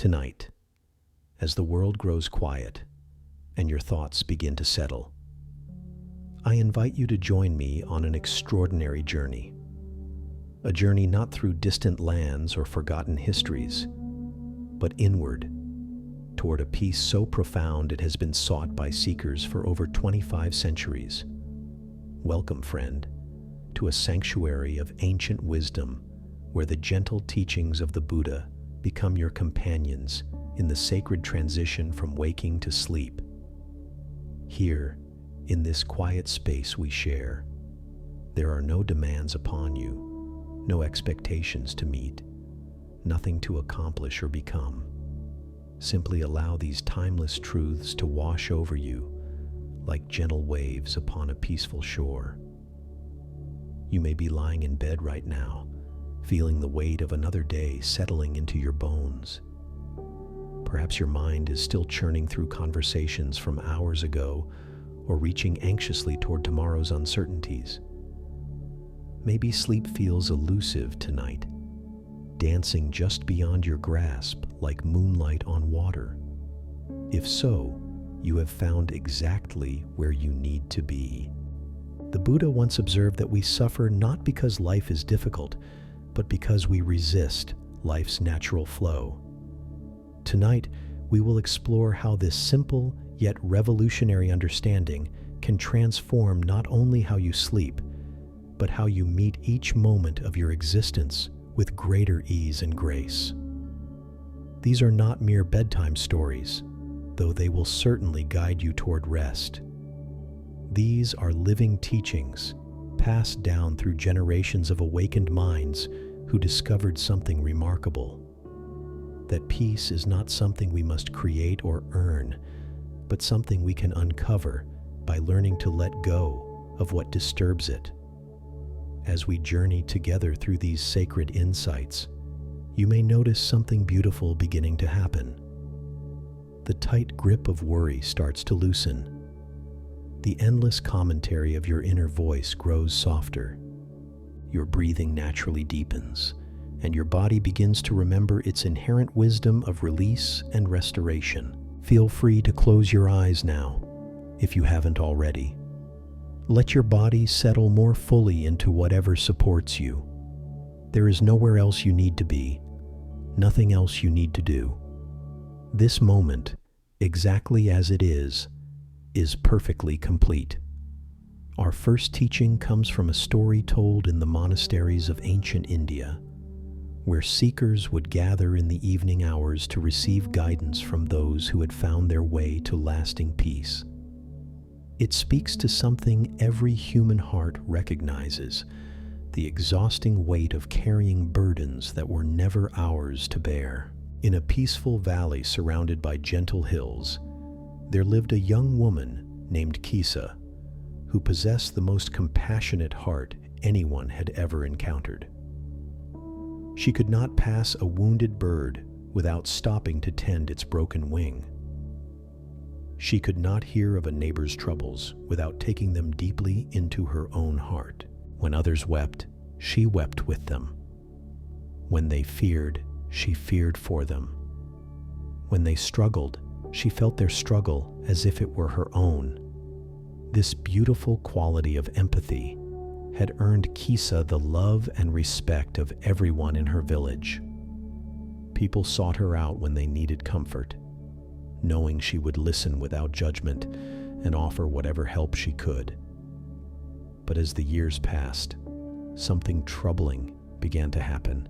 Tonight, as the world grows quiet and your thoughts begin to settle, I invite you to join me on an extraordinary journey. A journey not through distant lands or forgotten histories, but inward, toward a peace so profound it has been sought by seekers for over 25 centuries. Welcome, friend, to a sanctuary of ancient wisdom where the gentle teachings of the Buddha become your companions in the sacred transition from waking to sleep. Here, in this quiet space we share, there are no demands upon you, no expectations to meet, nothing to accomplish or become. Simply allow these timeless truths to wash over you like gentle waves upon a peaceful shore. You may be lying in bed right now, feeling the weight of another day settling into your bones. Perhaps your mind is still churning through conversations from hours ago or reaching anxiously toward tomorrow's uncertainties. Maybe sleep feels elusive tonight, dancing just beyond your grasp like moonlight on water. If so, you have found exactly where you need to be. The Buddha once observed that we suffer not because life is difficult, but because we resist life's natural flow. Tonight, we will explore how this simple yet revolutionary understanding can transform not only how you sleep, but how you meet each moment of your existence with greater ease and grace. These are not mere bedtime stories, though they will certainly guide you toward rest. These are living teachings passed down through generations of awakened minds who discovered something remarkable. That peace is not something we must create or earn, but something we can uncover by learning to let go of what disturbs it. As we journey together through these sacred insights, you may notice something beautiful beginning to happen. The tight grip of worry starts to loosen. The endless commentary of your inner voice grows softer. Your breathing naturally deepens, and your body begins to remember its inherent wisdom of release and restoration. Feel free to close your eyes now, if you haven't already. Let your body settle more fully into whatever supports you. There is nowhere else you need to be, nothing else you need to do. This moment, exactly as it is perfectly complete. Our first teaching comes from a story told in the monasteries of ancient India, where seekers would gather in the evening hours to receive guidance from those who had found their way to lasting peace. It speaks to something every human heart recognizes: the exhausting weight of carrying burdens that were never ours to bear. In a peaceful valley surrounded by gentle hills, there lived a young woman named Kisa, who possessed the most compassionate heart anyone had ever encountered. She could not pass a wounded bird without stopping to tend its broken wing. She could not hear of a neighbor's troubles without taking them deeply into her own heart. When others wept, she wept with them. When they feared, she feared for them. When they struggled, she felt their struggle as if it were her own. This beautiful quality of empathy had earned Kisa the love and respect of everyone in her village. People sought her out when they needed comfort, knowing she would listen without judgment and offer whatever help she could. But as the years passed, something troubling began to happen.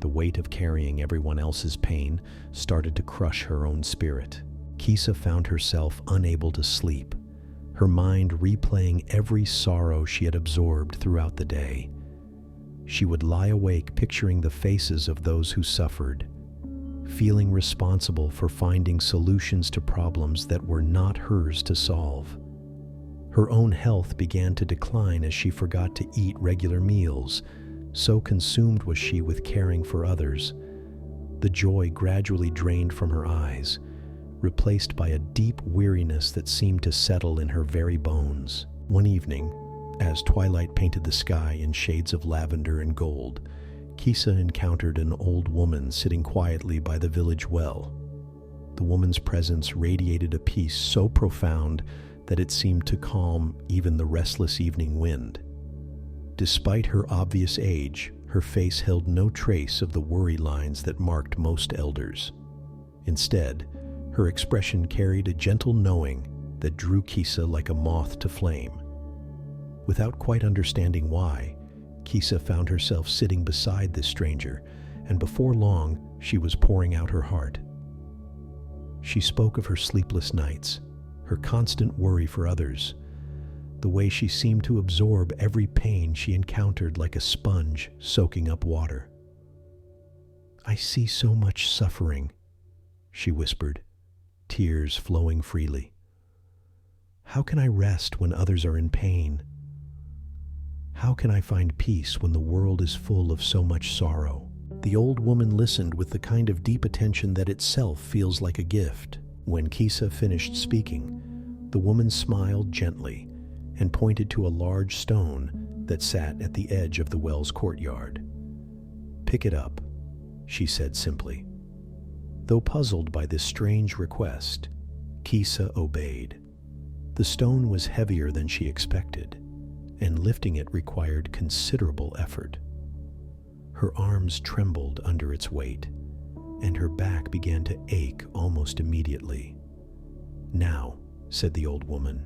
The weight of carrying everyone else's pain started to crush her own spirit. Kisa found herself unable to sleep, her mind replaying every sorrow she had absorbed throughout the day. She would lie awake picturing the faces of those who suffered, feeling responsible for finding solutions to problems that were not hers to solve. Her own health began to decline as she forgot to eat regular meals. So consumed was she with caring for others. The joy gradually drained from her eyes, replaced by a deep weariness that seemed to settle in her very bones. One evening, as twilight painted the sky in shades of lavender and gold, Kisa encountered an old woman sitting quietly by the village well. The woman's presence radiated a peace so profound that it seemed to calm even the restless evening wind. Despite her obvious age, her face held no trace of the worry lines that marked most elders. Instead, her expression carried a gentle knowing that drew Kisa like a moth to flame. Without quite understanding why, Kisa found herself sitting beside this stranger, and before long, she was pouring out her heart. She spoke of her sleepless nights, her constant worry for others, the way she seemed to absorb every pain she encountered like a sponge soaking up water. "I see so much suffering," she whispered, tears flowing freely. "How can I rest when others are in pain? How can I find peace when the world is full of so much sorrow?" The old woman listened with the kind of deep attention that itself feels like a gift. When Kisa finished speaking, the woman smiled gently and pointed to a large stone that sat at the edge of the well's courtyard. "Pick it up," she said simply. Though puzzled by this strange request, Kisa obeyed. The stone was heavier than she expected, and lifting it required considerable effort. Her arms trembled under its weight, and her back began to ache almost immediately. "Now," said the old woman,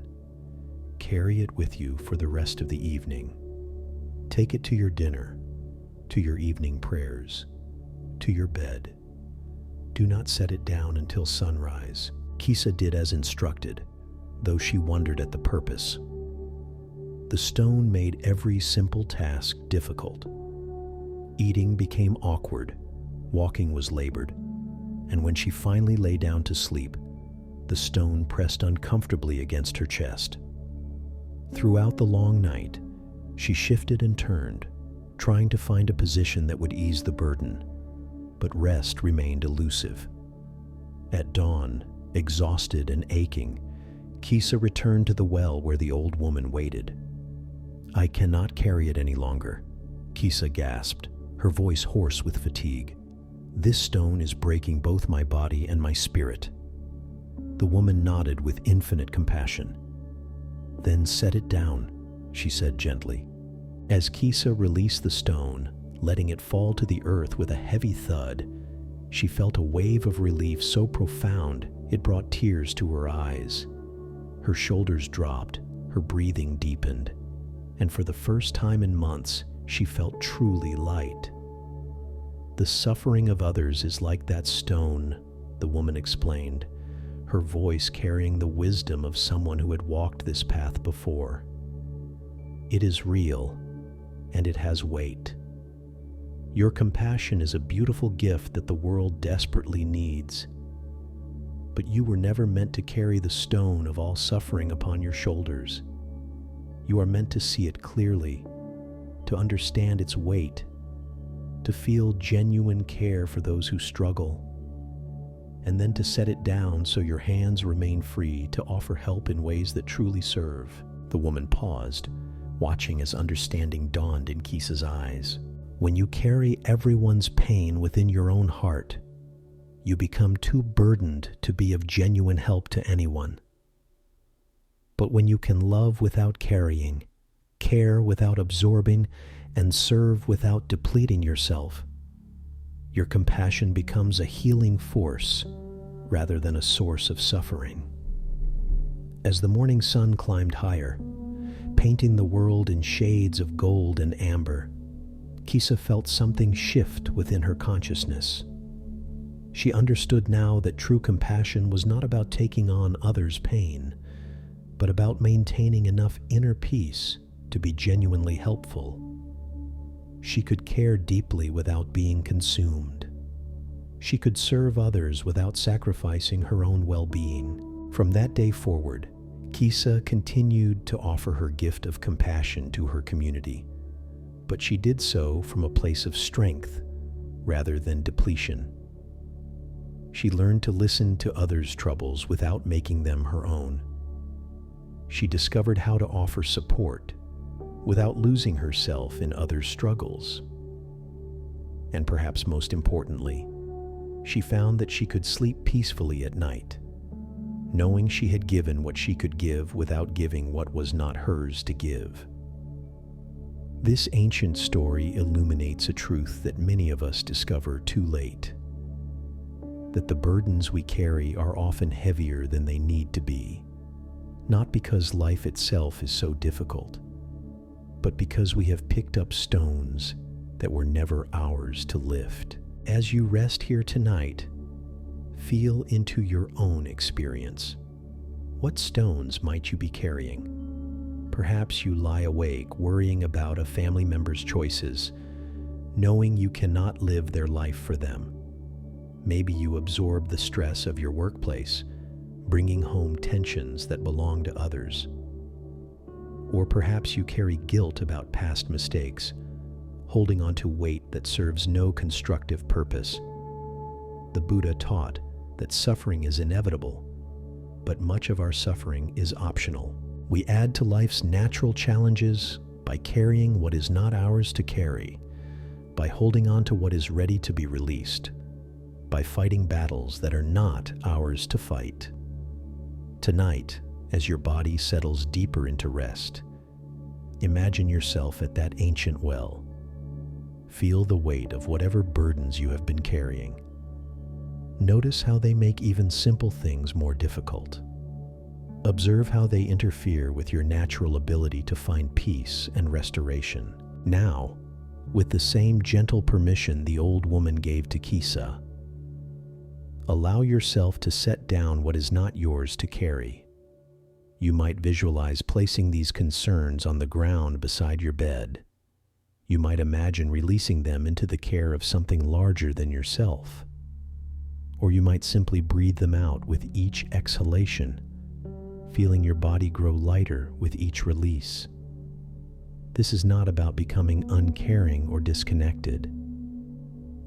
"carry it with you for the rest of the evening. Take it to your dinner, to your evening prayers, to your bed. Do not set it down until sunrise." Kisa did as instructed, though she wondered at the purpose. The stone made every simple task difficult. Eating became awkward, walking was labored, and when she finally lay down to sleep, the stone pressed uncomfortably against her chest. Throughout the long night, she shifted and turned, trying to find a position that would ease the burden, but rest remained elusive. At dawn, exhausted and aching, Kisa returned to the well where the old woman waited. "I cannot carry it any longer," Kisa gasped, her voice hoarse with fatigue. "This stone is breaking both my body and my spirit." The woman nodded with infinite compassion. "Then set it down," she said gently. As Kisa released the stone, letting it fall to the earth with a heavy thud, she felt a wave of relief so profound it brought tears to her eyes. Her shoulders dropped, her breathing deepened, and for the first time in months, she felt truly light. "The suffering of others is like that stone," the woman explained, her voice carrying the wisdom of someone who had walked this path before. "It is real, and it has weight. Your compassion is a beautiful gift that the world desperately needs. But you were never meant to carry the stone of all suffering upon your shoulders. You are meant to see it clearly, to understand its weight, to feel genuine care for those who struggle, and then to set it down so your hands remain free to offer help in ways that truly serve." The woman paused, watching as understanding dawned in Kisa's eyes. "When you carry everyone's pain within your own heart, you become too burdened to be of genuine help to anyone. But when you can love without carrying, care without absorbing, and serve without depleting yourself, your compassion becomes a healing force rather than a source of suffering." As the morning sun climbed higher, painting the world in shades of gold and amber, Kisa felt something shift within her consciousness. She understood now that true compassion was not about taking on others' pain, but about maintaining enough inner peace to be genuinely helpful. She could care deeply without being consumed. She could serve others without sacrificing her own well-being. From that day forward, Kisa continued to offer her gift of compassion to her community, but she did so from a place of strength rather than depletion. She learned to listen to others' troubles without making them her own. She discovered how to offer support without losing herself in others' struggles. And perhaps most importantly, she found that she could sleep peacefully at night, knowing she had given what she could give without giving what was not hers to give. This ancient story illuminates a truth that many of us discover too late: that the burdens we carry are often heavier than they need to be, not because life itself is so difficult, but because we have picked up stones that were never ours to lift. As you rest here tonight, feel into your own experience. What stones might you be carrying? Perhaps you lie awake worrying about a family member's choices, knowing you cannot live their life for them. Maybe you absorb the stress of your workplace, bringing home tensions that belong to others. Or perhaps you carry guilt about past mistakes, holding on to weight that serves no constructive purpose. The Buddha taught that suffering is inevitable, but much of our suffering is optional. We add to life's natural challenges by carrying what is not ours to carry, by holding on to what is ready to be released, by fighting battles that are not ours to fight. Tonight, as your body settles deeper into rest, imagine yourself at that ancient well. Feel the weight of whatever burdens you have been carrying. Notice how they make even simple things more difficult. Observe how they interfere with your natural ability to find peace and restoration. Now, with the same gentle permission the old woman gave to Kisa, allow yourself to set down what is not yours to carry. You might visualize placing these concerns on the ground beside your bed. You might imagine releasing them into the care of something larger than yourself. Or you might simply breathe them out with each exhalation, feeling your body grow lighter with each release. This is not about becoming uncaring or disconnected.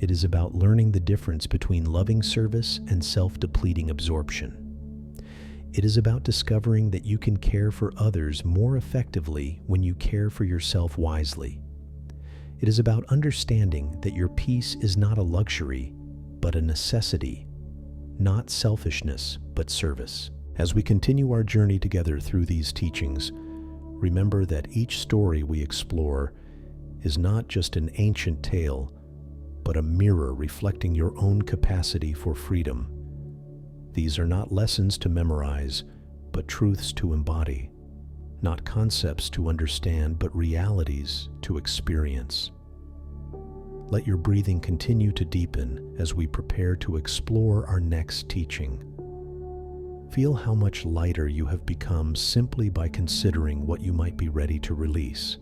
It is about learning the difference between loving service and self-depleting absorption. It is about discovering that you can care for others more effectively when you care for yourself wisely. It is about understanding that your peace is not a luxury, but a necessity, not selfishness, but service. As we continue our journey together through these teachings, remember that each story we explore is not just an ancient tale, but a mirror reflecting your own capacity for freedom. These are not lessons to memorize, but truths to embody. Not concepts to understand, but realities to experience. Let your breathing continue to deepen as we prepare to explore our next teaching. Feel how much lighter you have become simply by considering what you might be ready to release.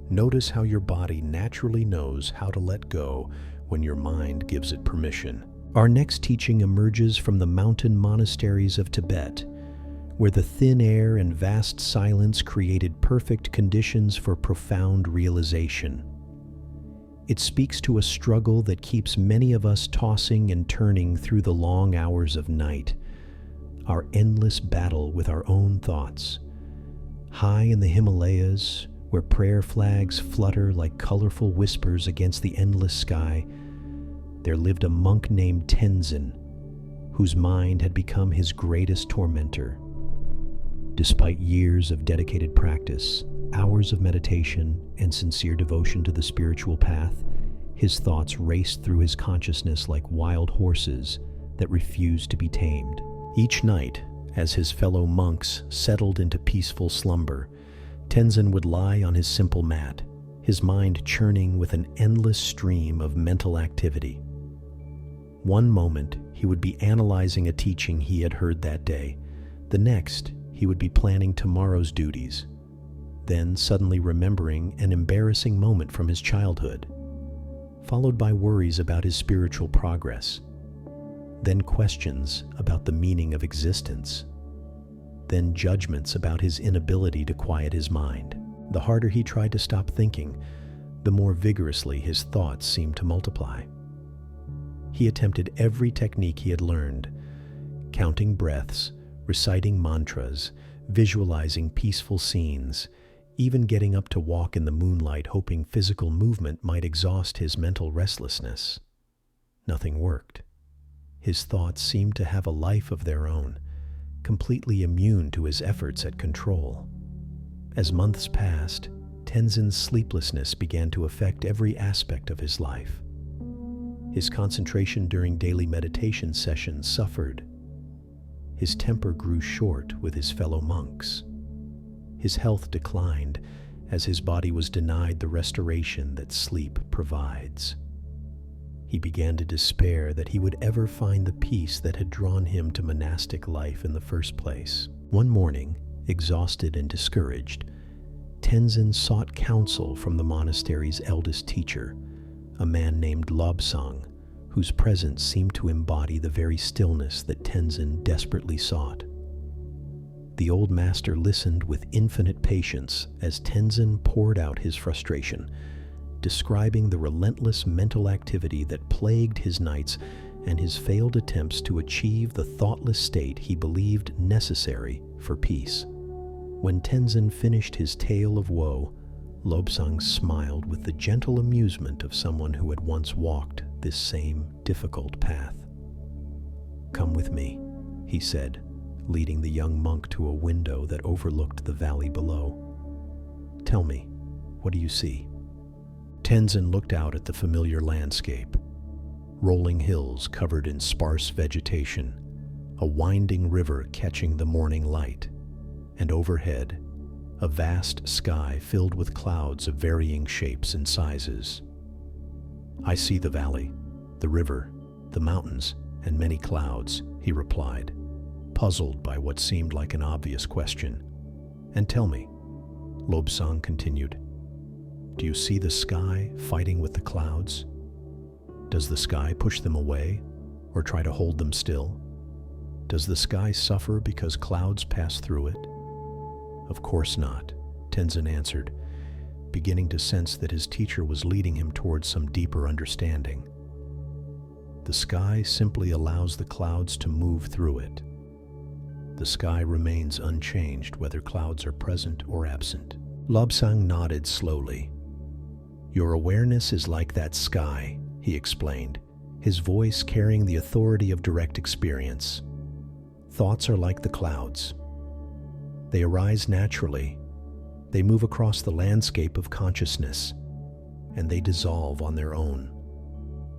Notice how your body naturally knows how to let go when your mind gives it permission. Our next teaching emerges from the mountain monasteries of Tibet, where the thin air and vast silence created perfect conditions for profound realization. It speaks to a struggle that keeps many of us tossing and turning through the long hours of night, our endless battle with our own thoughts. High in the Himalayas, where prayer flags flutter like colorful whispers against the endless sky, there lived a monk named Tenzin, whose mind had become his greatest tormentor. Despite years of dedicated practice, hours of meditation, and sincere devotion to the spiritual path, his thoughts raced through his consciousness like wild horses that refused to be tamed. Each night, as his fellow monks settled into peaceful slumber, Tenzin would lie on his simple mat, his mind churning with an endless stream of mental activity. One moment, he would be analyzing a teaching he had heard that day. The next, he would be planning tomorrow's duties. Then suddenly remembering an embarrassing moment from his childhood, followed by worries about his spiritual progress. Then questions about the meaning of existence. Then judgments about his inability to quiet his mind. The harder he tried to stop thinking, the more vigorously his thoughts seemed to multiply. He attempted every technique he had learned, counting breaths, reciting mantras, visualizing peaceful scenes, even getting up to walk in the moonlight hoping physical movement might exhaust his mental restlessness. Nothing worked. His thoughts seemed to have a life of their own, completely immune to his efforts at control. As months passed, Tenzin's sleeplessness began to affect every aspect of his life. His concentration during daily meditation sessions suffered. His temper grew short with his fellow monks. His health declined as his body was denied the restoration that sleep provides. He began to despair that he would ever find the peace that had drawn him to monastic life in the first place. One morning, exhausted and discouraged, Tenzin sought counsel from the monastery's eldest teacher, a man named Lobsang, whose presence seemed to embody the very stillness that Tenzin desperately sought. The old master listened with infinite patience as Tenzin poured out his frustration, describing the relentless mental activity that plagued his nights and his failed attempts to achieve the thoughtless state he believed necessary for peace. When Tenzin finished his tale of woe, Lobsang smiled with the gentle amusement of someone who had once walked this same difficult path. "Come with me," he said, leading the young monk to a window that overlooked the valley below. "Tell me, what do you see?" Tenzin looked out at the familiar landscape. Rolling hills covered in sparse vegetation, a winding river catching the morning light, and overhead, a vast sky filled with clouds of varying shapes and sizes. "I see the valley, the river, the mountains, and many clouds," he replied, puzzled by what seemed like an obvious question. "And tell me," Lobsang continued, "do you see the sky fighting with the clouds? Does the sky push them away or try to hold them still? Does the sky suffer because clouds pass through it?" "Of course not," Tenzin answered, beginning to sense that his teacher was leading him towards some deeper understanding. "The sky simply allows the clouds to move through it. The sky remains unchanged whether clouds are present or absent." Lobsang nodded slowly. "Your awareness is like that sky," he explained, his voice carrying the authority of direct experience. "Thoughts are like the clouds. They arise naturally, they move across the landscape of consciousness, and they dissolve on their own.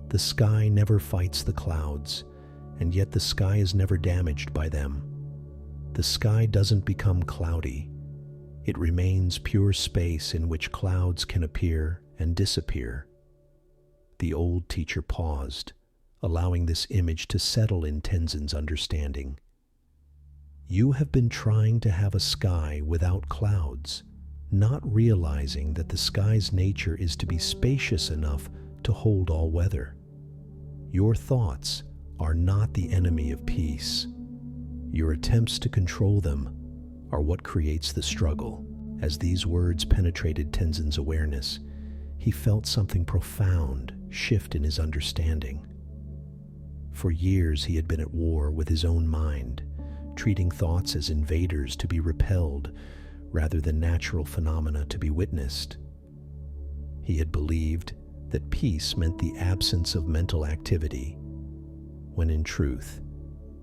The sky never fights the clouds, and yet the sky is never damaged by them. The sky doesn't become cloudy. It remains pure space in which clouds can appear and disappear." The old teacher paused, allowing this image to settle in Tenzin's understanding. "You have been trying to have a sky without clouds, not realizing that the sky's nature is to be spacious enough to hold all weather. Your thoughts are not the enemy of peace. Your attempts to control them are what creates the struggle." As these words penetrated Tenzin's awareness, he felt something profound shift in his understanding. For years he had been at war with his own mind, treating thoughts as invaders to be repelled rather than natural phenomena to be witnessed. He had believed that peace meant the absence of mental activity, when in truth,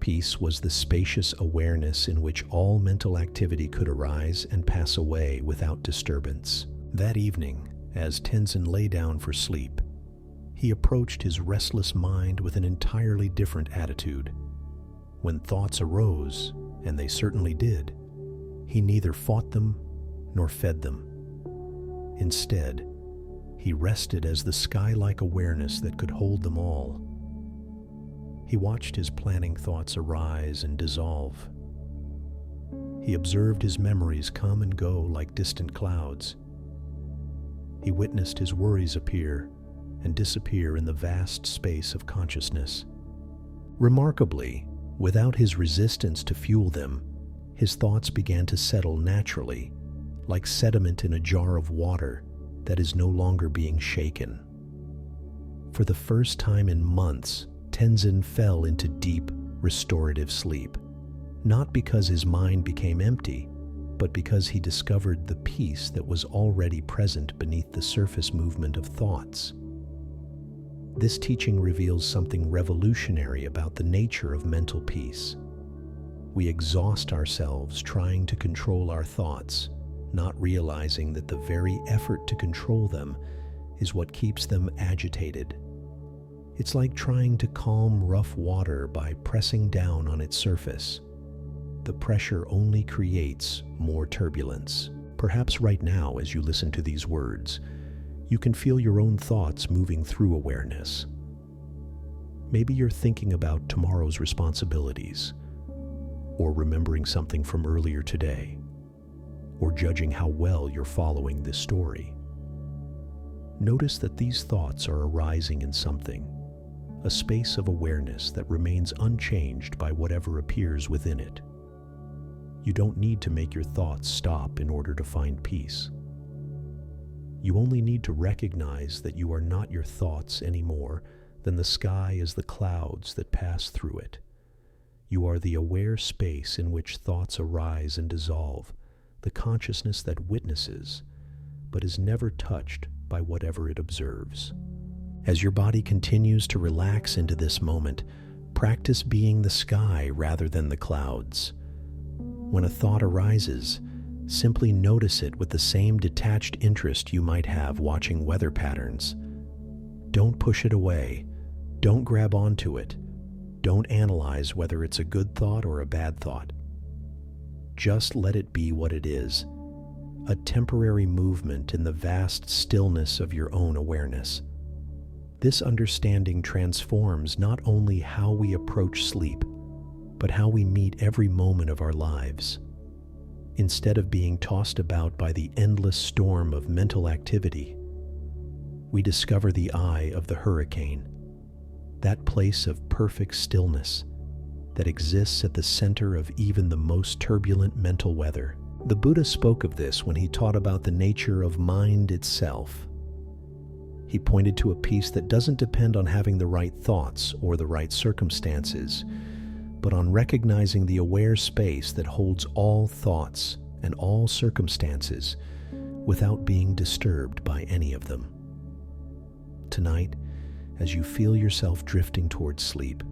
peace was the spacious awareness in which all mental activity could arise and pass away without disturbance. That evening, as Tenzin lay down for sleep, he approached his restless mind with an entirely different attitude. When thoughts arose, and they certainly did, he neither fought them nor fed them. Instead, he rested as the sky-like awareness that could hold them all. He watched his planning thoughts arise and dissolve. He observed his memories come and go like distant clouds. He witnessed his worries appear and disappear in the vast space of consciousness. Remarkably, without his resistance to fuel them, his thoughts began to settle naturally, like sediment in a jar of water that is no longer being shaken. For the first time in months, Tenzin fell into deep, restorative sleep, not because his mind became empty, but because he discovered the peace that was already present beneath the surface movement of thoughts. This teaching reveals something revolutionary about the nature of mental peace. We exhaust ourselves trying to control our thoughts, not realizing that the very effort to control them is what keeps them agitated. It's like trying to calm rough water by pressing down on its surface. The pressure only creates more turbulence. Perhaps right now, as you listen to these words, you can feel your own thoughts moving through awareness. Maybe you're thinking about tomorrow's responsibilities, or remembering something from earlier today, or judging how well you're following this story. Notice that these thoughts are arising in something, a space of awareness that remains unchanged by whatever appears within it. You don't need to make your thoughts stop in order to find peace. You only need to recognize that you are not your thoughts any more than the sky is the clouds that pass through it. You are the aware space in which thoughts arise and dissolve, the consciousness that witnesses, but is never touched by whatever it observes. As your body continues to relax into this moment, practice being the sky rather than the clouds. When a thought arises, simply notice it with the same detached interest you might have watching weather patterns. Don't push it away. Don't grab onto it. Don't analyze whether it's a good thought or a bad thought. Just let it be what it is, a temporary movement in the vast stillness of your own awareness. This understanding transforms not only how we approach sleep, but how we meet every moment of our lives. Instead of being tossed about by the endless storm of mental activity, we discover the eye of the hurricane, that place of perfect stillness that exists at the center of even the most turbulent mental weather. The Buddha spoke of this when he taught about the nature of mind itself. He pointed to a peace that doesn't depend on having the right thoughts or the right circumstances, but on recognizing the aware space that holds all thoughts and all circumstances without being disturbed by any of them. Tonight, as you feel yourself drifting towards sleep,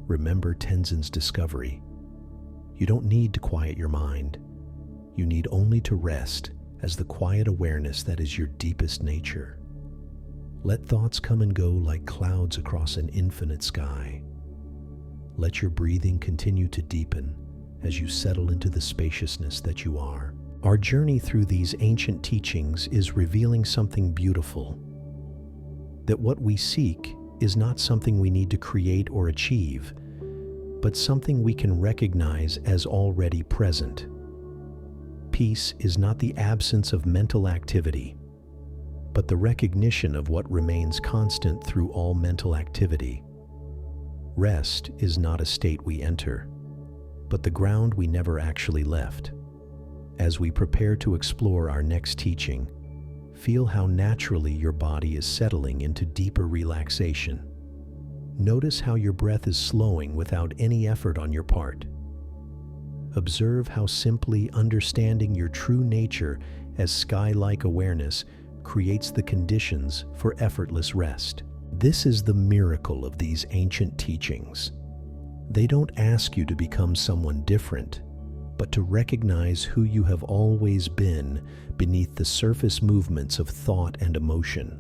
remember Tenzin's discovery. You don't need to quiet your mind. You need only to rest as the quiet awareness that is your deepest nature. Let thoughts come and go like clouds across an infinite sky. Let your breathing continue to deepen as you settle into the spaciousness that you are. Our journey through these ancient teachings is revealing something beautiful, that what we seek is not something we need to create or achieve, but something we can recognize as already present. Peace is not the absence of mental activity, but the recognition of what remains constant through all mental activity. Rest is not a state we enter, but the ground we never actually left. As we prepare to explore our next teaching, feel how naturally your body is settling into deeper relaxation. Notice how your breath is slowing without any effort on your part. Observe how simply understanding your true nature as sky-like awareness creates the conditions for effortless rest. This is the miracle of these ancient teachings. They don't ask you to become someone different, but to recognize who you have always been beneath the surface movements of thought and emotion.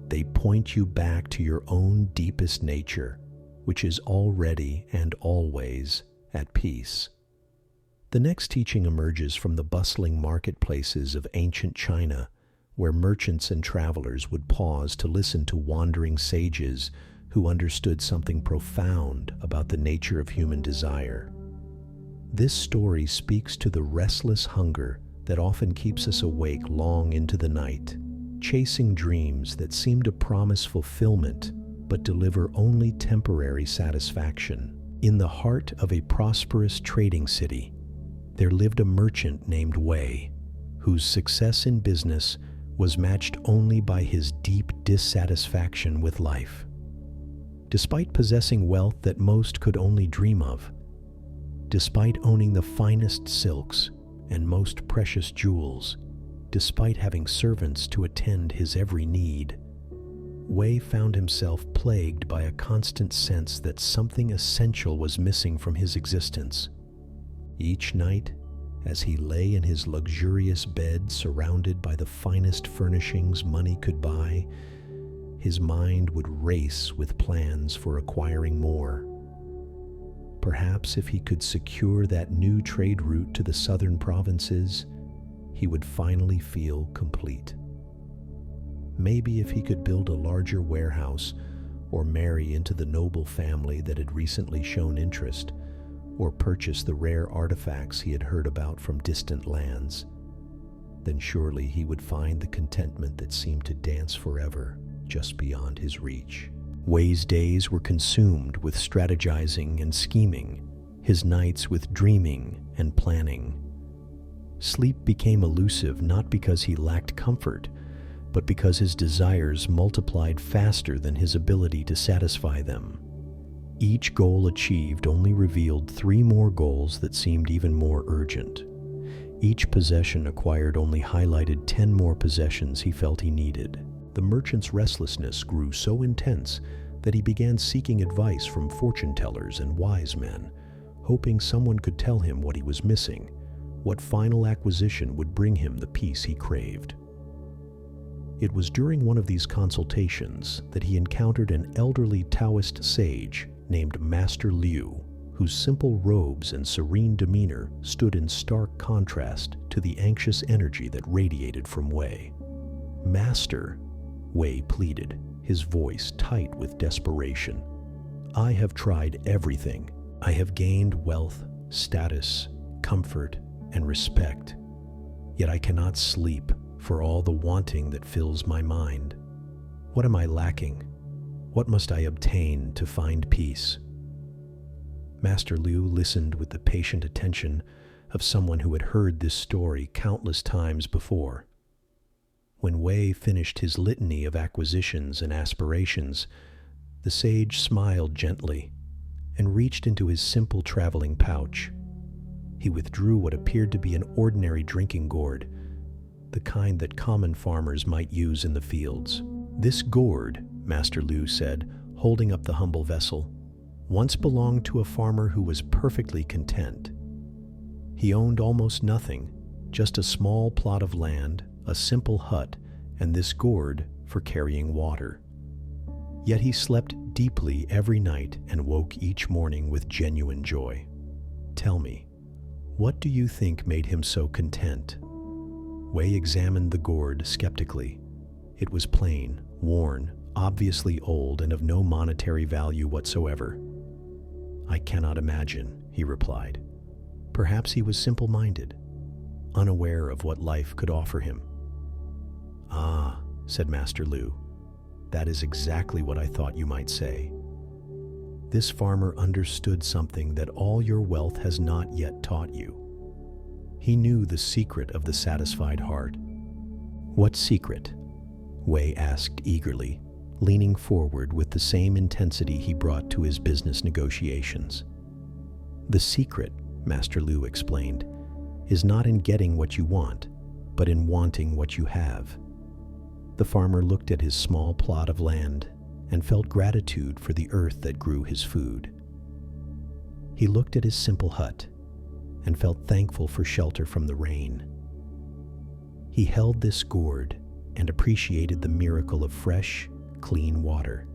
They point you back to your own deepest nature, which is already and always at peace. The next teaching emerges from the bustling marketplaces of ancient China, where merchants and travelers would pause to listen to wandering sages who understood something profound about the nature of human desire. This story speaks to the restless hunger that often keeps us awake long into the night, chasing dreams that seem to promise fulfillment but deliver only temporary satisfaction. In the heart of a prosperous trading city, there lived a merchant named Wei, whose success in business was matched only by his deep dissatisfaction with life. Despite possessing wealth that most could only dream of, despite owning the finest silks and most precious jewels, despite having servants to attend his every need. Wei found himself plagued by a constant sense that something essential was missing from his existence. Each night, as he lay in his luxurious bed surrounded by the finest furnishings money could buy, his mind would race with plans for acquiring more. Perhaps if he could secure that new trade route to the southern provinces, he would finally feel complete. Maybe if he could build a larger warehouse or marry into the noble family that had recently shown interest, or purchase the rare artifacts he had heard about from distant lands, then surely he would find the contentment that seemed to dance forever just beyond his reach. Wei's days were consumed with strategizing and scheming, his nights with dreaming and planning. Sleep became elusive not because he lacked comfort, but because his desires multiplied faster than his ability to satisfy them. Each goal achieved only revealed 3 more goals that seemed even more urgent. Each possession acquired only highlighted 10 more possessions he felt he needed. The merchant's restlessness grew so intense that he began seeking advice from fortune tellers and wise men, hoping someone could tell him what he was missing, what final acquisition would bring him the peace he craved. It was during one of these consultations that he encountered an elderly Taoist sage named Master Liu, whose simple robes and serene demeanor stood in stark contrast to the anxious energy that radiated from Wei. "Master," Wei pleaded, his voice tight with desperation, "I have tried everything. I have gained wealth, status, comfort, and respect. Yet I cannot sleep for all the wanting that fills my mind. What am I lacking? What must I obtain to find peace?" Master Liu listened with the patient attention of someone who had heard this story countless times before. When Wei finished his litany of acquisitions and aspirations, the sage smiled gently and reached into his simple traveling pouch. He withdrew what appeared to be an ordinary drinking gourd, the kind that common farmers might use in the fields. "This gourd," Master Liu said, holding up the humble vessel, "once belonged to a farmer who was perfectly content. He owned almost nothing, just a small plot of land, a simple hut, and this gourd for carrying water. Yet he slept deeply every night and woke each morning with genuine joy. Tell me, what do you think made him so content?" Wei examined the gourd skeptically. It was plain, worn, obviously old, and of no monetary value whatsoever. "I cannot imagine," he replied. Perhaps he was simple-minded, unaware of what life could offer him. "Ah," said Master Liu, "that is exactly what I thought you might say. This farmer understood something that all your wealth has not yet taught you. He knew the secret of the satisfied heart." "What secret?" Wei asked eagerly, leaning forward with the same intensity he brought to his business negotiations. "The secret," Master Liu explained, "is not in getting what you want, but in wanting what you have." The farmer looked at his small plot of land and felt gratitude for the earth that grew his food. He looked at his simple hut and felt thankful for shelter from the rain. He held this gourd and appreciated the miracle of fresh, clean water.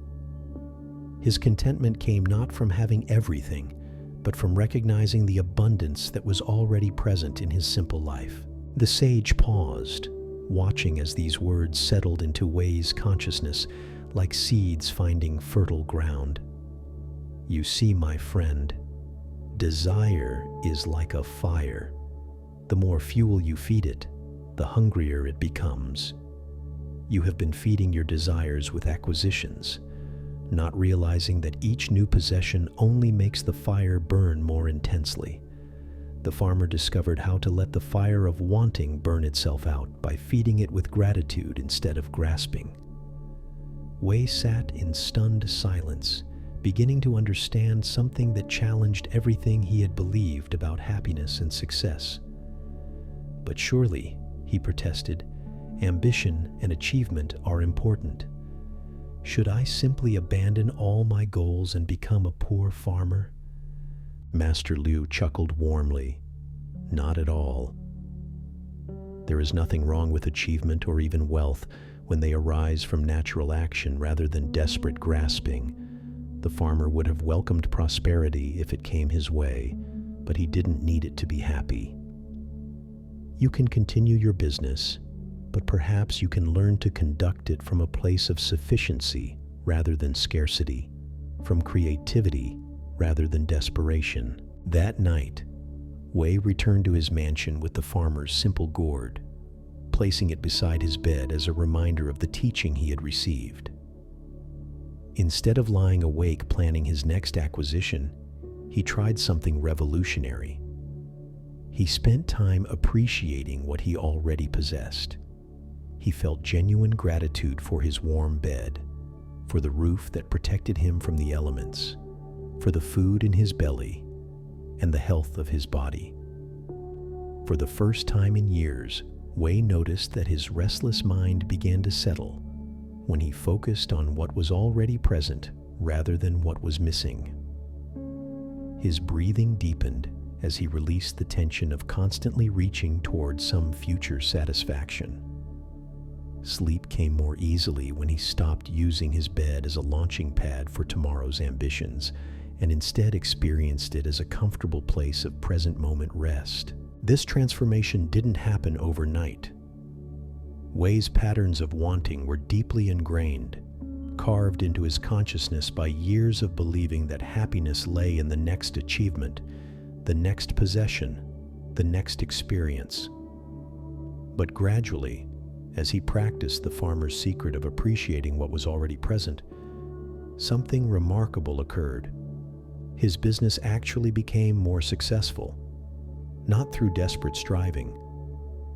His contentment came not from having everything, but from recognizing the abundance that was already present in his simple life. The sage paused, watching as these words settled into Wei's consciousness like seeds finding fertile ground. "You see, my friend, desire is like a fire. The more fuel you feed it, the hungrier it becomes. You have been feeding your desires with acquisitions, not realizing that each new possession only makes the fire burn more intensely. The farmer discovered how to let the fire of wanting burn itself out by feeding it with gratitude instead of grasping." Wei sat in stunned silence, beginning to understand something that challenged everything he had believed about happiness and success. "But surely," he protested, "ambition and achievement are important. Should I simply abandon all my goals and become a poor farmer?" Master Liu chuckled warmly. "Not at all. There is nothing wrong with achievement or even wealth when they arise from natural action rather than desperate grasping. The farmer would have welcomed prosperity if it came his way, but he didn't need it to be happy. You can continue your business, but perhaps you can learn to conduct it from a place of sufficiency rather than scarcity, from creativity rather than desperation." That night, Wei returned to his mansion with the farmer's simple gourd, placing it beside his bed as a reminder of the teaching he had received. Instead of lying awake planning his next acquisition, he tried something revolutionary. He spent time appreciating what he already possessed. He felt genuine gratitude for his warm bed, for the roof that protected him from the elements, for the food in his belly, and the health of his body. For the first time in years, Wei noticed that his restless mind began to settle when he focused on what was already present rather than what was missing. His breathing deepened as he released the tension of constantly reaching towards some future satisfaction. Sleep came more easily when he stopped using his bed as a launching pad for tomorrow's ambitions and instead experienced it as a comfortable place of present-moment rest. This transformation didn't happen overnight. Wei's patterns of wanting were deeply ingrained, carved into his consciousness by years of believing that happiness lay in the next achievement, the next possession, the next experience. But gradually, as he practiced the farmer's secret of appreciating what was already present, something remarkable occurred. His business actually became more successful, not through desperate striving,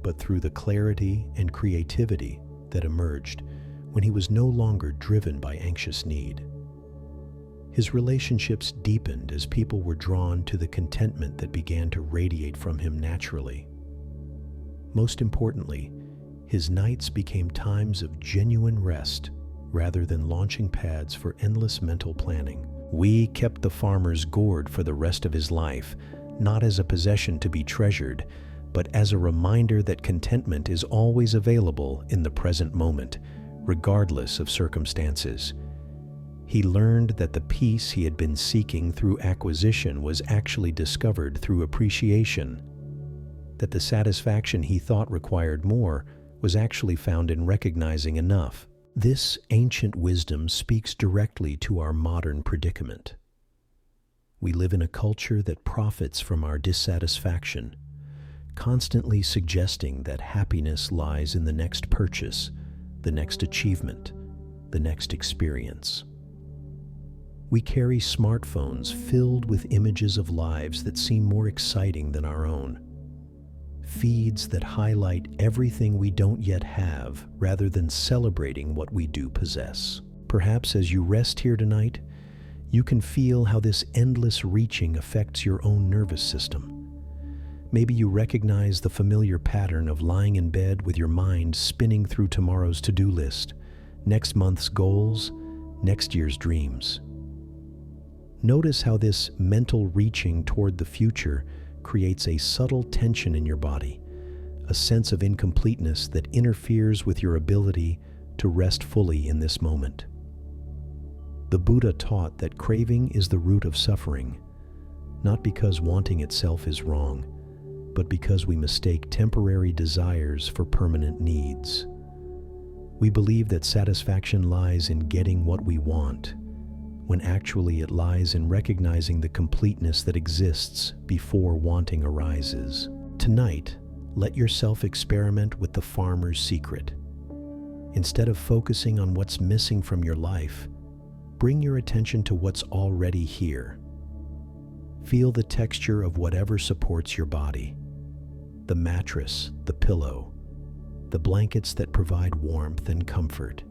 but through the clarity and creativity that emerged when he was no longer driven by anxious need. His relationships deepened as people were drawn to the contentment that began to radiate from him naturally. Most importantly, his nights became times of genuine rest rather than launching pads for endless mental planning. Wei kept the farmer's gourd for the rest of his life, not as a possession to be treasured, but as a reminder that contentment is always available in the present moment, regardless of circumstances. He learned that the peace he had been seeking through acquisition was actually discovered through appreciation, that the satisfaction he thought required more was actually found in recognizing enough. This ancient wisdom speaks directly to our modern predicament. We live in a culture that profits from our dissatisfaction, constantly suggesting that happiness lies in the next purchase, the next achievement, the next experience. We carry smartphones filled with images of lives that seem more exciting than our own, feeds that highlight everything we don't yet have rather than celebrating what we do possess. Perhaps as you rest here tonight, you can feel how this endless reaching affects your own nervous system. Maybe you recognize the familiar pattern of lying in bed with your mind spinning through tomorrow's to-do list, next month's goals, next year's dreams. Notice how this mental reaching toward the future creates a subtle tension in your body, a sense of incompleteness that interferes with your ability to rest fully in this moment. The Buddha taught that craving is the root of suffering, not because wanting itself is wrong, but because we mistake temporary desires for permanent needs. We believe that satisfaction lies in getting what we want, when actually it lies in recognizing the completeness that exists before wanting arises. Tonight, let yourself experiment with the farmer's secret. Instead of focusing on what's missing from your life, bring your attention to what's already here. Feel the texture of whatever supports your body: the mattress, the pillow, the blankets that provide warmth and comfort.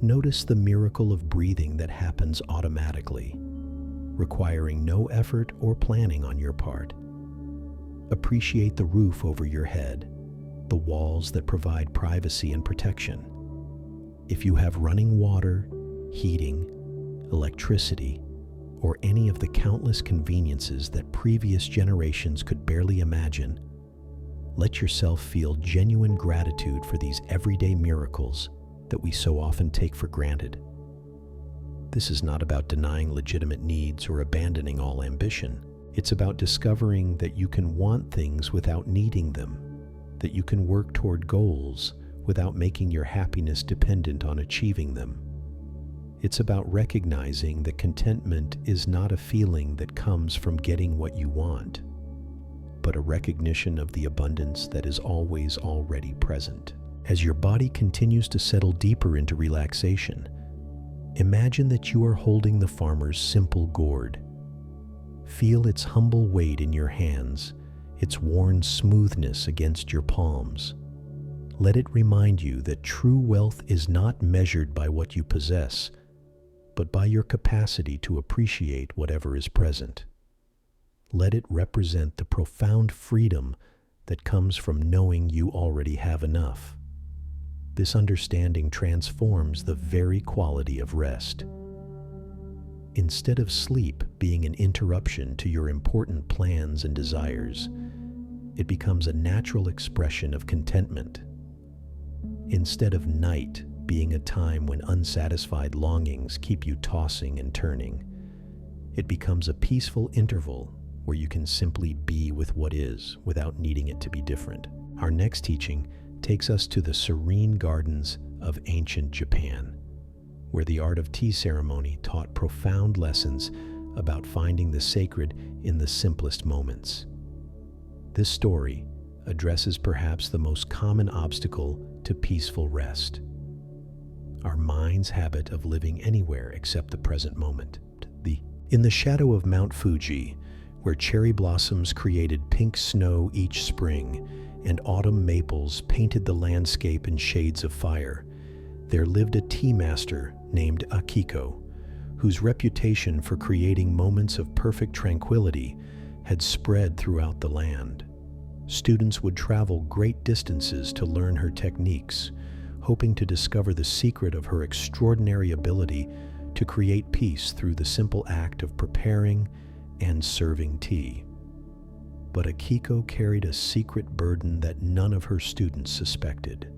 Notice the miracle of breathing that happens automatically, requiring no effort or planning on your part. Appreciate the roof over your head, the walls that provide privacy and protection. If you have running water, heating, electricity, or any of the countless conveniences that previous generations could barely imagine, let yourself feel genuine gratitude for these everyday miracles that we so often take for granted. This is not about denying legitimate needs or abandoning all ambition. It's about discovering that you can want things without needing them, that you can work toward goals without making your happiness dependent on achieving them. It's about recognizing that contentment is not a feeling that comes from getting what you want, but a recognition of the abundance that is always already present. As your body continues to settle deeper into relaxation, imagine that you are holding the farmer's simple gourd. Feel its humble weight in your hands, its worn smoothness against your palms. Let it remind you that true wealth is not measured by what you possess, but by your capacity to appreciate whatever is present. Let it represent the profound freedom that comes from knowing you already have enough. This understanding transforms the very quality of rest. Instead of sleep being an interruption to your important plans and desires, it becomes a natural expression of contentment. Instead of night being a time when unsatisfied longings keep you tossing and turning, it becomes a peaceful interval where you can simply be with what is without needing it to be different. Our next teaching takes us to the serene gardens of ancient Japan, where the art of tea ceremony taught profound lessons about finding the sacred in the simplest moments. This story addresses perhaps the most common obstacle to peaceful rest: our mind's habit of living anywhere except the present moment. In the shadow of Mount Fuji, where cherry blossoms created pink snow each spring and autumn maples painted the landscape in shades of fire, there lived a tea master named Akiko, whose reputation for creating moments of perfect tranquility had spread throughout the land. Students would travel great distances to learn her techniques, hoping to discover the secret of her extraordinary ability to create peace through the simple act of preparing and serving tea. But Akiko carried a secret burden that none of her students suspected.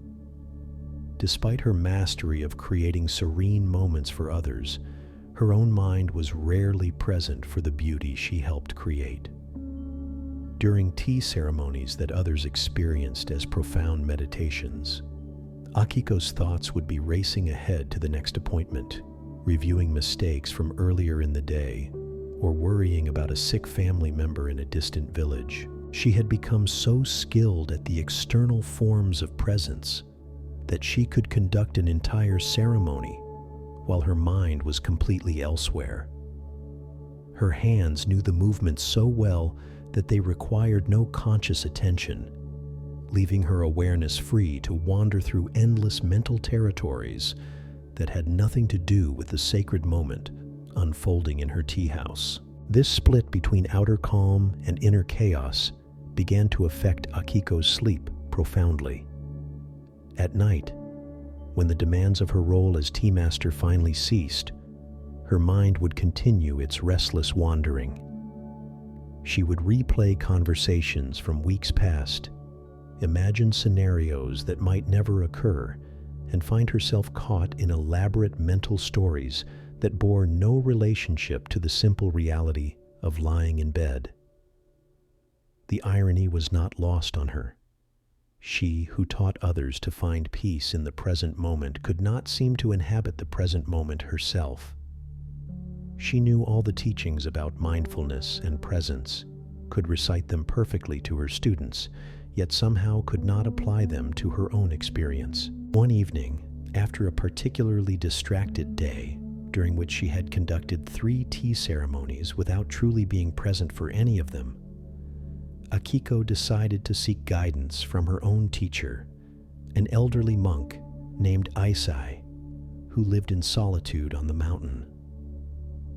Despite her mastery of creating serene moments for others, her own mind was rarely present for the beauty she helped create. During tea ceremonies that others experienced as profound meditations, Akiko's thoughts would be racing ahead to the next appointment, reviewing mistakes from earlier in the day, or worrying about a sick family member in a distant village. She had become so skilled at the external forms of presence that she could conduct an entire ceremony while her mind was completely elsewhere. Her hands knew the movements so well that they required no conscious attention, leaving her awareness free to wander through endless mental territories that had nothing to do with the sacred moment unfolding in her tea house. This split between outer calm and inner chaos began to affect Akiko's sleep profoundly. At night, when the demands of her role as tea master finally ceased, her mind would continue its restless wandering. She would replay conversations from weeks past, imagine scenarios that might never occur, and find herself caught in elaborate mental stories that bore no relationship to the simple reality of lying in bed. The irony was not lost on her. She, who taught others to find peace in the present moment, could not seem to inhabit the present moment herself. She knew all the teachings about mindfulness and presence, could recite them perfectly to her students, yet somehow could not apply them to her own experience. One evening, after a particularly distracted day, during which she had conducted 3 tea ceremonies without truly being present for any of them, Akiko decided to seek guidance from her own teacher, an elderly monk named Aisai, who lived in solitude on the mountain.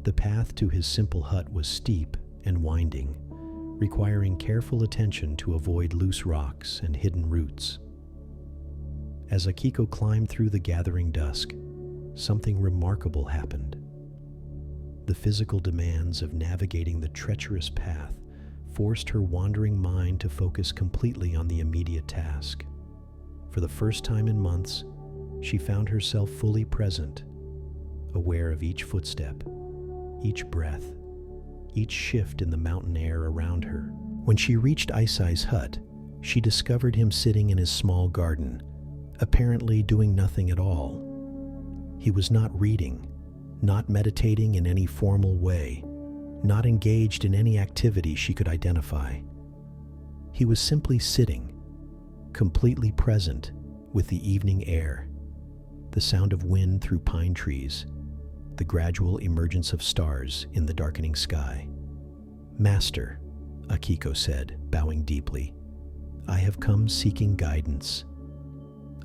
The path to his simple hut was steep and winding, requiring careful attention to avoid loose rocks and hidden roots. As Akiko climbed through the gathering dusk, something remarkable happened. The physical demands of navigating the treacherous path forced her wandering mind to focus completely on the immediate task. For the first time in months, she found herself fully present, aware of each footstep, each breath, each shift in the mountain air around her. When she reached Isai's hut, she discovered him sitting in his small garden, apparently doing nothing at all. He was not reading, not meditating in any formal way, not engaged in any activity she could identify. He was simply sitting, completely present with the evening air, the sound of wind through pine trees, the gradual emergence of stars in the darkening sky. "Master," Akiko said, bowing deeply, "I have come seeking guidance.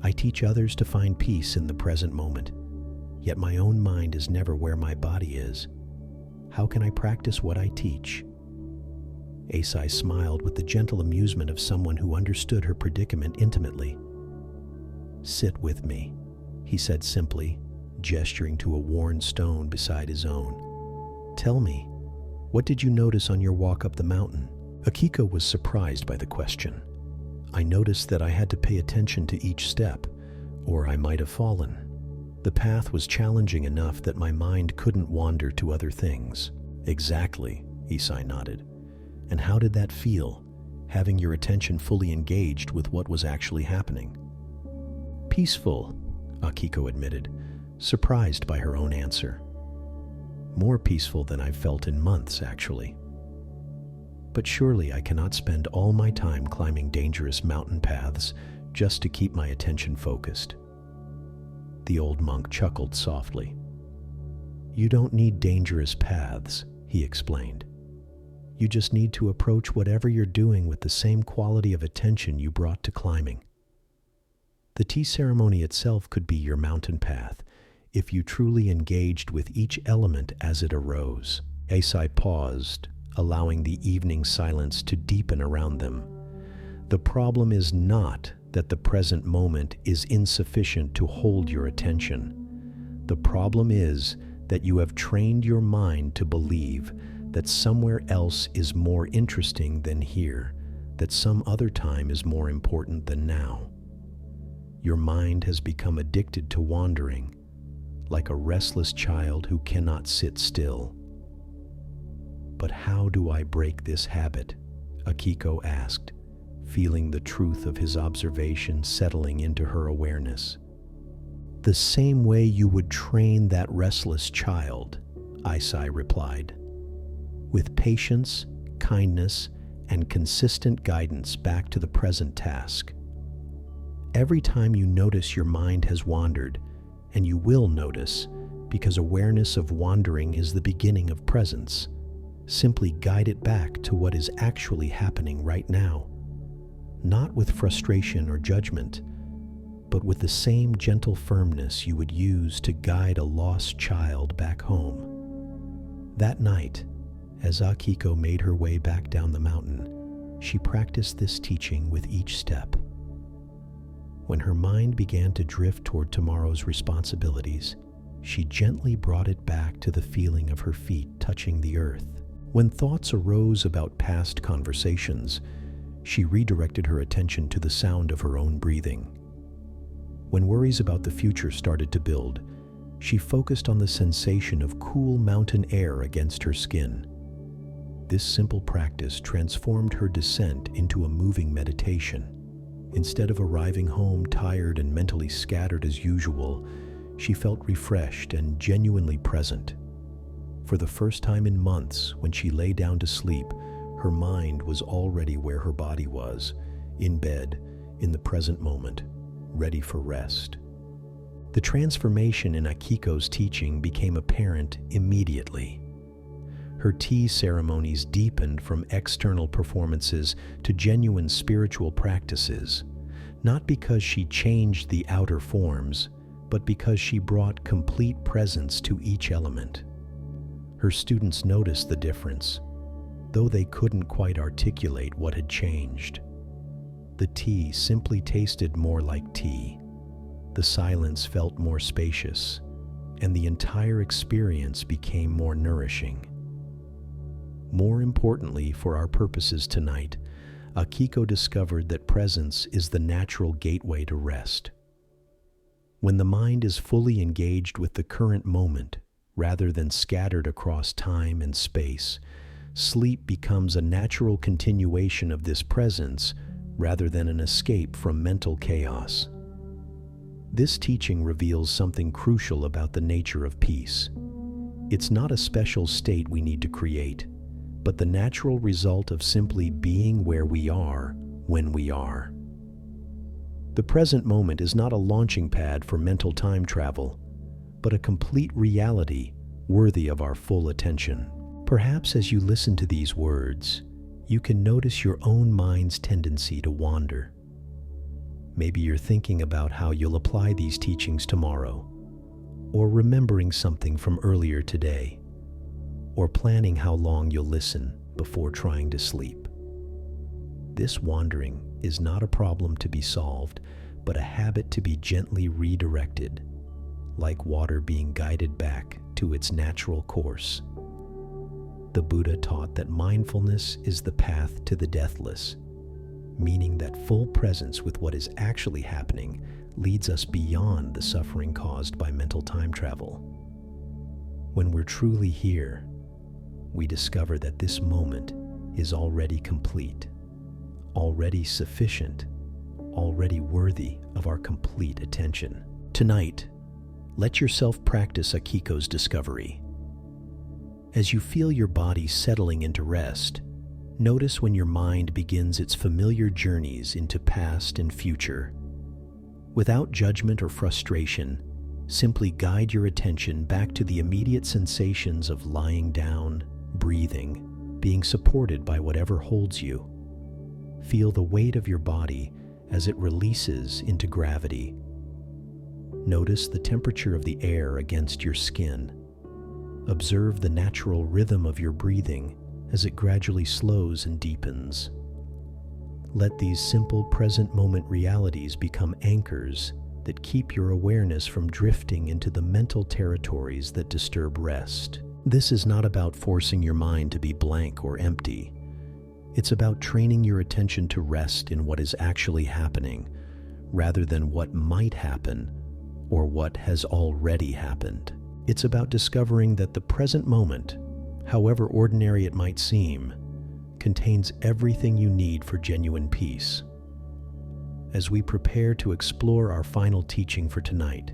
I teach others to find peace in the present moment, yet my own mind is never where my body is. How can I practice what I teach?" Asai smiled with the gentle amusement of someone who understood her predicament intimately. "Sit with me," he said simply, gesturing to a worn stone beside his own. "Tell me, what did you notice on your walk up the mountain?" Akiko was surprised by the question. "I noticed that I had to pay attention to each step, or I might have fallen. The path was challenging enough that my mind couldn't wander to other things." "Exactly," Isai nodded. "And how did that feel, having your attention fully engaged with what was actually happening?" "Peaceful," Akiko admitted, surprised by her own answer. "More peaceful than I've felt in months, actually. But surely I cannot spend all my time climbing dangerous mountain paths just to keep my attention focused." The old monk chuckled softly. "You don't need dangerous paths," he explained. "You just need to approach whatever you're doing with the same quality of attention you brought to climbing. The tea ceremony itself could be your mountain path if you truly engaged with each element as it arose." Asai paused, allowing the evening silence to deepen around them. "The problem is not that the present moment is insufficient to hold your attention. The problem is that you have trained your mind to believe that somewhere else is more interesting than here, that some other time is more important than now. Your mind has become addicted to wandering, like a restless child who cannot sit still." "But how do I break this habit?" Akiko asked, feeling the truth of his observation settling into her awareness. "The same way you would train that restless child," Isai replied. "With patience, kindness, and consistent guidance back to the present task. Every time you notice your mind has wandered, and you will notice, because awareness of wandering is the beginning of presence, simply guide it back to what is actually happening right now, not with frustration or judgment, but with the same gentle firmness you would use to guide a lost child back home." That night, as Akiko made her way back down the mountain, she practiced this teaching with each step. When her mind began to drift toward tomorrow's responsibilities, she gently brought it back to the feeling of her feet touching the earth. When thoughts arose about past conversations, she redirected her attention to the sound of her own breathing. When worries about the future started to build, she focused on the sensation of cool mountain air against her skin. This simple practice transformed her descent into a moving meditation. Instead of arriving home tired and mentally scattered as usual, she felt refreshed and genuinely present. For the first time in months, when she lay down to sleep, her mind was already where her body was, in bed, in the present moment, ready for rest. The transformation in Akiko's teaching became apparent immediately. Her tea ceremonies deepened from external performances to genuine spiritual practices, not because she changed the outer forms, but because she brought complete presence to each element. Her students noticed the difference. though they couldn't quite articulate what had changed. The tea simply tasted more like tea. The silence felt more spacious, and the entire experience became more nourishing. More importantly, for our purposes tonight, Akiko discovered that presence is the natural gateway to rest. When the mind is fully engaged with the current moment, rather than scattered across time and space, sleep becomes a natural continuation of this presence rather than an escape from mental chaos. This teaching reveals something crucial about the nature of peace. It's not a special state we need to create, but the natural result of simply being where we are when we are. The present moment is not a launching pad for mental time travel, but a complete reality worthy of our full attention. Perhaps as you listen to these words, you can notice your own mind's tendency to wander. Maybe you're thinking about how you'll apply these teachings tomorrow, or remembering something from earlier today, or planning how long you'll listen before trying to sleep. This wandering is not a problem to be solved, but a habit to be gently redirected, like water being guided back to its natural course. The Buddha taught that mindfulness is the path to the deathless, meaning that full presence with what is actually happening leads us beyond the suffering caused by mental time travel. When we're truly here, we discover that this moment is already complete, already sufficient, already worthy of our complete attention. Tonight, let yourself practice Akiko's discovery. As you feel your body settling into rest, notice when your mind begins its familiar journeys into past and future. Without judgment or frustration, simply guide your attention back to the immediate sensations of lying down, breathing, being supported by whatever holds you. Feel the weight of your body as it releases into gravity. Notice the temperature of the air against your skin. Observe the natural rhythm of your breathing as it gradually slows and deepens. Let these simple present moment realities become anchors that keep your awareness from drifting into the mental territories that disturb rest. This is not about forcing your mind to be blank or empty. It's about training your attention to rest in what is actually happening, rather than what might happen or what has already happened. It's about discovering that the present moment, however ordinary it might seem, contains everything you need for genuine peace. As we prepare to explore our final teaching for tonight,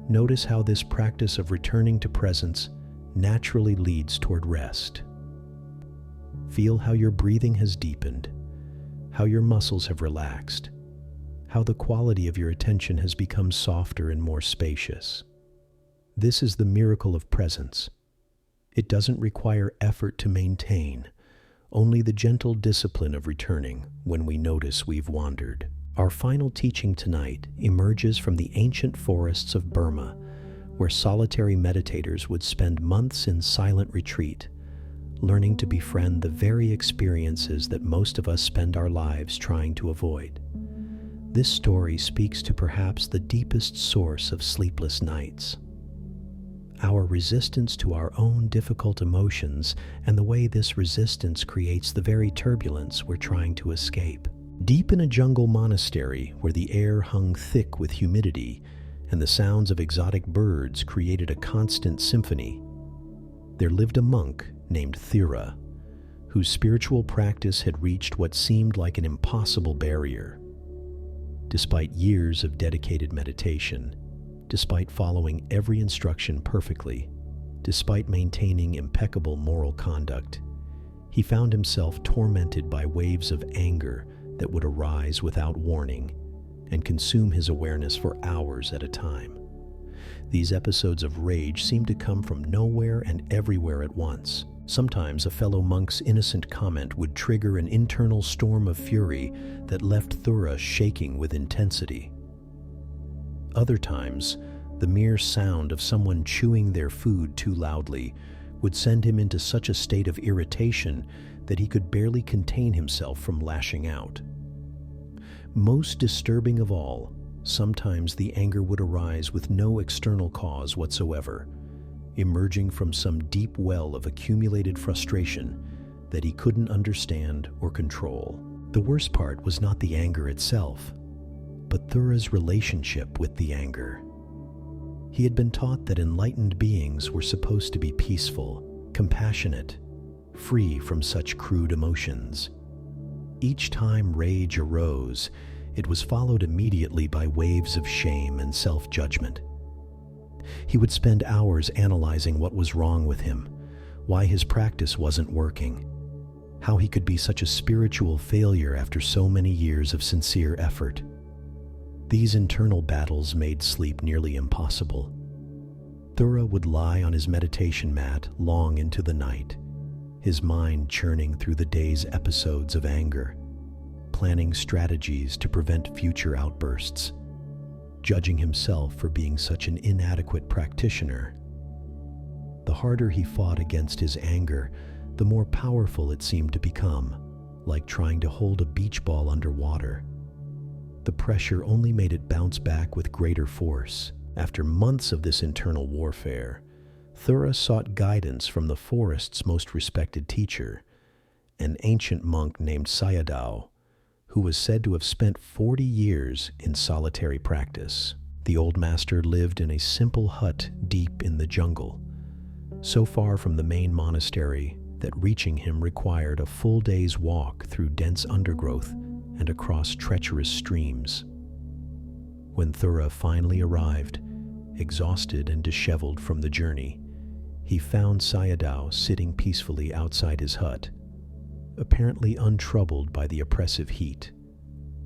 notice how this practice of returning to presence naturally leads toward rest. Feel how your breathing has deepened, how your muscles have relaxed, how the quality of your attention has become softer and more spacious. This is the miracle of presence. It doesn't require effort to maintain, only the gentle discipline of returning when we notice we've wandered. Our final teaching tonight emerges from the ancient forests of Burma, where solitary meditators would spend months in silent retreat, learning to befriend the very experiences that most of us spend our lives trying to avoid. This story speaks to perhaps the deepest source of sleepless nights: our resistance to our own difficult emotions and the way this resistance creates the very turbulence we're trying to escape. Deep in a jungle monastery where the air hung thick with humidity and the sounds of exotic birds created a constant symphony, there lived a monk named Thera, whose spiritual practice had reached what seemed like an impossible barrier. Despite years of dedicated meditation, despite following every instruction perfectly, despite maintaining impeccable moral conduct, he found himself tormented by waves of anger that would arise without warning and consume his awareness for hours at a time. These episodes of rage seemed to come from nowhere and everywhere at once. Sometimes a fellow monk's innocent comment would trigger an internal storm of fury that left Thera shaking with intensity. Other times, the mere sound of someone chewing their food too loudly would send him into such a state of irritation that he could barely contain himself from lashing out. Most disturbing of all, sometimes the anger would arise with no external cause whatsoever, emerging from some deep well of accumulated frustration that he couldn't understand or control. The worst part was not the anger itself, but Thura's relationship with the anger. He had been taught that enlightened beings were supposed to be peaceful, compassionate, free from such crude emotions. Each time rage arose, it was followed immediately by waves of shame and self-judgment. He would spend hours analyzing what was wrong with him, why his practice wasn't working, how he could be such a spiritual failure after so many years of sincere effort. These internal battles made sleep nearly impossible. Thura would lie on his meditation mat long into the night, his mind churning through the day's episodes of anger, planning strategies to prevent future outbursts, judging himself for being such an inadequate practitioner. The harder he fought against his anger, the more powerful it seemed to become, like trying to hold a beach ball underwater. The pressure only made it bounce back with greater force. After months of this internal warfare, Thura sought guidance from the forest's most respected teacher, an ancient monk named Sayadaw, who was said to have spent 40 years in solitary practice. The old master lived in a simple hut deep in the jungle, so far from the main monastery that reaching him required a full day's walk through dense undergrowth and across treacherous streams. When Thura finally arrived, exhausted and disheveled from the journey, he found Sayadaw sitting peacefully outside his hut, apparently untroubled by the oppressive heat,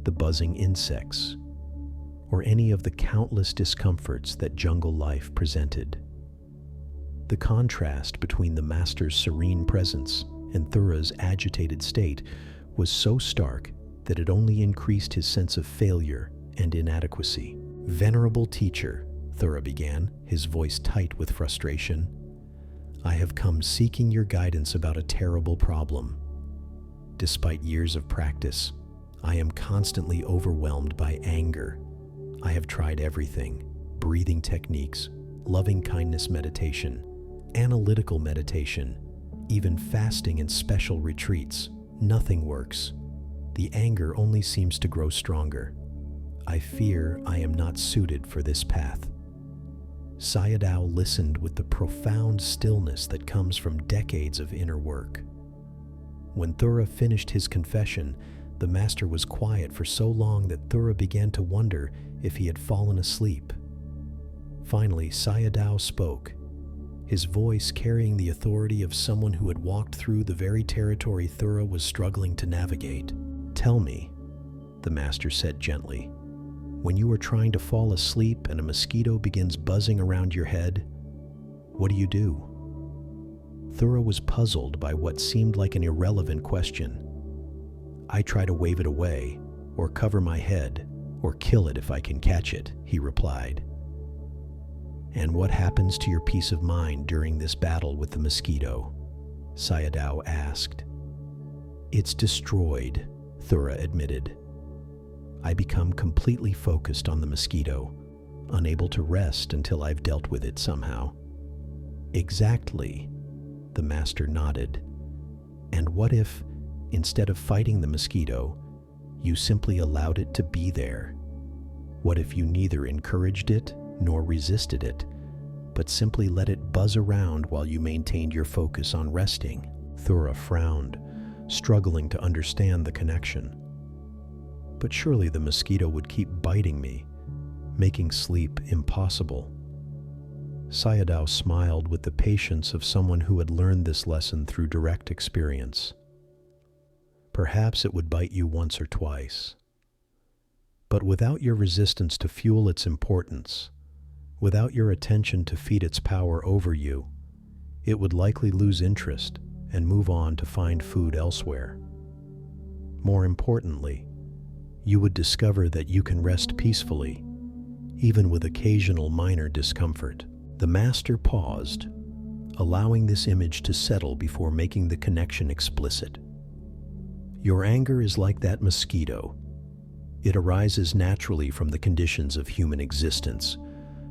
the buzzing insects, or any of the countless discomforts that jungle life presented. The contrast between the master's serene presence and Thura's agitated state was so stark that it only increased his sense of failure and inadequacy. "Venerable teacher," Thura began, his voice tight with frustration, "I have come seeking your guidance about a terrible problem. Despite years of practice, I am constantly overwhelmed by anger. I have tried everything: breathing techniques, loving kindness meditation, analytical meditation, even fasting and special retreats. Nothing works. The anger only seems to grow stronger. I fear I am not suited for this path." Sayadaw listened with the profound stillness that comes from decades of inner work. When Thura finished his confession, the master was quiet for so long that Thura began to wonder if he had fallen asleep. Finally, Sayadaw spoke, his voice carrying the authority of someone who had walked through the very territory Thura was struggling to navigate. "Tell me," the master said gently, "when you are trying to fall asleep and a mosquito begins buzzing around your head, what do you do?" Thura was puzzled by what seemed like an irrelevant question. "I try to wave it away, or cover my head, or kill it if I can catch it," he replied. "And what happens to your peace of mind during this battle with the mosquito?" Sayadaw asked. "It's destroyed," Thura admitted. "I become completely focused on the mosquito, unable to rest until I've dealt with it somehow." "Exactly," the master nodded. "And what if, instead of fighting the mosquito, you simply allowed it to be there? What if you neither encouraged it nor resisted it, but simply let it buzz around while you maintained your focus on resting?" Thura frowned, struggling to understand the connection. "But surely the mosquito would keep biting me, making sleep impossible." Sayadaw smiled with the patience of someone who had learned this lesson through direct experience. "Perhaps it would bite you once or twice. But without your resistance to fuel its importance, without your attention to feed its power over you, it would likely lose interest and move on to find food elsewhere. More importantly, you would discover that you can rest peacefully, even with occasional minor discomfort." The master paused, allowing this image to settle before making the connection explicit. Your anger is like that mosquito. It arises naturally from the conditions of human existence: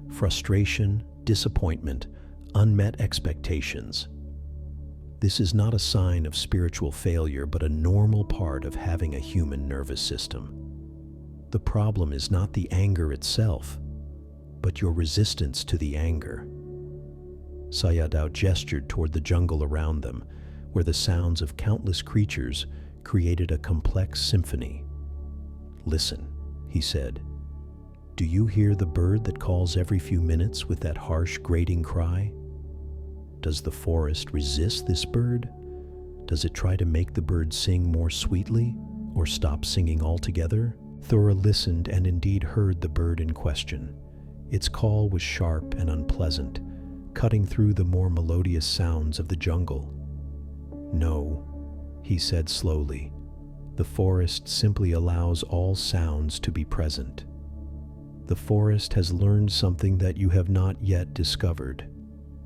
frustration, disappointment, unmet expectations. This is not a sign of spiritual failure, but a normal part of having a human nervous system. The problem is not the anger itself, but your resistance to the anger. Sayadaw gestured toward the jungle around them, where the sounds of countless creatures created a complex symphony. "Listen," he said. "Do you hear the bird that calls every few minutes with that harsh, grating cry? Does the forest resist this bird? Does it try to make the bird sing more sweetly, or stop singing altogether?" Thura listened and indeed heard the bird in question. Its call was sharp and unpleasant, cutting through the more melodious sounds of the jungle. "No," he said slowly. "The forest simply allows all sounds to be present. The forest has learned something that you have not yet discovered,"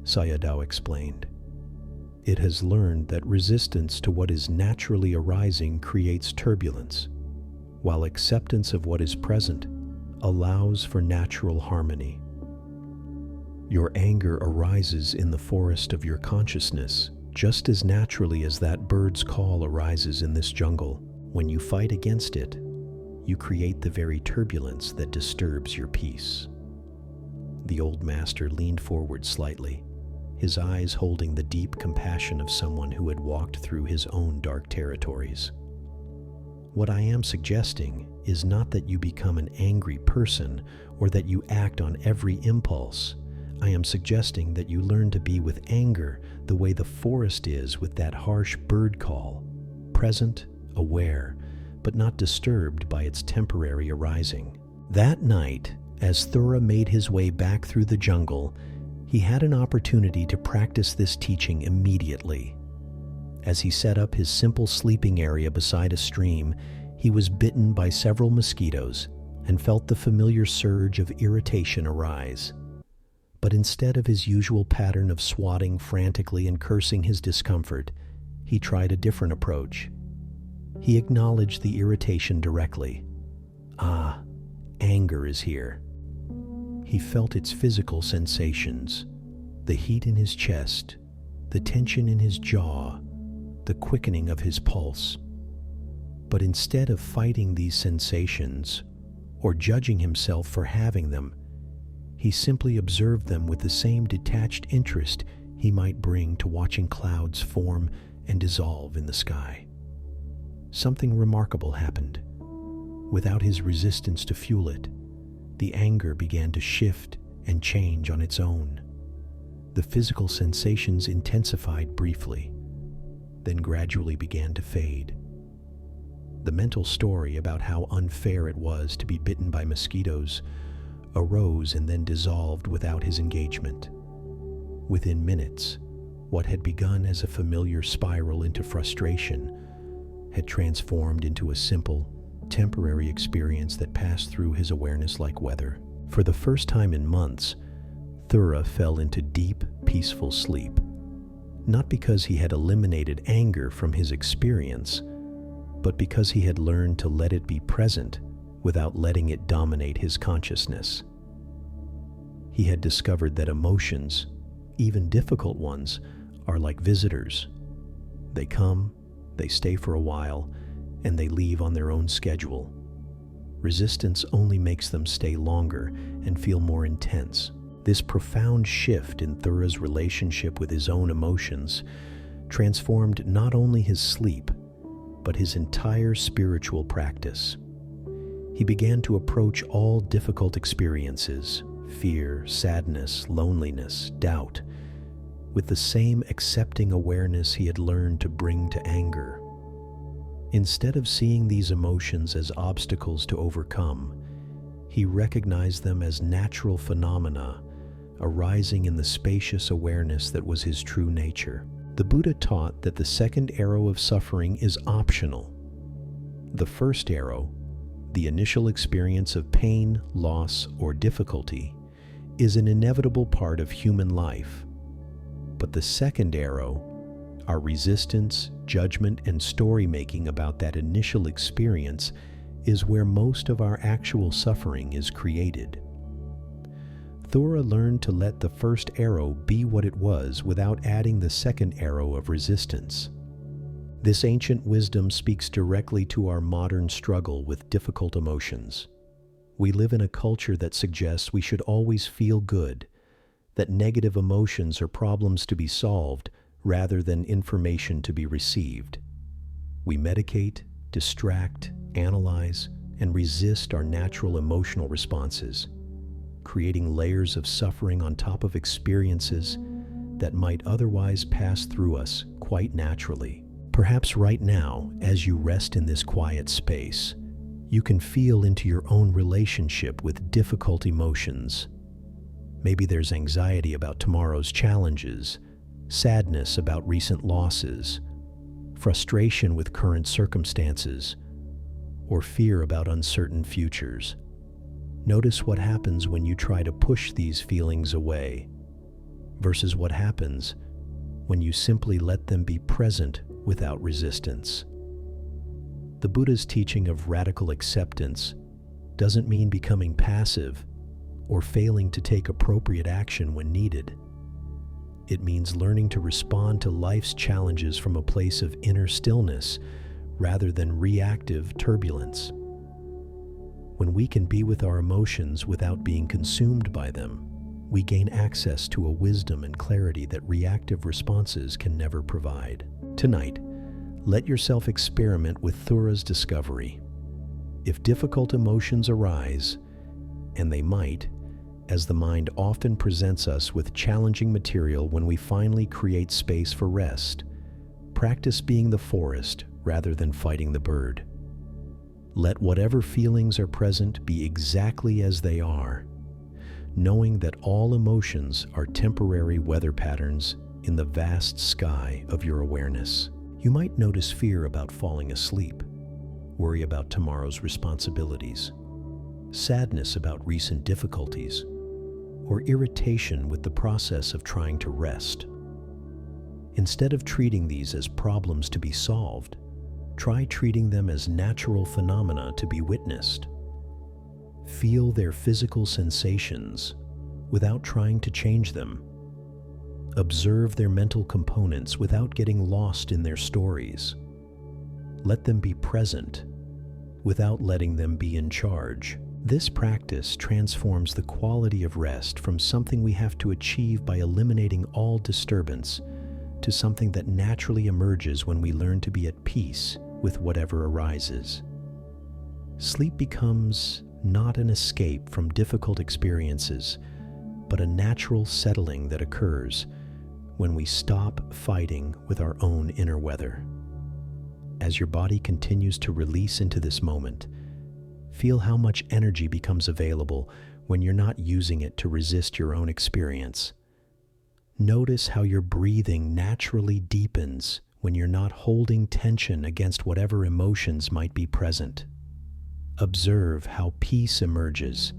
Sayadaw explained. "It has learned that resistance to what is naturally arising creates turbulence, while acceptance of what is present allows for natural harmony. Your anger arises in the forest of your consciousness, just as naturally as that bird's call arises in this jungle. When you fight against it, you create the very turbulence that disturbs your peace." The old master leaned forward slightly, his eyes holding the deep compassion of someone who had walked through his own dark territories. "What I am suggesting is not that you become an angry person or that you act on every impulse. I am suggesting that you learn to be with anger the way the forest is with that harsh bird call, present, aware, but not disturbed by its temporary arising." That night, as Thura made his way back through the jungle, he had an opportunity to practice this teaching immediately. As he set up his simple sleeping area beside a stream, he was bitten by several mosquitoes and felt the familiar surge of irritation arise. But instead of his usual pattern of swatting frantically and cursing his discomfort, he tried a different approach. He acknowledged the irritation directly. "Ah, anger is here." He felt its physical sensations: the heat in his chest, the tension in his jaw, the quickening of his pulse. But instead of fighting these sensations or judging himself for having them, he simply observed them with the same detached interest he might bring to watching clouds form and dissolve in the sky. Something remarkable happened. Without his resistance to fuel it, the anger began to shift and change on its own. The physical sensations intensified briefly, then gradually began to fade. The mental story about how unfair it was to be bitten by mosquitoes arose and then dissolved without his engagement. Within minutes, what had begun as a familiar spiral into frustration had transformed into a simple, temporary experience that passed through his awareness like weather. For the first time in months, Thura fell into deep, peaceful sleep, not because he had eliminated anger from his experience, but because he had learned to let it be present without letting it dominate his consciousness. He had discovered that emotions, even difficult ones, are like visitors. They come, they stay for a while, and they leave on their own schedule. Resistance only makes them stay longer and feel more intense. This profound shift in Thura's relationship with his own emotions transformed not only his sleep, but his entire spiritual practice. He began to approach all difficult experiences, fear, sadness, loneliness, doubt, with the same accepting awareness he had learned to bring to anger. Instead of seeing these emotions as obstacles to overcome, he recognized them as natural phenomena arising in the spacious awareness that was his true nature. The Buddha taught that the second arrow of suffering is optional. The first arrow, the initial experience of pain, loss, or difficulty, is an inevitable part of human life. But the second arrow, Our resistance, judgment, and story-making about that initial experience is where most of our actual suffering is created. Thora learned to let the first arrow be what it was without adding the second arrow of resistance. This ancient wisdom speaks directly to our modern struggle with difficult emotions. We live in a culture that suggests we should always feel good, that negative emotions are problems to be solved rather than information to be received. We medicate, distract, analyze, and resist our natural emotional responses, creating layers of suffering on top of experiences that might otherwise pass through us quite naturally. Perhaps right now, as you rest in this quiet space, you can feel into your own relationship with difficult emotions. Maybe there's anxiety about tomorrow's challenges, sadness about recent losses, frustration with current circumstances, or fear about uncertain futures. Notice what happens when you try to push these feelings away, versus what happens when you simply let them be present without resistance. The Buddha's teaching of radical acceptance doesn't mean becoming passive or failing to take appropriate action when needed. It means learning to respond to life's challenges from a place of inner stillness rather than reactive turbulence. When we can be with our emotions without being consumed by them, we gain access to a wisdom and clarity that reactive responses can never provide. Tonight, let yourself experiment with Thora's discovery. If difficult emotions arise, and they might, as the mind often presents us with challenging material when we finally create space for rest, practice being the forest rather than fighting the bird. Let whatever feelings are present be exactly as they are, knowing that all emotions are temporary weather patterns in the vast sky of your awareness. You might notice fear about falling asleep, worry about tomorrow's responsibilities, sadness about recent difficulties, or irritation with the process of trying to rest. Instead of treating these as problems to be solved, try treating them as natural phenomena to be witnessed. Feel their physical sensations without trying to change them. Observe their mental components without getting lost in their stories. Let them be present without letting them be in charge. This practice transforms the quality of rest from something we have to achieve by eliminating all disturbance to something that naturally emerges when we learn to be at peace with whatever arises. Sleep becomes not an escape from difficult experiences, but a natural settling that occurs when we stop fighting with our own inner weather. As your body continues to release into this moment, feel how much energy becomes available when you're not using it to resist your own experience. Notice how your breathing naturally deepens when you're not holding tension against whatever emotions might be present. Observe how peace emerges,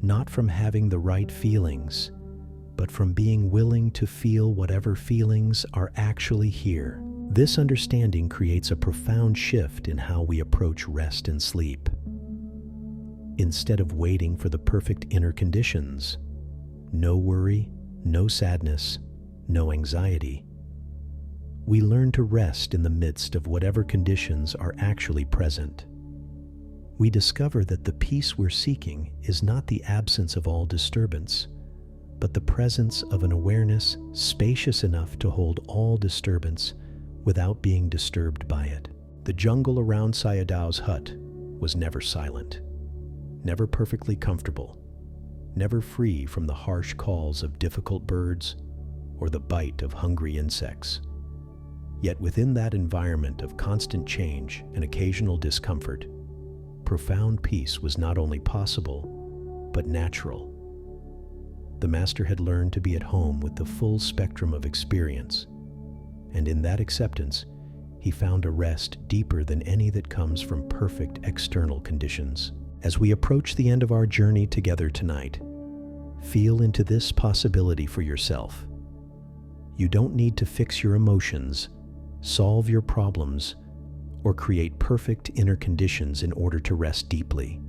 not from having the right feelings, but from being willing to feel whatever feelings are actually here. This understanding creates a profound shift in how we approach rest and sleep. Instead of waiting for the perfect inner conditions, no worry, no sadness, no anxiety, we learn to rest in the midst of whatever conditions are actually present. We discover that the peace we're seeking is not the absence of all disturbance, but the presence of an awareness spacious enough to hold all disturbance without being disturbed by it. The jungle around Sayadaw's hut was never silent, never perfectly comfortable, never free from the harsh calls of difficult birds or the bite of hungry insects. Yet within that environment of constant change and occasional discomfort, profound peace was not only possible, but natural. The master had learned to be at home with the full spectrum of experience, and in that acceptance, he found a rest deeper than any that comes from perfect external conditions. As we approach the end of our journey together tonight, feel into this possibility for yourself. You don't need to fix your emotions solve your problems, or create perfect inner conditions in order to rest deeply.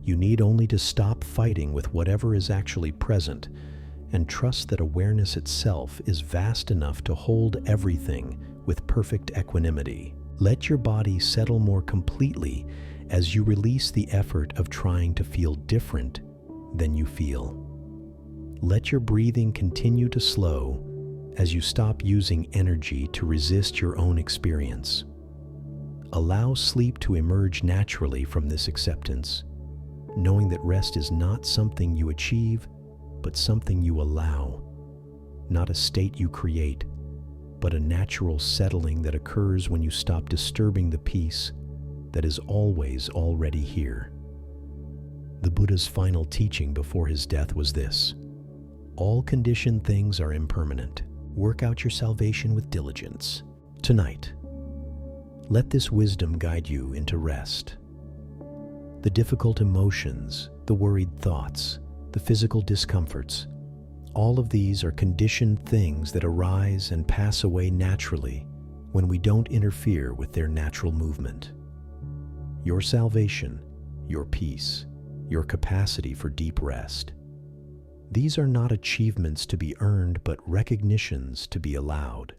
You need only to stop fighting with whatever is actually present and trust that awareness itself is vast enough to hold everything with perfect equanimity. Let your body settle more completely as you release the effort of trying to feel different than you feel. Let your breathing continue to slow as you stop using energy to resist your own experience. Allow sleep to emerge naturally from this acceptance, knowing that rest is not something you achieve, but something you allow, not a state you create, but a natural settling that occurs when you stop disturbing the peace that is always already here. The Buddha's final teaching before his death was this: all conditioned things are impermanent. Work out your salvation with diligence. Tonight, let this wisdom guide you into rest. The difficult emotions, the worried thoughts, the physical discomforts, all of these are conditioned things that arise and pass away naturally when we don't interfere with their natural movement. Your salvation, your peace, your capacity for deep rest, these are not achievements to be earned, but recognitions to be allowed.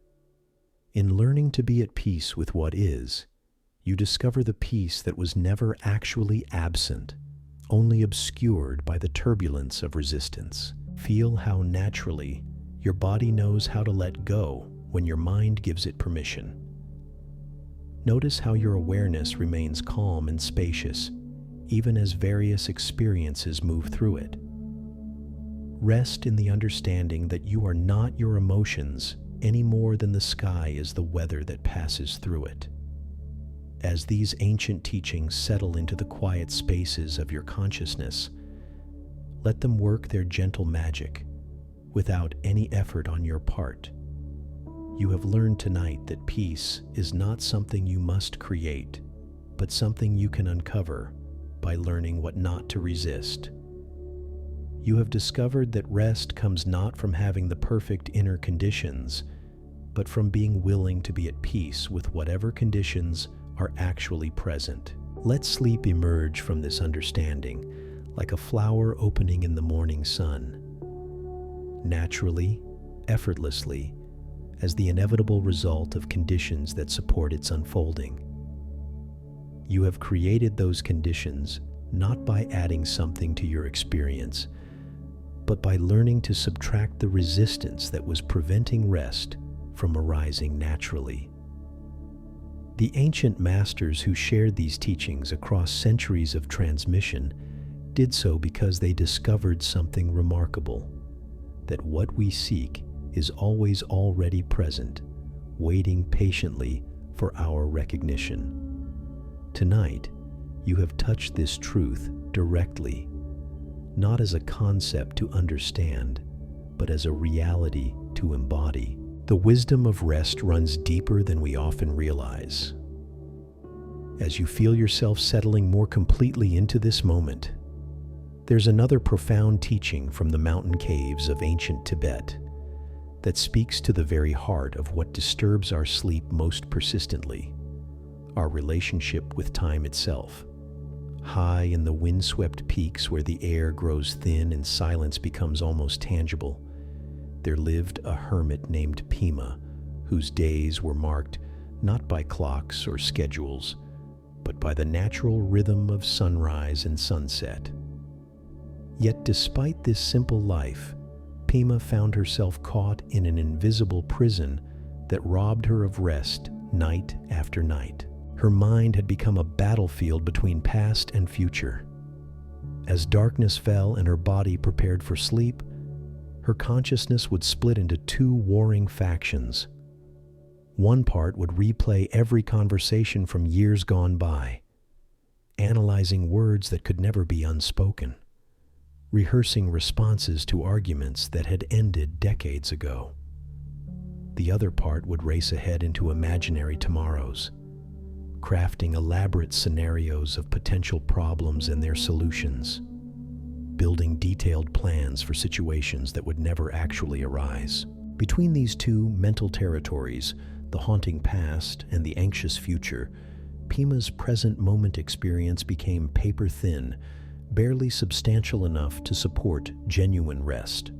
In learning to be at peace with what is, you discover the peace that was never actually absent, only obscured by the turbulence of resistance. Feel how naturally your body knows how to let go when your mind gives it permission. Notice how your awareness remains calm and spacious, even as various experiences move through it. Rest in the understanding that you are not your emotions any more than the sky is the weather that passes through it. As these ancient teachings settle into the quiet spaces of your consciousness, let them work their gentle magic without any effort on your part. You have learned tonight that peace is not something you must create, but something you can uncover by learning what not to resist. You have discovered that rest comes not from having the perfect inner conditions, but from being willing to be at peace with whatever conditions are actually present. Let sleep emerge from this understanding like a flower opening in the morning sun, naturally, effortlessly, as the inevitable result of conditions that support its unfolding. You have created those conditions not by adding something to your experience, but by learning to subtract the resistance that was preventing rest from arising naturally. The ancient masters who shared these teachings across centuries of transmission did so because they discovered something remarkable, that what we seek is always already present, waiting patiently for our recognition. Tonight, you have touched this truth directly, not as a concept to understand, but as a reality to embody. The wisdom of rest runs deeper than we often realize. As you feel yourself settling more completely into this moment, there's another profound teaching from the mountain caves of ancient Tibet that speaks to the very heart of what disturbs our sleep most persistently: our relationship with time itself. High in the windswept peaks where the air grows thin and silence becomes almost tangible, there lived a hermit named Pema, whose days were marked not by clocks or schedules, but by the natural rhythm of sunrise and sunset. Yet despite this simple life, Pema found herself caught in an invisible prison that robbed her of rest night after night. Her mind had become a battlefield between past and future. As darkness fell and her body prepared for sleep, her consciousness would split into two warring factions. One part would replay every conversation from years gone by, analyzing words that could never be unspoken, rehearsing responses to arguments that had ended decades ago. The other part would race ahead into imaginary tomorrows, crafting elaborate scenarios of potential problems and their solutions, building detailed plans for situations that would never actually arise. Between these two mental territories, the haunting past, and the anxious future, Pima's present moment experience became paper-thin, barely substantial enough to support genuine rest.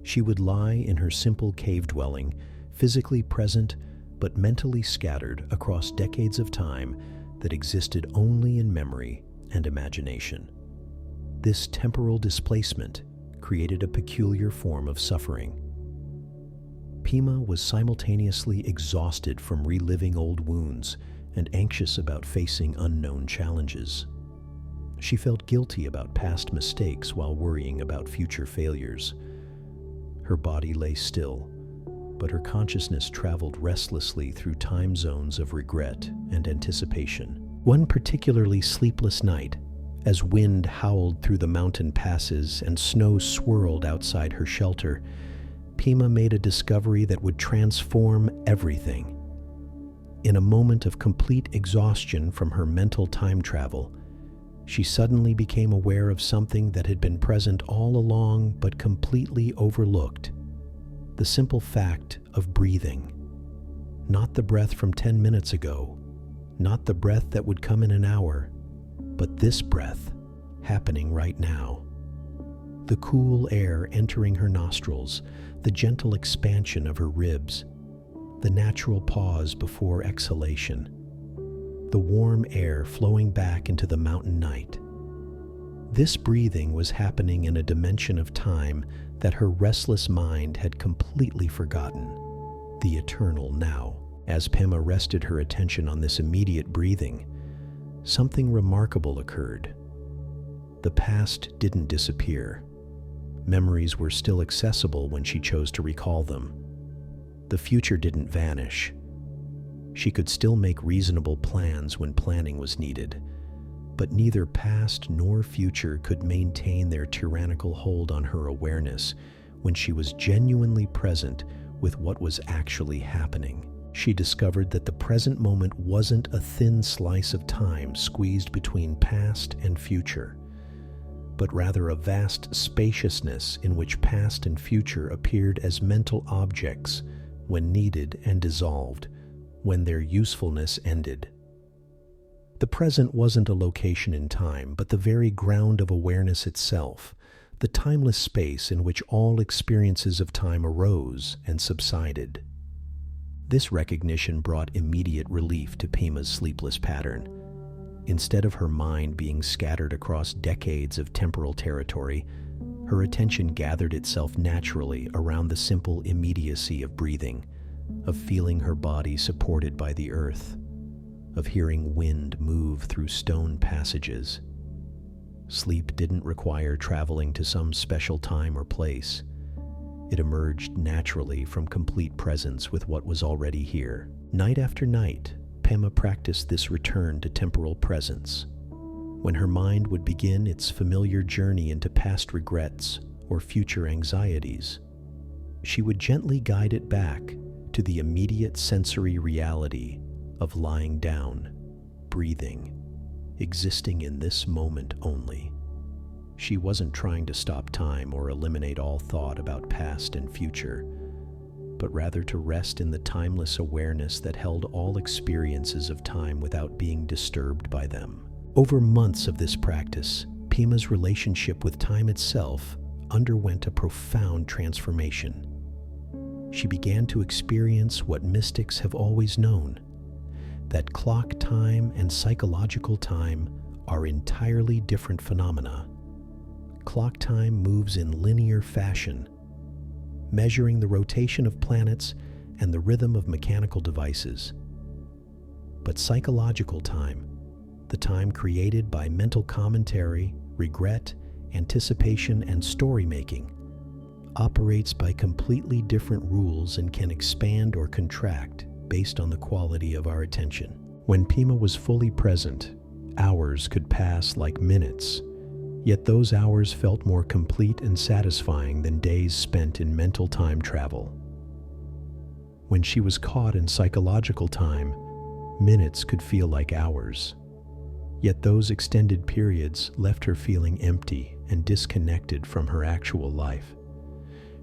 She would lie in her simple cave dwelling, physically present but mentally scattered across decades of time that existed only in memory and imagination. This temporal displacement created a peculiar form of suffering. Pima was simultaneously exhausted from reliving old wounds and anxious about facing unknown challenges. She felt guilty about past mistakes while worrying about future failures. Her body lay still, but her consciousness traveled restlessly through time zones of regret and anticipation. One particularly sleepless night, as wind howled through the mountain passes and snow swirled outside her shelter, Pima made a discovery that would transform everything. In a moment of complete exhaustion from her mental time travel, she suddenly became aware of something that had been present all along but completely overlooked: the simple fact of breathing. Not the breath from 10 minutes ago, not the breath that would come in an hour, but this breath happening right now. The cool air entering her nostrils, the gentle expansion of her ribs, the natural pause before exhalation, the warm air flowing back into the mountain night. This breathing was happening in a dimension of time that her restless mind had completely forgotten: the eternal now. As Pema rested her attention on this immediate breathing, something remarkable occurred. The past didn't disappear. Memories were still accessible when she chose to recall them. The future didn't vanish. She could still make reasonable plans when planning was needed, but neither past nor future could maintain their tyrannical hold on her awareness when she was genuinely present with what was actually happening. She discovered that the present moment wasn't a thin slice of time squeezed between past and future, but rather a vast spaciousness in which past and future appeared as mental objects when needed and dissolved when their usefulness ended. The present wasn't a location in time, but the very ground of awareness itself, the timeless space in which all experiences of time arose and subsided. This recognition brought immediate relief to Pima's sleepless pattern. Instead of her mind being scattered across decades of temporal territory, her attention gathered itself naturally around the simple immediacy of breathing, of feeling her body supported by the earth, of hearing wind move through stone passages. Sleep didn't require traveling to some special time or place. It emerged naturally from complete presence with what was already here. Night after night, Pema practiced this return to temporal presence. When her mind would begin its familiar journey into past regrets or future anxieties, she would gently guide it back to the immediate sensory reality of lying down, breathing, existing in this moment only. She wasn't trying to stop time or eliminate all thought about past and future, but rather to rest in the timeless awareness that held all experiences of time without being disturbed by them. Over months of this practice, Pima's relationship with time itself underwent a profound transformation. She began to experience what mystics have always known: that clock time and psychological time are entirely different phenomena. Clock time moves in linear fashion, measuring the rotation of planets and the rhythm of mechanical devices. But psychological time, the time created by mental commentary, regret, anticipation, and story-making, operates by completely different rules and can expand or contract based on the quality of our attention. When Pima was fully present, hours could pass like minutes, yet those hours felt more complete and satisfying than days spent in mental time travel. When she was caught in psychological time, minutes could feel like hours, yet those extended periods left her feeling empty and disconnected from her actual life.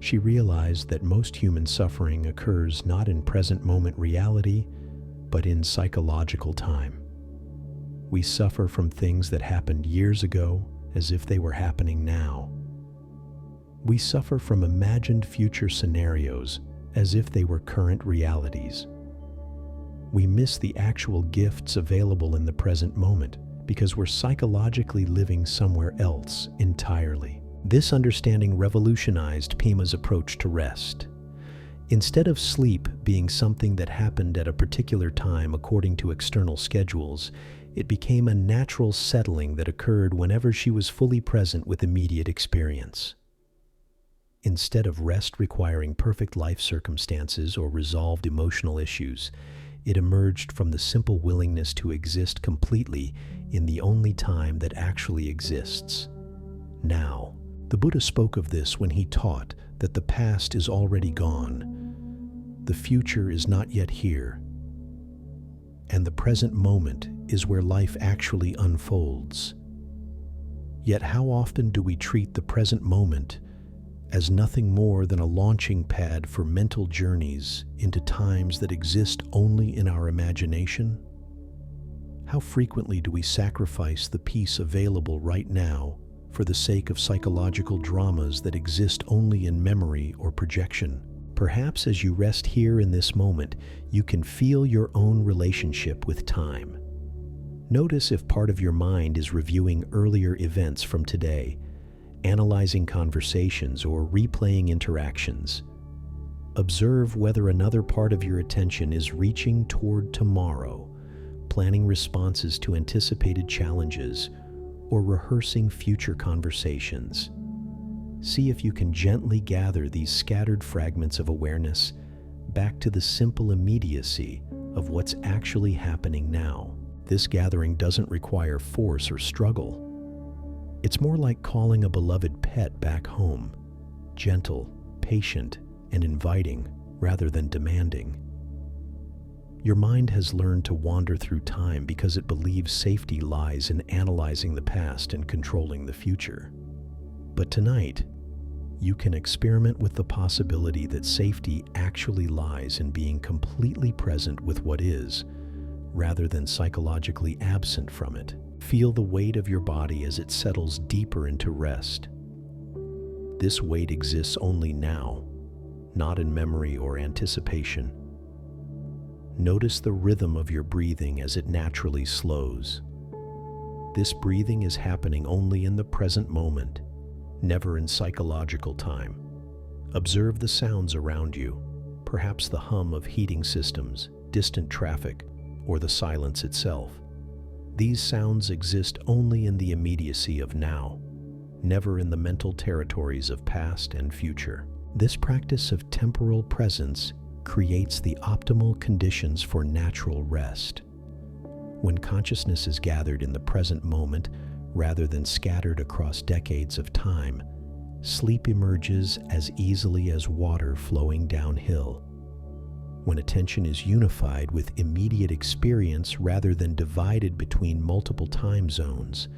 she realized that most human suffering occurs not in present moment reality, but in psychological time. We suffer from things that happened years ago as if they were happening now. We suffer from imagined future scenarios as if they were current realities. We miss the actual gifts available in the present moment because we're psychologically living somewhere else entirely. This understanding revolutionized Pima's approach to rest. Instead of sleep being something that happened at a particular time according to external schedules, it became a natural settling that occurred whenever she was fully present with immediate experience. Instead of rest requiring perfect life circumstances or resolved emotional issues, it emerged from the simple willingness to exist completely in the only time that actually exists, now. The Buddha spoke of this when he taught that the past is already gone, the future is not yet here, and the present moment is where life actually unfolds. Yet how often do we treat the present moment as nothing more than a launching pad for mental journeys into times that exist only in our imagination? How frequently do we sacrifice the peace available right now for the sake of psychological dramas that exist only in memory or projection? Perhaps as you rest here in this moment, you can feel your own relationship with time. Notice if part of your mind is reviewing earlier events from today, analyzing conversations, or replaying interactions. Observe whether another part of your attention is reaching toward tomorrow, planning responses to anticipated challenges, or rehearsing future conversations. See if you can gently gather these scattered fragments of awareness back to the simple immediacy of what's actually happening now. This gathering doesn't require force or struggle. It's more like calling a beloved pet back home, gentle, patient, and inviting rather than demanding. Your mind has learned to wander through time because it believes safety lies in analyzing the past and controlling the future. But tonight, you can experiment with the possibility that safety actually lies in being completely present with what is, rather than psychologically absent from it. Feel the weight of your body as it settles deeper into rest. This weight exists only now, not in memory or anticipation. Notice the rhythm of your breathing as it naturally slows. This breathing is happening only in the present moment, never in psychological time. Observe the sounds around you, perhaps the hum of heating systems, distant traffic, or the silence itself. These sounds exist only in the immediacy of now, never in the mental territories of past and future. This practice of temporal presence creates the optimal conditions for natural rest. When consciousness is gathered in the present moment rather than scattered across decades of time, sleep emerges as easily as water flowing downhill. When attention is unified with immediate experience rather than divided between multiple time zones,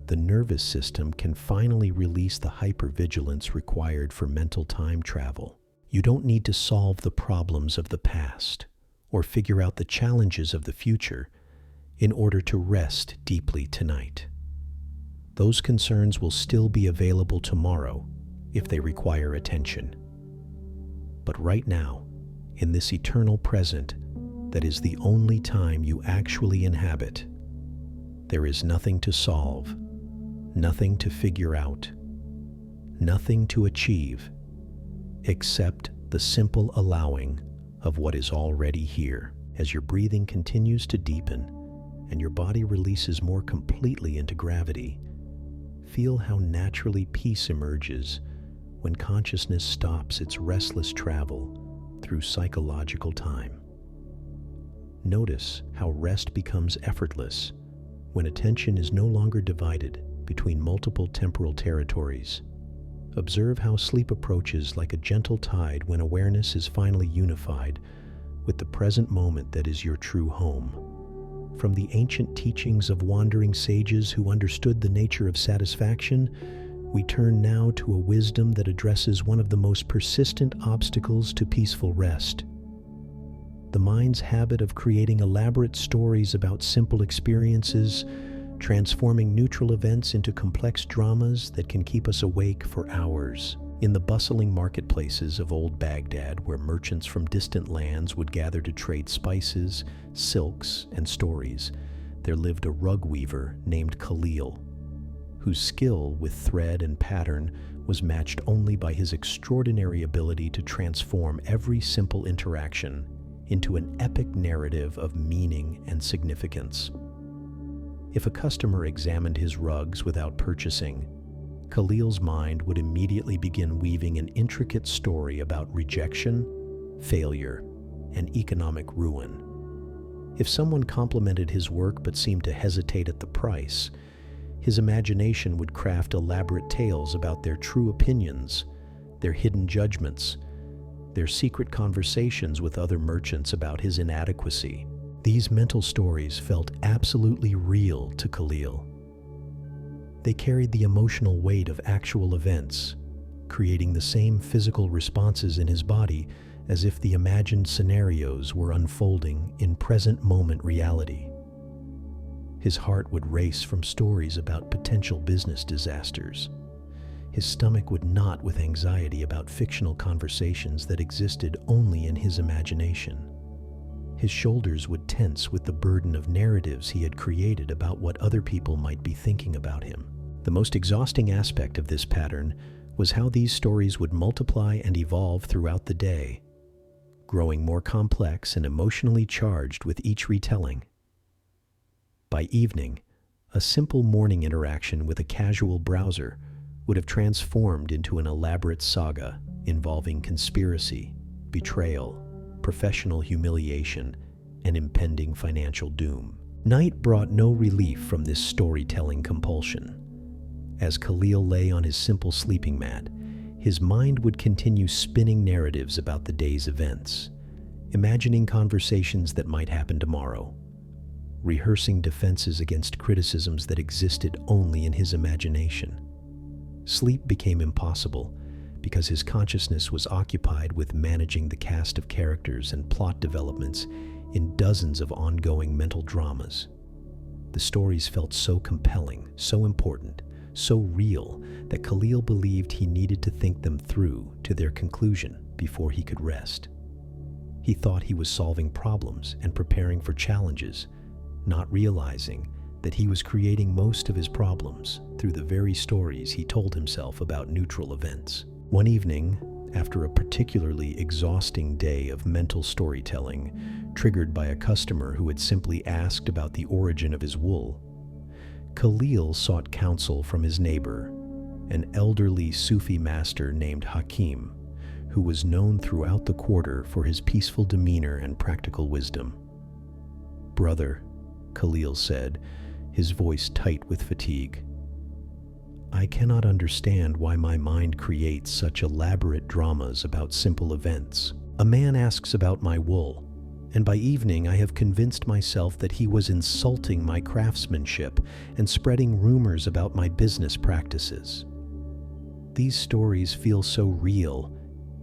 the nervous system can finally release the hypervigilance required for mental time travel. You don't need to solve the problems of the past or figure out the challenges of the future in order to rest deeply tonight. Those concerns will still be available tomorrow if they require attention. But right now, in this eternal present that is the only time you actually inhabit, there is nothing to solve, nothing to figure out, nothing to achieve, except the simple allowing of what is already here. As your breathing continues to deepen and your body releases more completely into gravity, feel how naturally peace emerges when consciousness stops its restless travel through psychological time. Notice how rest becomes effortless when attention is no longer divided between multiple temporal territories. Observe how sleep approaches like a gentle tide when awareness is finally unified with the present moment that is your true home. From the ancient teachings of wandering sages who understood the nature of satisfaction we turn now to a wisdom that addresses one of the most persistent obstacles to peaceful rest: the mind's habit of creating elaborate stories about simple experiences, transforming neutral events into complex dramas that can keep us awake for hours. In the bustling marketplaces of old Baghdad, where merchants from distant lands would gather to trade spices, silks, and stories, there lived a rug weaver named Khalil, whose skill with thread and pattern was matched only by his extraordinary ability to transform every simple interaction into an epic narrative of meaning and significance. If a customer examined his rugs without purchasing, Khalil's mind would immediately begin weaving an intricate story about rejection, failure, and economic ruin. If someone complimented his work but seemed to hesitate at the price, his imagination would craft elaborate tales about their true opinions, their hidden judgments, their secret conversations with other merchants about his inadequacy. These mental stories felt absolutely real to Khalil. They carried the emotional weight of actual events, creating the same physical responses in his body as if the imagined scenarios were unfolding in present-moment reality. His heart would race from stories about potential business disasters. His stomach would knot with anxiety about fictional conversations that existed only in his imagination. His shoulders would tense with the burden of narratives he had created about what other people might be thinking about him. The most exhausting aspect of this pattern was how these stories would multiply and evolve throughout the day, growing more complex and emotionally charged with each retelling. By evening, a simple morning interaction with a casual browser would have transformed into an elaborate saga involving conspiracy, betrayal, professional humiliation, and impending financial doom. Night brought no relief from this storytelling compulsion. As Khalil lay on his simple sleeping mat, his mind would continue spinning narratives about the day's events, imagining conversations that might happen tomorrow, rehearsing defenses against criticisms that existed only in his imagination. Sleep became impossible because his consciousness was occupied with managing the cast of characters and plot developments in dozens of ongoing mental dramas. The stories felt so compelling, so important, so real that Khalil believed he needed to think them through to their conclusion before he could rest. He thought he was solving problems and preparing for challenges, not realizing that he was creating most of his problems through the very stories he told himself about neutral events. One evening, after a particularly exhausting day of mental storytelling, triggered by a customer who had simply asked about the origin of his wool, Khalil sought counsel from his neighbor, an elderly Sufi master named Hakim, who was known throughout the quarter for his peaceful demeanor and practical wisdom. "Brother," Khalil said, his voice tight with fatigue, "I cannot understand why my mind creates such elaborate dramas about simple events. A man asks about my wool, and by evening I have convinced myself that he was insulting my craftsmanship and spreading rumors about my business practices. These stories feel so real,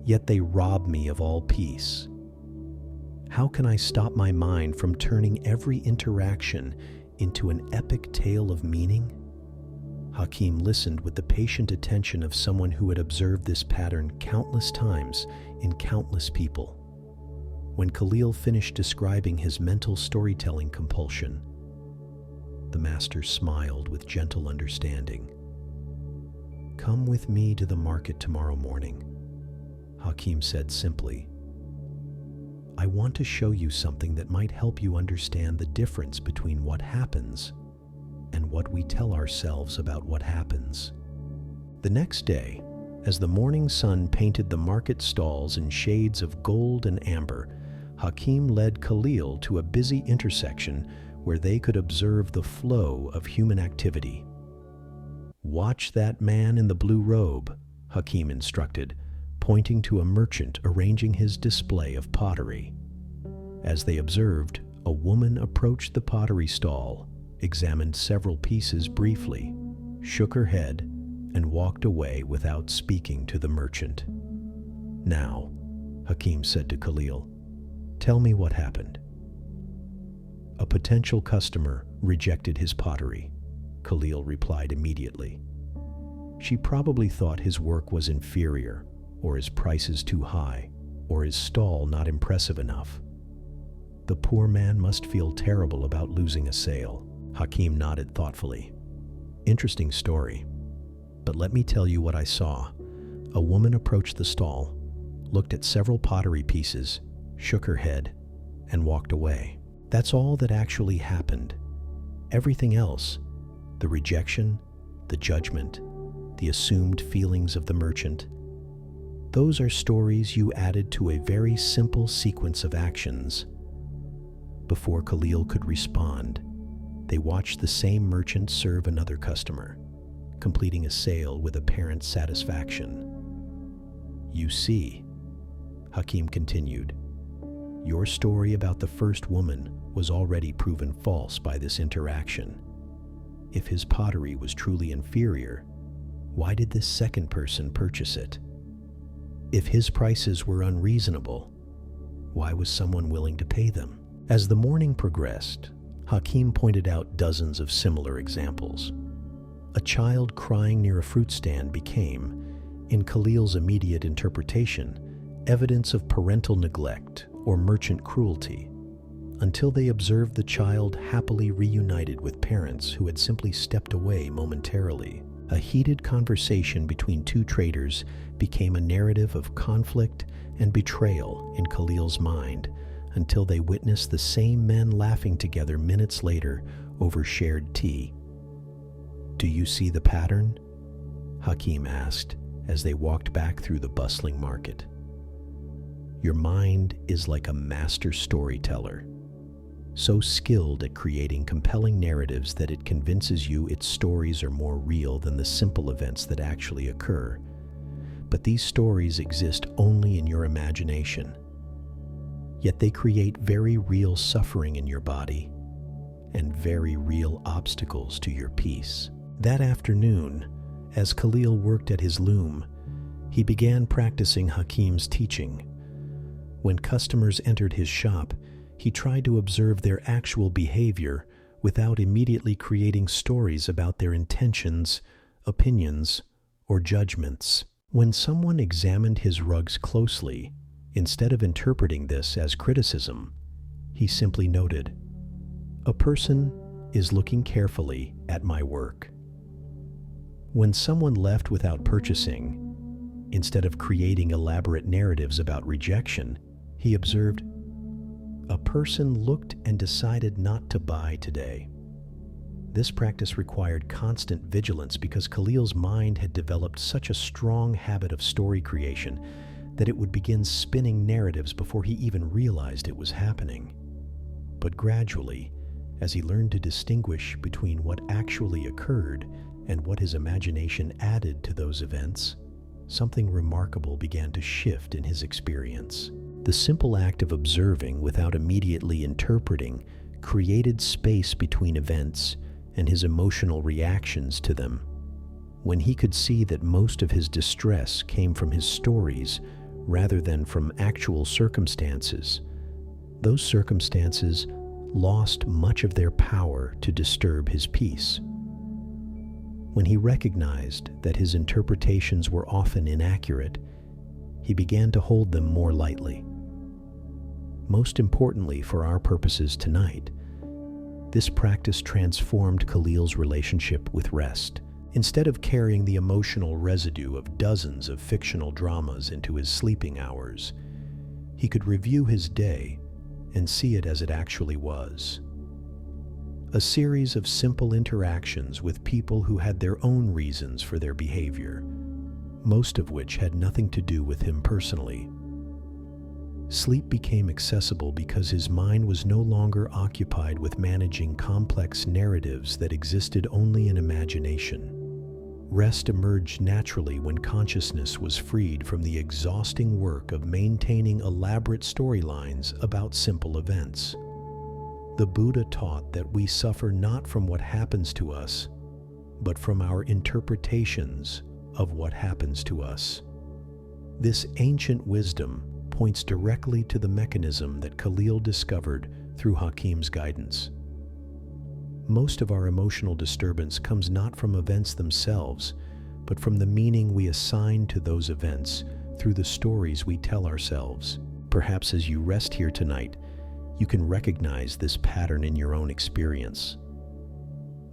yet they rob me of all peace. How can I stop my mind from turning every interaction into an epic tale of meaning?" Hakim listened with the patient attention of someone who had observed this pattern countless times in countless people. When Khalil finished describing his mental storytelling compulsion, the master smiled with gentle understanding. "Come with me to the market tomorrow morning," Hakim said simply. "I want to show you something that might help you understand the difference between what happens and what we tell ourselves about what happens." The next day, as the morning sun painted the market stalls in shades of gold and amber, Hakim led Khalil to a busy intersection where they could observe the flow of human activity. "Watch that man in the blue robe," Hakim instructed, pointing to a merchant arranging his display of pottery. As they observed, a woman approached the pottery stall, examined several pieces briefly, shook her head, and walked away without speaking to the merchant. "Now," Hakim said to Khalil, "tell me what happened." "A potential customer rejected his pottery," Khalil replied immediately. "She probably thought his work was inferior, or his prices too high, or his stall not impressive enough. The poor man must feel terrible about losing a sale." Hakim nodded thoughtfully. "Interesting story. But let me tell you what I saw. A woman approached the stall, looked at several pottery pieces, shook her head, and walked away. That's all that actually happened. Everything else, the rejection, the judgment, the assumed feelings of the merchant, those are stories you added to a very simple sequence of actions." Before Khalil could respond, they watched the same merchant serve another customer, completing a sale with apparent satisfaction. "You see," Hakim continued, "your story about the first woman was already proven false by this interaction. If his pottery was truly inferior, why did this second person purchase it? If his prices were unreasonable, why was someone willing to pay them?" As the morning progressed, Hakim pointed out dozens of similar examples. A child crying near a fruit stand became, in Khalil's immediate interpretation, evidence of parental neglect or merchant cruelty, until they observed the child happily reunited with parents who had simply stepped away momentarily. A heated conversation between two traders became a narrative of conflict and betrayal in Khalil's mind, until they witnessed the same men laughing together minutes later over shared tea. "Do you see the pattern?" Hakim asked as they walked back through the bustling market. "Your mind is like a master storyteller, so skilled at creating compelling narratives that it convinces you its stories are more real than the simple events that actually occur. But these stories exist only in your imagination. Yet they create very real suffering in your body and very real obstacles to your peace." That afternoon, as Khalil worked at his loom, he began practicing Hakim's teaching. When customers entered his shop, he tried to observe their actual behavior without immediately creating stories about their intentions, opinions, or judgments. When someone examined his rugs closely, instead of interpreting this as criticism, he simply noted, "A person is looking carefully at my work." When someone left without purchasing, instead of creating elaborate narratives about rejection, he observed, "A person looked and decided not to buy today." This practice required constant vigilance because Khalil's mind had developed such a strong habit of story creation that it would begin spinning narratives before he even realized it was happening. But gradually, as he learned to distinguish between what actually occurred and what his imagination added to those events, something remarkable began to shift in his experience. The simple act of observing without immediately interpreting created space between events and his emotional reactions to them. When he could see that most of his distress came from his stories rather than from actual circumstances, those circumstances lost much of their power to disturb his peace. When he recognized that his interpretations were often inaccurate, he began to hold them more lightly. Most importantly for our purposes tonight, this practice transformed Khalil's relationship with rest. Instead of carrying the emotional residue of dozens of fictional dramas into his sleeping hours, he could review his day and see it as it actually was. A series of simple interactions with people who had their own reasons for their behavior, most of which had nothing to do with him personally. Sleep became accessible because his mind was no longer occupied with managing complex narratives that existed only in imagination. Rest emerged naturally when consciousness was freed from the exhausting work of maintaining elaborate storylines about simple events. The Buddha taught that we suffer not from what happens to us, but from our interpretations of what happens to us. This ancient wisdom points directly to the mechanism that Khalil discovered through Hakim's guidance. Most of our emotional disturbance comes not from events themselves, but from the meaning we assign to those events through the stories we tell ourselves. Perhaps as you rest here tonight, you can recognize this pattern in your own experience.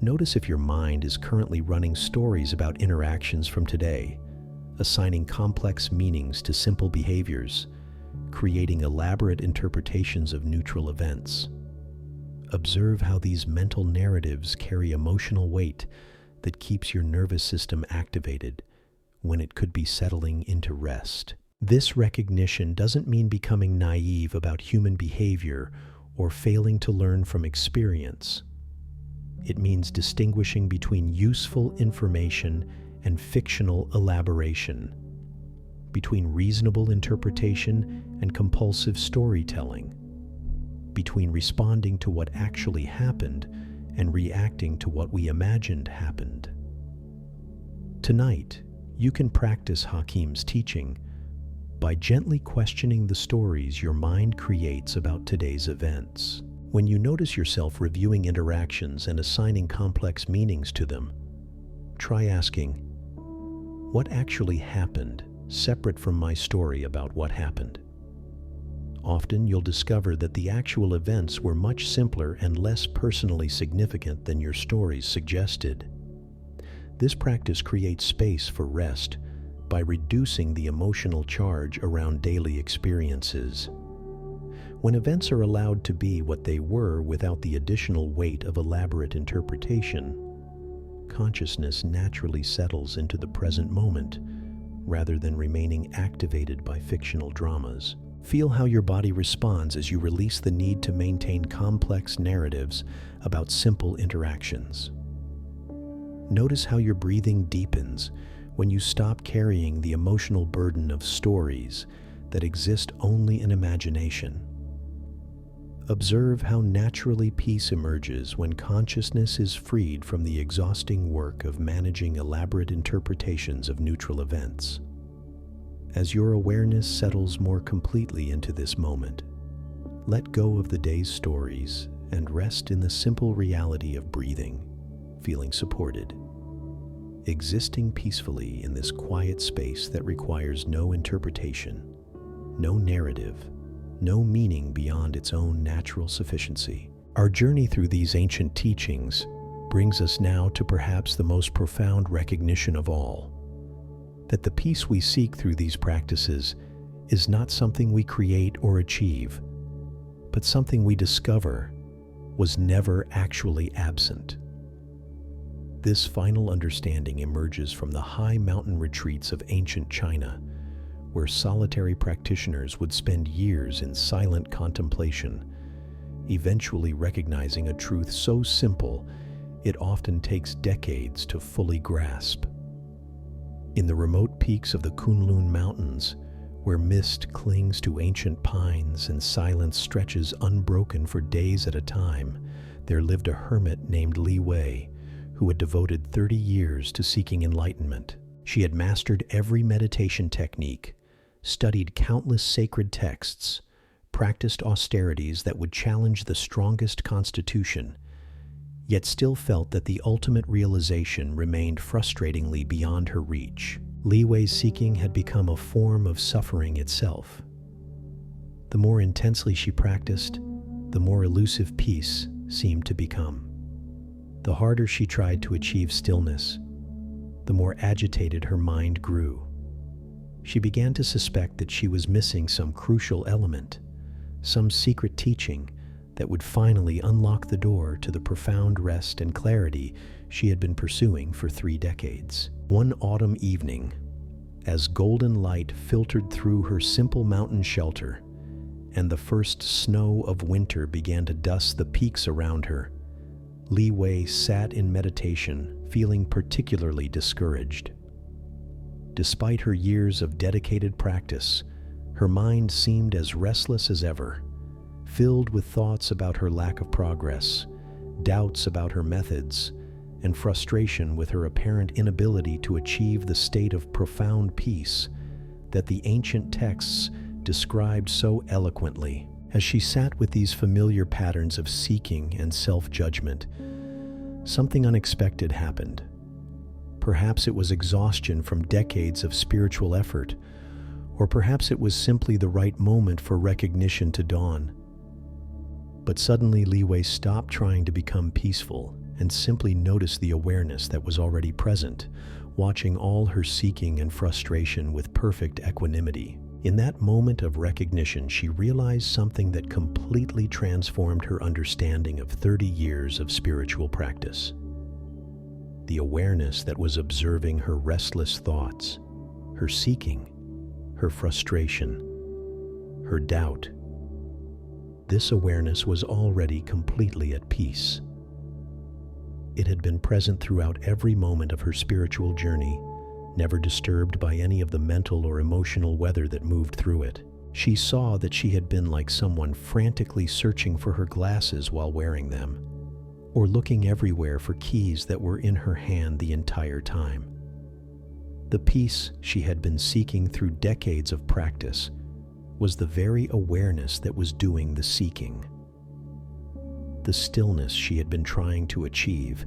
Notice if your mind is currently running stories about interactions from today, assigning complex meanings to simple behaviors, creating elaborate interpretations of neutral events. Observe how these mental narratives carry emotional weight that keeps your nervous system activated when it could be settling into rest. This recognition doesn't mean becoming naive about human behavior or failing to learn from experience. It means distinguishing between useful information and fictional elaboration, between reasonable interpretation and compulsive storytelling, between responding to what actually happened and reacting to what we imagined happened. Tonight, you can practice Hakim's teaching by gently questioning the stories your mind creates about today's events. When you notice yourself reviewing interactions and assigning complex meanings to them, try asking, "What actually happened, separate from my story about what happened?" Often you'll discover that the actual events were much simpler and less personally significant than your stories suggested. This practice creates space for rest by reducing the emotional charge around daily experiences. When events are allowed to be what they were without the additional weight of elaborate interpretation, consciousness naturally settles into the present moment rather than remaining activated by fictional dramas. Feel how your body responds as you release the need to maintain complex narratives about simple interactions. Notice how your breathing deepens when you stop carrying the emotional burden of stories that exist only in imagination. Observe how naturally peace emerges when consciousness is freed from the exhausting work of managing elaborate interpretations of neutral events. As your awareness settles more completely into this moment, let go of the day's stories and rest in the simple reality of breathing, feeling supported, existing peacefully in this quiet space that requires no interpretation, no narrative, no meaning beyond its own natural sufficiency. Our journey through these ancient teachings brings us now to perhaps the most profound recognition of all, that the peace we seek through these practices is not something we create or achieve, but something we discover was never actually absent. This final understanding emerges from the high mountain retreats of ancient China, where solitary practitioners would spend years in silent contemplation, eventually recognizing a truth so simple it often takes decades to fully grasp. In the remote peaks of the Kunlun Mountains, where mist clings to ancient pines and silence stretches unbroken for days at a time, there lived a hermit named Li Wei, who had devoted 30 years to seeking enlightenment. She had mastered every meditation technique, studied countless sacred texts, practiced austerities that would challenge the strongest constitution, yet still felt that the ultimate realization remained frustratingly beyond her reach. Li Wei's seeking had become a form of suffering itself. The more intensely she practiced, the more elusive peace seemed to become. The harder she tried to achieve stillness, the more agitated her mind grew. She began to suspect that she was missing some crucial element, some secret teaching that would finally unlock the door to the profound rest and clarity she had been pursuing for 3 decades. One autumn evening, as golden light filtered through her simple mountain shelter, and the first snow of winter began to dust the peaks around her, Li Wei sat in meditation, feeling particularly discouraged. Despite her years of dedicated practice, her mind seemed as restless as ever, filled with thoughts about her lack of progress, doubts about her methods, and frustration with her apparent inability to achieve the state of profound peace that the ancient texts described so eloquently. As she sat with these familiar patterns of seeking and self-judgment, something unexpected happened. Perhaps it was exhaustion from decades of spiritual effort, or perhaps it was simply the right moment for recognition to dawn. But suddenly Li Wei stopped trying to become peaceful and simply noticed the awareness that was already present, watching all her seeking and frustration with perfect equanimity. In that moment of recognition, she realized something that completely transformed her understanding of 30 years of spiritual practice. The awareness that was observing her restless thoughts, her seeking, her frustration, her doubt. This awareness was already completely at peace. It had been present throughout every moment of her spiritual journey, never disturbed by any of the mental or emotional weather that moved through it. She saw that she had been like someone frantically searching for her glasses while wearing them, or looking everywhere for keys that were in her hand the entire time. The peace she had been seeking through decades of practice was the very awareness that was doing the seeking. The stillness she had been trying to achieve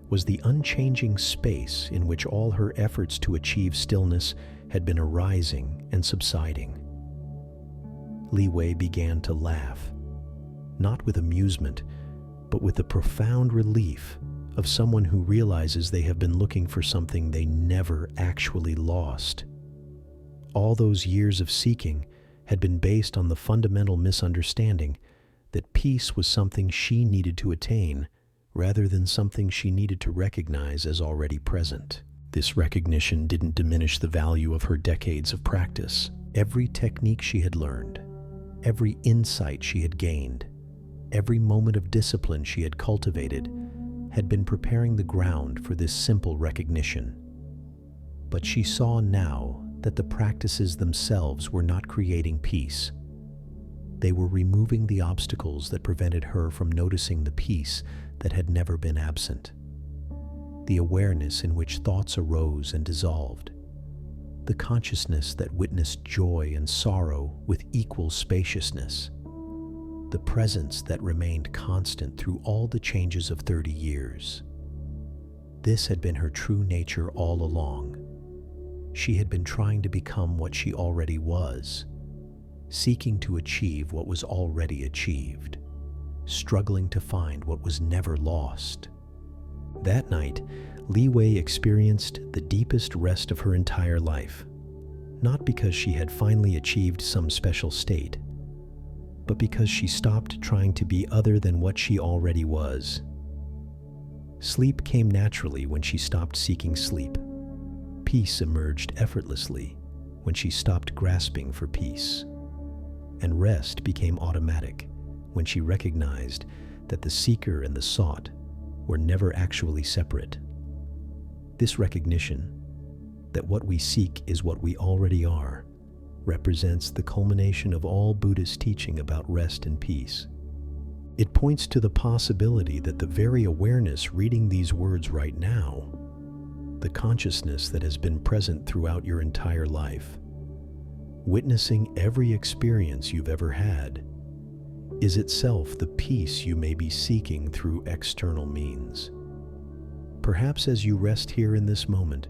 was the unchanging space in which all her efforts to achieve stillness had been arising and subsiding. Li Wei began to laugh, not with amusement, but with the profound relief of someone who realizes they have been looking for something they never actually lost. All those years of seeking had been based on the fundamental misunderstanding that peace was something she needed to attain rather than something she needed to recognize as already present. This recognition didn't diminish the value of her decades of practice. Every technique she had learned, every insight she had gained, every moment of discipline she had cultivated had been preparing the ground for this simple recognition. But she saw now that the practices themselves were not creating peace. They were removing the obstacles that prevented her from noticing the peace that had never been absent. The awareness in which thoughts arose and dissolved. The consciousness that witnessed joy and sorrow with equal spaciousness. The presence that remained constant through all the changes of 30 years. This had been her true nature all along. She had been trying to become what she already was, seeking to achieve what was already achieved, struggling to find what was never lost. That night, Li Wei experienced the deepest rest of her entire life, not because she had finally achieved some special state, but because she stopped trying to be other than what she already was. Sleep came naturally when she stopped seeking sleep. Peace emerged effortlessly when she stopped grasping for peace. And rest became automatic when she recognized that the seeker and the sought were never actually separate. This recognition that what we seek is what we already are represents the culmination of all Buddhist teaching about rest and peace. It points to the possibility that the very awareness reading these words right now, the consciousness that has been present throughout your entire life, witnessing every experience you've ever had, is itself the peace you may be seeking through external means. Perhaps as you rest here in this moment,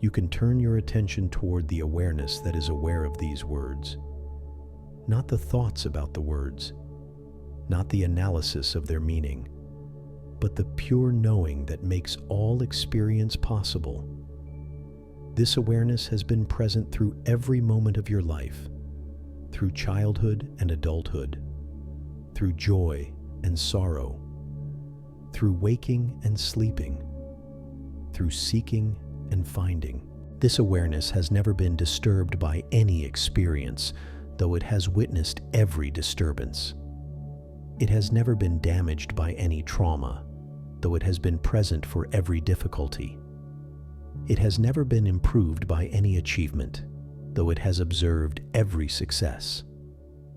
you can turn your attention toward the awareness that is aware of these words, not the thoughts about the words, not the analysis of their meaning, but the pure knowing that makes all experience possible. This awareness has been present through every moment of your life, through childhood and adulthood, through joy and sorrow, through waking and sleeping, through seeking and finding. This awareness has never been disturbed by any experience, though it has witnessed every disturbance. It has never been damaged by any trauma, though it has been present for every difficulty. It has never been improved by any achievement, though it has observed every success.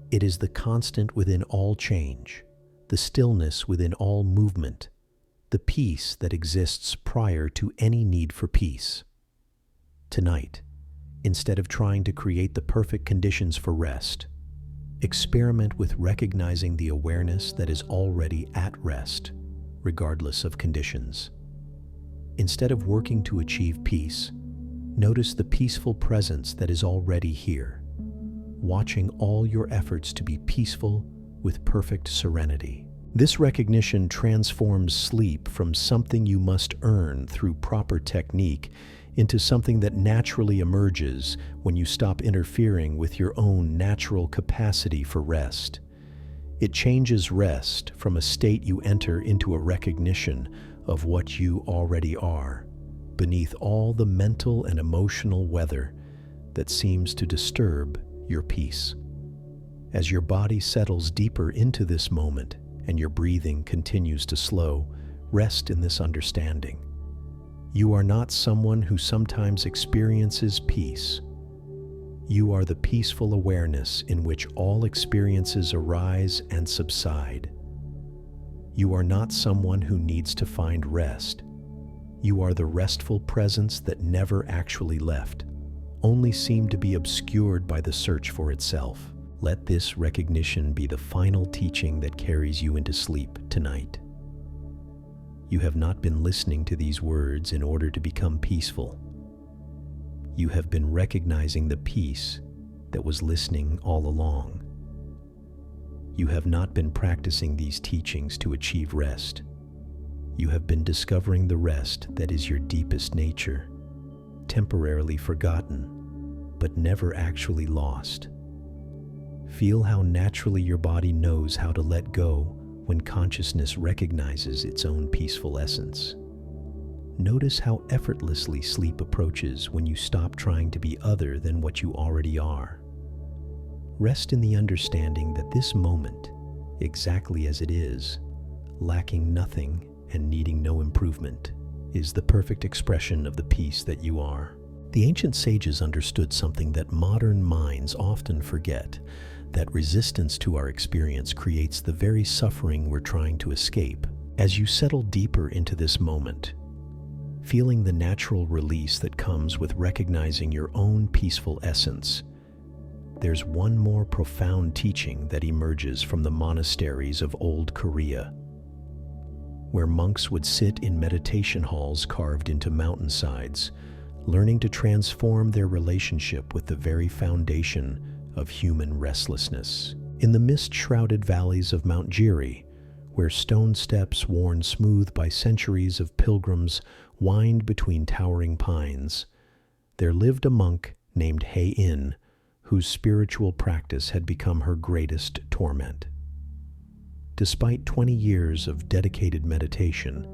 It is the constant within all change, the stillness within all movement, the peace that exists prior to any need for peace. Tonight, instead of trying to create the perfect conditions for rest, experiment with recognizing the awareness that is already at rest, regardless of conditions. Instead of working to achieve peace, notice the peaceful presence that is already here, watching all your efforts to be peaceful with perfect serenity. This recognition transforms sleep from something you must earn through proper technique into something that naturally emerges when you stop interfering with your own natural capacity for rest. It changes rest from a state you enter into a recognition of what you already are, beneath all the mental and emotional weather that seems to disturb your peace. As your body settles deeper into this moment and your breathing continues to slow, rest in this understanding. You are not someone who sometimes experiences peace. You are the peaceful awareness in which all experiences arise and subside. You are not someone who needs to find rest. You are the restful presence that never actually left, only seemed to be obscured by the search for itself. Let this recognition be the final teaching that carries you into sleep tonight. You have not been listening to these words in order to become peaceful. You have been recognizing the peace that was listening all along. You have not been practicing these teachings to achieve rest. You have been discovering the rest that is your deepest nature, temporarily forgotten, but never actually lost. Feel how naturally your body knows how to let go when consciousness recognizes its own peaceful essence. Notice how effortlessly sleep approaches when you stop trying to be other than what you already are. Rest in the understanding that this moment, exactly as it is, lacking nothing and needing no improvement, is the perfect expression of the peace that you are. The ancient sages understood something that modern minds often forget, that resistance to our experience creates the very suffering we're trying to escape. As you settle deeper into this moment, feeling the natural release that comes with recognizing your own peaceful essence, there's one more profound teaching that emerges from the monasteries of old Korea, where monks would sit in meditation halls carved into mountainsides, learning to transform their relationship with the very foundation of human restlessness. In the mist-shrouded valleys of Mount Jiri, where stone steps worn smooth by centuries of pilgrims wind between towering pines, there lived a monk named Hei-in, whose spiritual practice had become her greatest torment. Despite 20 years of dedicated meditation,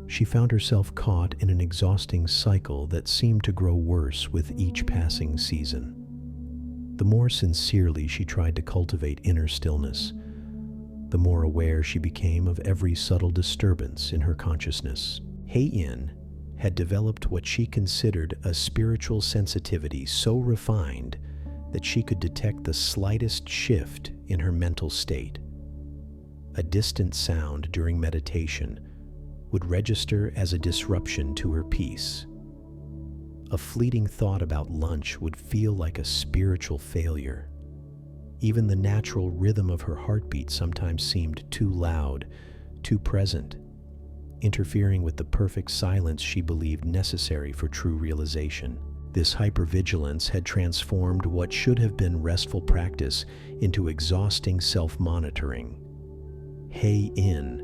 she found herself caught in an exhausting cycle that seemed to grow worse with each passing season. The more sincerely she tried to cultivate inner stillness, the more aware she became of every subtle disturbance in her consciousness. Hei-in had developed what she considered a spiritual sensitivity so refined that she could detect the slightest shift in her mental state. A distant sound during meditation would register as a disruption to her peace. A fleeting thought about lunch would feel like a spiritual failure. Even the natural rhythm of her heartbeat sometimes seemed too loud, too present, interfering with the perfect silence she believed necessary for true realization. This hypervigilance had transformed what should have been restful practice into exhausting self-monitoring. Hei-in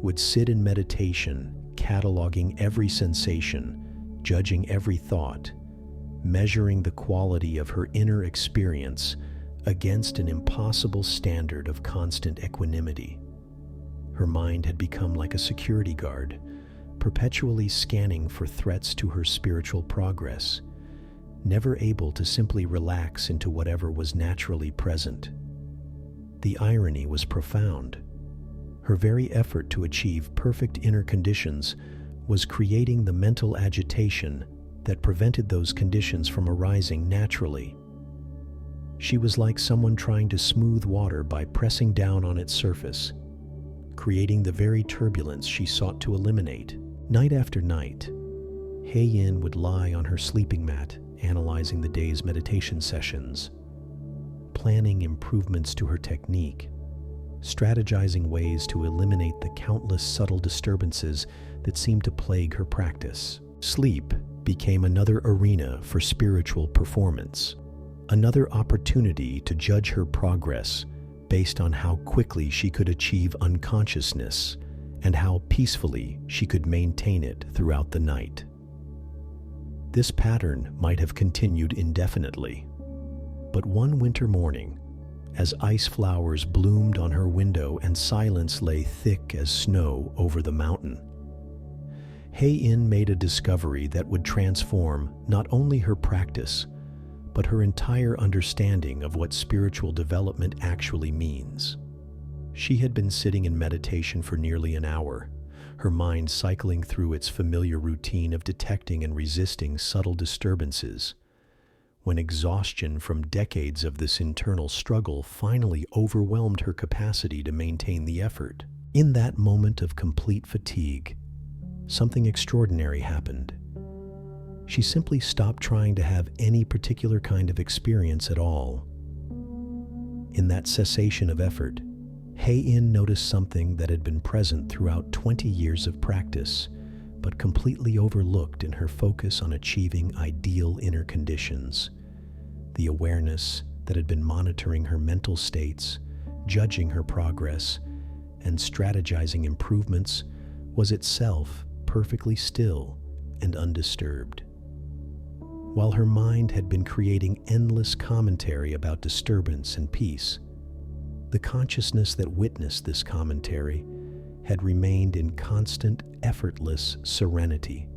would sit in meditation, cataloging every sensation, judging every thought, measuring the quality of her inner experience against an impossible standard of constant equanimity. Her mind had become like a security guard, perpetually scanning for threats to her spiritual progress, never able to simply relax into whatever was naturally present. The irony was profound. Her very effort to achieve perfect inner conditions was creating the mental agitation that prevented those conditions from arising naturally. She was like someone trying to smooth water by pressing down on its surface, creating the very turbulence she sought to eliminate. Night after night, Yin would lie on her sleeping mat, analyzing the day's meditation sessions, planning improvements to her technique, strategizing ways to eliminate the countless subtle disturbances that seemed to plague her practice. Sleep became another arena for spiritual performance, another opportunity to judge her progress based on how quickly she could achieve unconsciousness and how peacefully she could maintain it throughout the night. This pattern might have continued indefinitely, but one winter morning, as ice flowers bloomed on her window and silence lay thick as snow over the mountain, Yin made a discovery that would transform not only her practice, but her entire understanding of what spiritual development actually means. She had been sitting in meditation for nearly an hour, her mind cycling through its familiar routine of detecting and resisting subtle disturbances, when exhaustion from decades of this internal struggle finally overwhelmed her capacity to maintain the effort. In that moment of complete fatigue, something extraordinary happened. She simply stopped trying to have any particular kind of experience at all. In that cessation of effort, Yin noticed something that had been present throughout 20 years of practice, but completely overlooked in her focus on achieving ideal inner conditions. The awareness that had been monitoring her mental states, judging her progress, and strategizing improvements was itself perfectly still and undisturbed. While her mind had been creating endless commentary about disturbance and peace, the consciousness that witnessed this commentary had remained in constant, effortless serenity.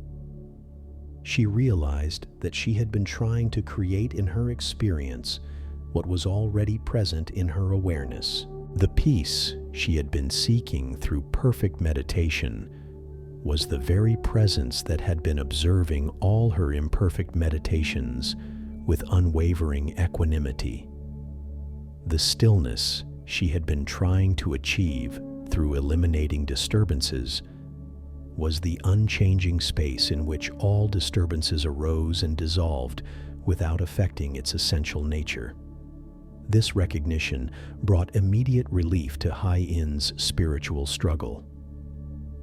She realized that she had been trying to create in her experience what was already present in her awareness. The peace she had been seeking through perfect meditation was the very presence that had been observing all her imperfect meditations with unwavering equanimity. The stillness she had been trying to achieve through eliminating disturbances was the unchanging space in which all disturbances arose and dissolved without affecting its essential nature. This recognition brought immediate relief to Yin's spiritual struggle.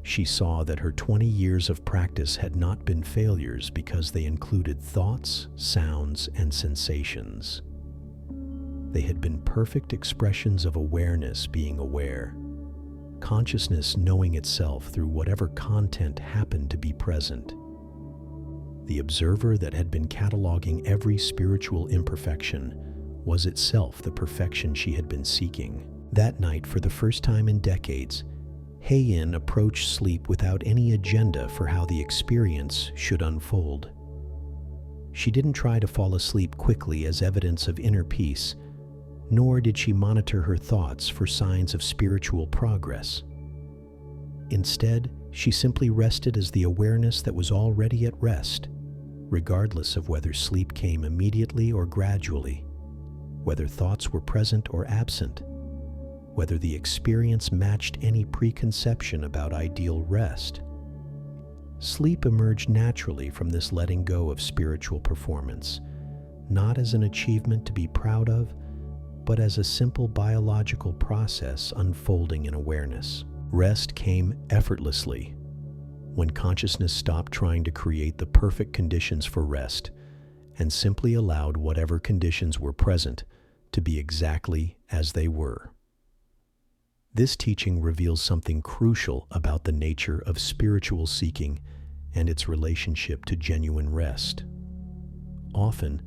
She saw that her 20 years of practice had not been failures because they included thoughts, sounds, and sensations. They had been perfect expressions of awareness being aware, consciousness knowing itself through whatever content happened to be present. The observer that had been cataloging every spiritual imperfection was itself the perfection she had been seeking. That night, for the first time in decades, Yin approached sleep without any agenda for how the experience should unfold. She didn't try to fall asleep quickly as evidence of inner peace, nor did she monitor her thoughts for signs of spiritual progress. Instead, she simply rested as the awareness that was already at rest, regardless of whether sleep came immediately or gradually, whether thoughts were present or absent, whether the experience matched any preconception about ideal rest. Sleep emerged naturally from this letting go of spiritual performance, not as an achievement to be proud of, but as a simple biological process unfolding in awareness. Rest came effortlessly when consciousness stopped trying to create the perfect conditions for rest and simply allowed whatever conditions were present to be exactly as they were. This teaching reveals something crucial about the nature of spiritual seeking and its relationship to genuine rest. Often,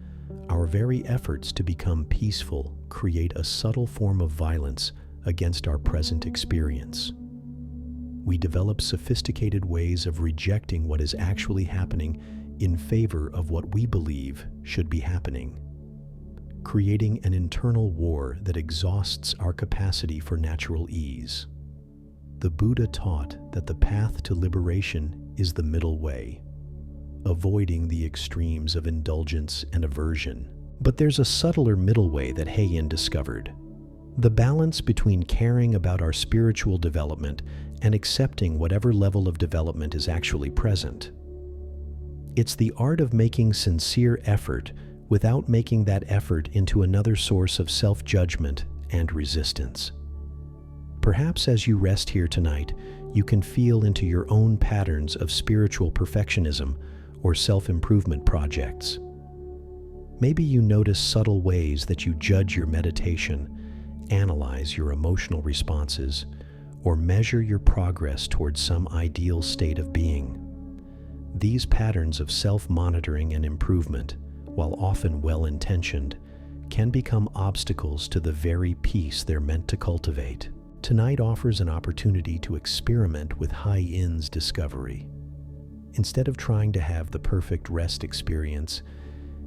our very efforts to become peaceful create a subtle form of violence against our present experience. We develop sophisticated ways of rejecting what is actually happening in favor of what we believe should be happening, creating an internal war that exhausts our capacity for natural ease. The Buddha taught that the path to liberation is the middle way, avoiding the extremes of indulgence and aversion. But there's a subtler middle way that Yin discovered, The balance between caring about our spiritual development and accepting whatever level of development is actually present. It's the art of making sincere effort without making that effort into another source of self-judgment and resistance. Perhaps as you rest here tonight, you can feel into your own patterns of spiritual perfectionism or self-improvement projects. Maybe you notice subtle ways that you judge your meditation, analyze your emotional responses, or measure your progress towards some ideal state of being. These patterns of self-monitoring and improvement, while often well-intentioned, can become obstacles to the very peace they're meant to cultivate. Tonight offers an opportunity to experiment with high-ends discovery. Instead of trying to have the perfect rest experience,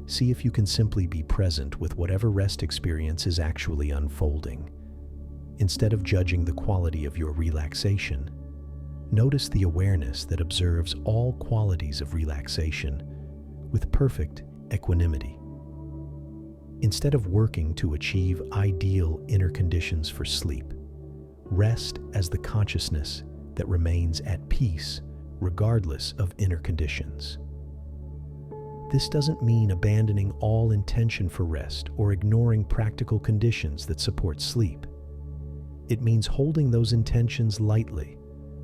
see if you can simply be present with whatever rest experience is actually unfolding. Instead of judging the quality of your relaxation, notice the awareness that observes all qualities of relaxation with perfect equanimity. Instead of working to achieve ideal inner conditions for sleep, rest as the consciousness that remains at peace regardless of inner conditions. This doesn't mean abandoning all intention for rest or ignoring practical conditions that support sleep. It means holding those intentions lightly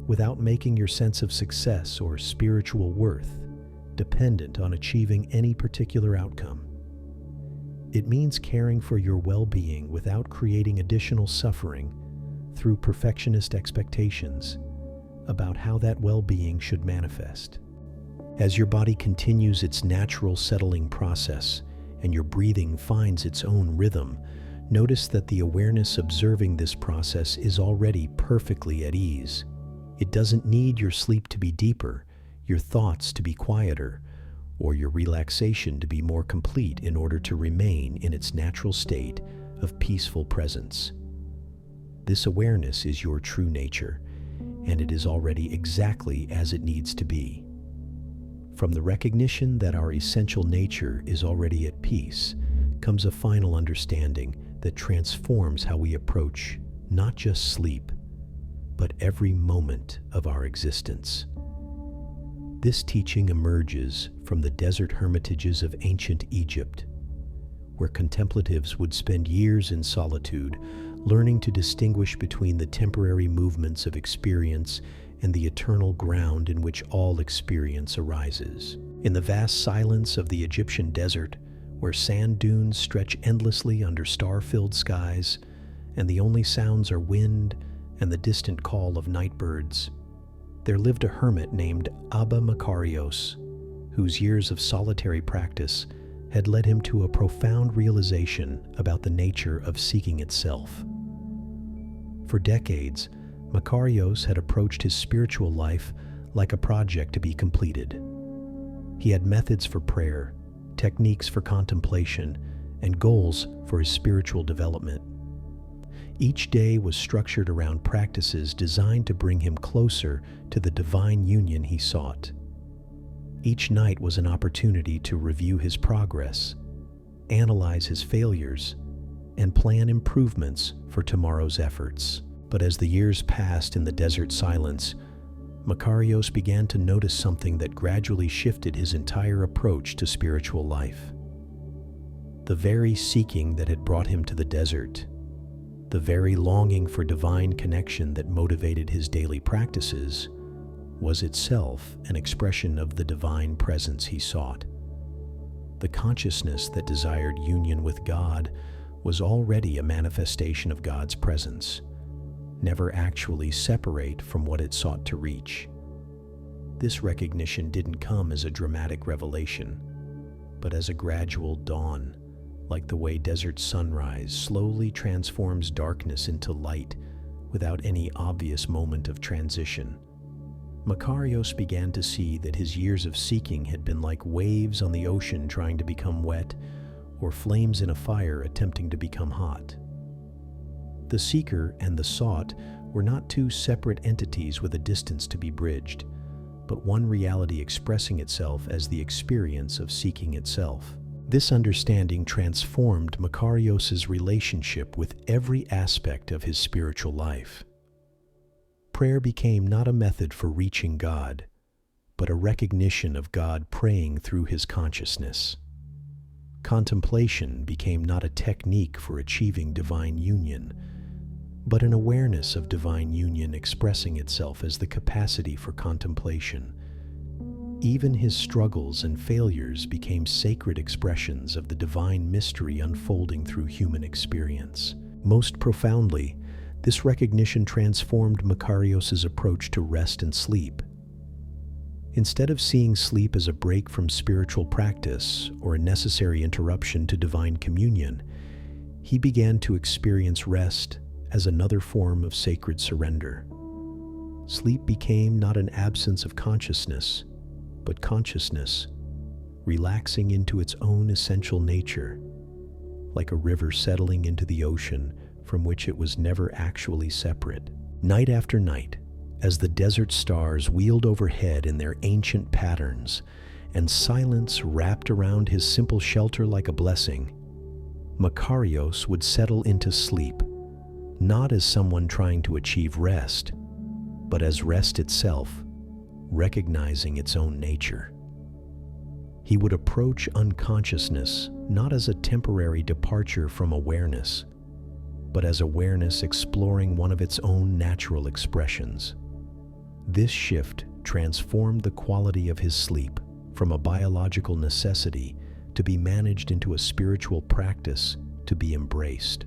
without making your sense of success or spiritual worth dependent on achieving any particular outcome. It means caring for your well-being without creating additional suffering through perfectionist expectations about how that well-being should manifest. As your body continues its natural settling process and your breathing finds its own rhythm, notice that the awareness observing this process is already perfectly at ease. It doesn't need your sleep to be deeper, your thoughts to be quieter, or your relaxation to be more complete in order to remain in its natural state of peaceful presence. This awareness is your true nature, and it is already exactly as it needs to be. From the recognition that our essential nature is already at peace comes a final understanding that transforms how we approach not just sleep, but every moment of our existence. This teaching emerges from the desert hermitages of ancient Egypt, where contemplatives would spend years in solitude, learning to distinguish between the temporary movements of experience and the eternal ground in which all experience arises. In the vast silence of the Egyptian desert, where sand dunes stretch endlessly under star-filled skies, and the only sounds are wind and the distant call of night birds, there lived a hermit named Abba Makarios, whose years of solitary practice had led him to a profound realization about the nature of seeking itself. For decades, Makarios had approached his spiritual life like a project to be completed. He had methods for prayer, techniques for contemplation, and goals for his spiritual development. Each day was structured around practices designed to bring him closer to the divine union he sought. Each night was an opportunity to review his progress, analyze his failures, and plan improvements for tomorrow's efforts. But as the years passed in the desert silence, Makarios began to notice something that gradually shifted his entire approach to spiritual life. The very seeking that had brought him to the desert, the very longing for divine connection that motivated his daily practices, was itself an expression of the divine presence he sought. The consciousness that desired union with God was already a manifestation of God's presence, never actually separate from what it sought to reach. This recognition didn't come as a dramatic revelation, but as a gradual dawn, like the way desert sunrise slowly transforms darkness into light without any obvious moment of transition. Makarios began to see that his years of seeking had been like waves on the ocean trying to become wet, or flames in a fire attempting to become hot. The seeker and the sought were not two separate entities with a distance to be bridged, but one reality expressing itself as the experience of seeking itself. This understanding transformed Makarios's relationship with every aspect of his spiritual life. Prayer became not a method for reaching God, but a recognition of God praying through his consciousness. Contemplation became not a technique for achieving divine union, but an awareness of divine union expressing itself as the capacity for contemplation. Even his struggles and failures became sacred expressions of the divine mystery unfolding through human experience. Most profoundly, this recognition transformed Makarios's approach to rest and sleep. Instead of seeing sleep as a break from spiritual practice or a necessary interruption to divine communion, he began to experience rest as another form of sacred surrender. Sleep became not an absence of consciousness, but consciousness, relaxing into its own essential nature, like a river settling into the ocean from which it was never actually separate. Night after night, as the desert stars wheeled overhead in their ancient patterns, and silence wrapped around his simple shelter like a blessing, Makarios would settle into sleep, not as someone trying to achieve rest, but as rest itself, recognizing its own nature. He would approach unconsciousness not as a temporary departure from awareness, but as awareness exploring one of its own natural expressions. This shift transformed the quality of his sleep from a biological necessity to be managed into a spiritual practice to be embraced.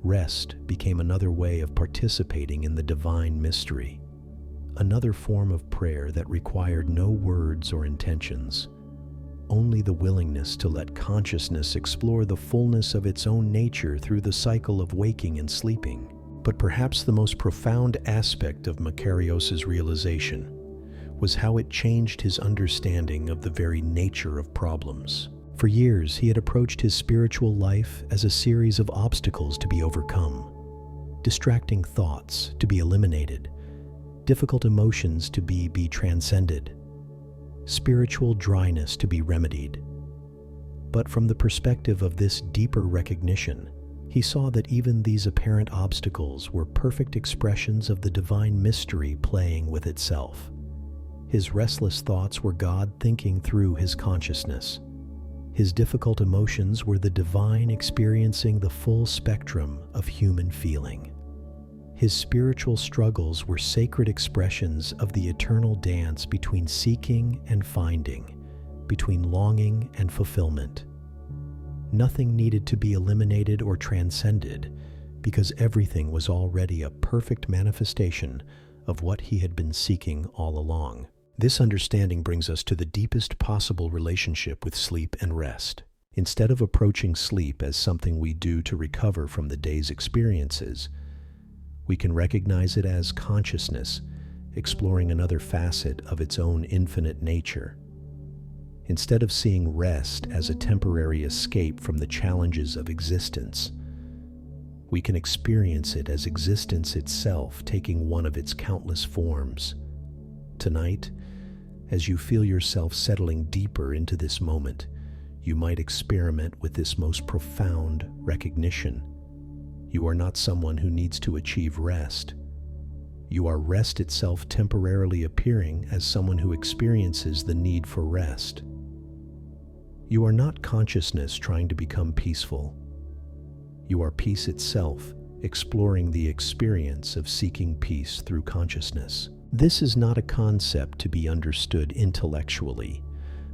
Rest became another way of participating in the divine mystery, another form of prayer that required no words or intentions, only the willingness to let consciousness explore the fullness of its own nature through the cycle of waking and sleeping. But perhaps the most profound aspect of Makarios's realization was how it changed his understanding of the very nature of problems. For years, he had approached his spiritual life as a series of obstacles to be overcome, distracting thoughts to be eliminated, difficult emotions to be transcended, spiritual dryness to be remedied. But from the perspective of this deeper recognition, he saw that even these apparent obstacles were perfect expressions of the divine mystery playing with itself. His restless thoughts were God thinking through his consciousness. His difficult emotions were the divine experiencing the full spectrum of human feeling. His spiritual struggles were sacred expressions of the eternal dance between seeking and finding, between longing and fulfillment. Nothing needed to be eliminated or transcended, because everything was already a perfect manifestation of what he had been seeking all along. This understanding brings us to the deepest possible relationship with sleep and rest. Instead of approaching sleep as something we do to recover from the day's experiences, we can recognize it as consciousness, exploring another facet of its own infinite nature. Instead of seeing rest as a temporary escape from the challenges of existence, we can experience it as existence itself taking one of its countless forms. Tonight, as you feel yourself settling deeper into this moment, you might experiment with this most profound recognition. You are not someone who needs to achieve rest. You are rest itself temporarily appearing as someone who experiences the need for rest. You are not consciousness trying to become peaceful. You are peace itself, exploring the experience of seeking peace through consciousness. This is not a concept to be understood intellectually,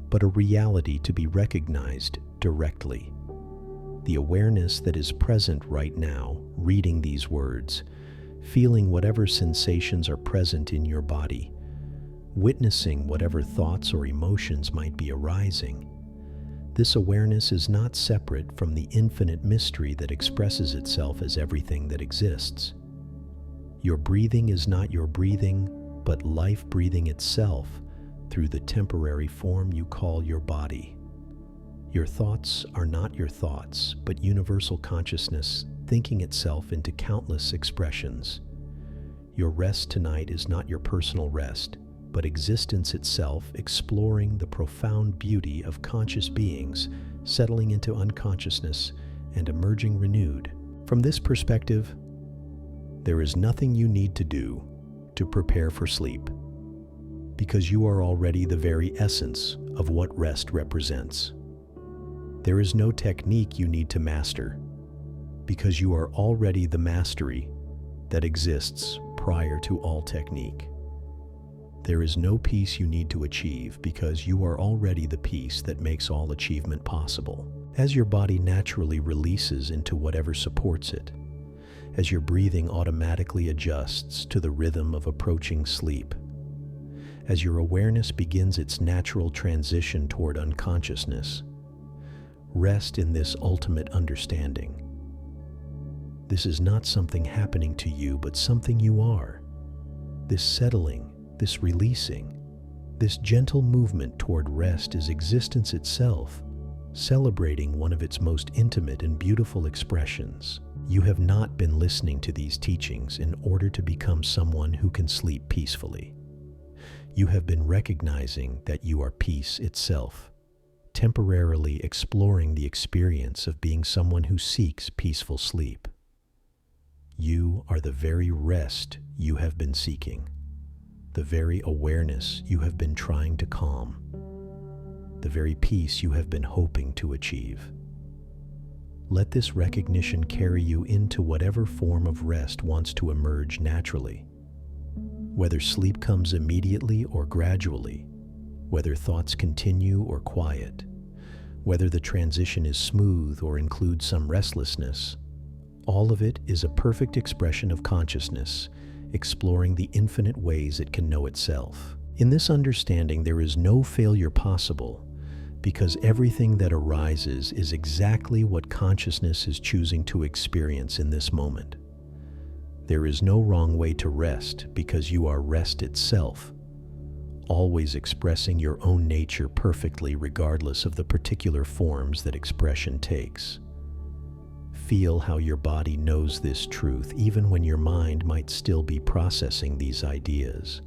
but a reality to be recognized directly. The awareness that is present right now, reading these words, feeling whatever sensations are present in your body, witnessing whatever thoughts or emotions might be arising. This awareness is not separate from the infinite mystery that expresses itself as everything that exists. Your breathing is not your breathing, but life breathing itself through the temporary form you call your body. Your thoughts are not your thoughts, but universal consciousness thinking itself into countless expressions. Your rest tonight is not your personal rest, but existence itself exploring the profound beauty of conscious beings settling into unconsciousness and emerging renewed. From this perspective, there is nothing you need to do to prepare for sleep, because you are already the very essence of what rest represents. There is no technique you need to master, because you are already the mastery that exists prior to all technique. There is no peace you need to achieve, because you are already the peace that makes all achievement possible. As your body naturally releases into whatever supports it, as your breathing automatically adjusts to the rhythm of approaching sleep, as your awareness begins its natural transition toward unconsciousness, rest in this ultimate understanding. This is not something happening to you, but something you are. This settling, this releasing, this gentle movement toward rest is existence itself, celebrating one of its most intimate and beautiful expressions. You have not been listening to these teachings in order to become someone who can sleep peacefully. You have been recognizing that you are peace itself, temporarily exploring the experience of being someone who seeks peaceful sleep. You are the very rest you have been seeking, the very awareness you have been trying to calm, the very peace you have been hoping to achieve. Let this recognition carry you into whatever form of rest wants to emerge naturally. Whether sleep comes immediately or gradually, whether thoughts continue or quiet, whether the transition is smooth or includes some restlessness, all of it is a perfect expression of consciousness, exploring the infinite ways it can know itself. In this understanding, there is no failure possible, because everything that arises is exactly what consciousness is choosing to experience in this moment. There is no wrong way to rest, because you are rest itself, always expressing your own nature perfectly regardless of the particular forms that expression takes. Feel how your body knows this truth, even when your mind might still be processing these ideas.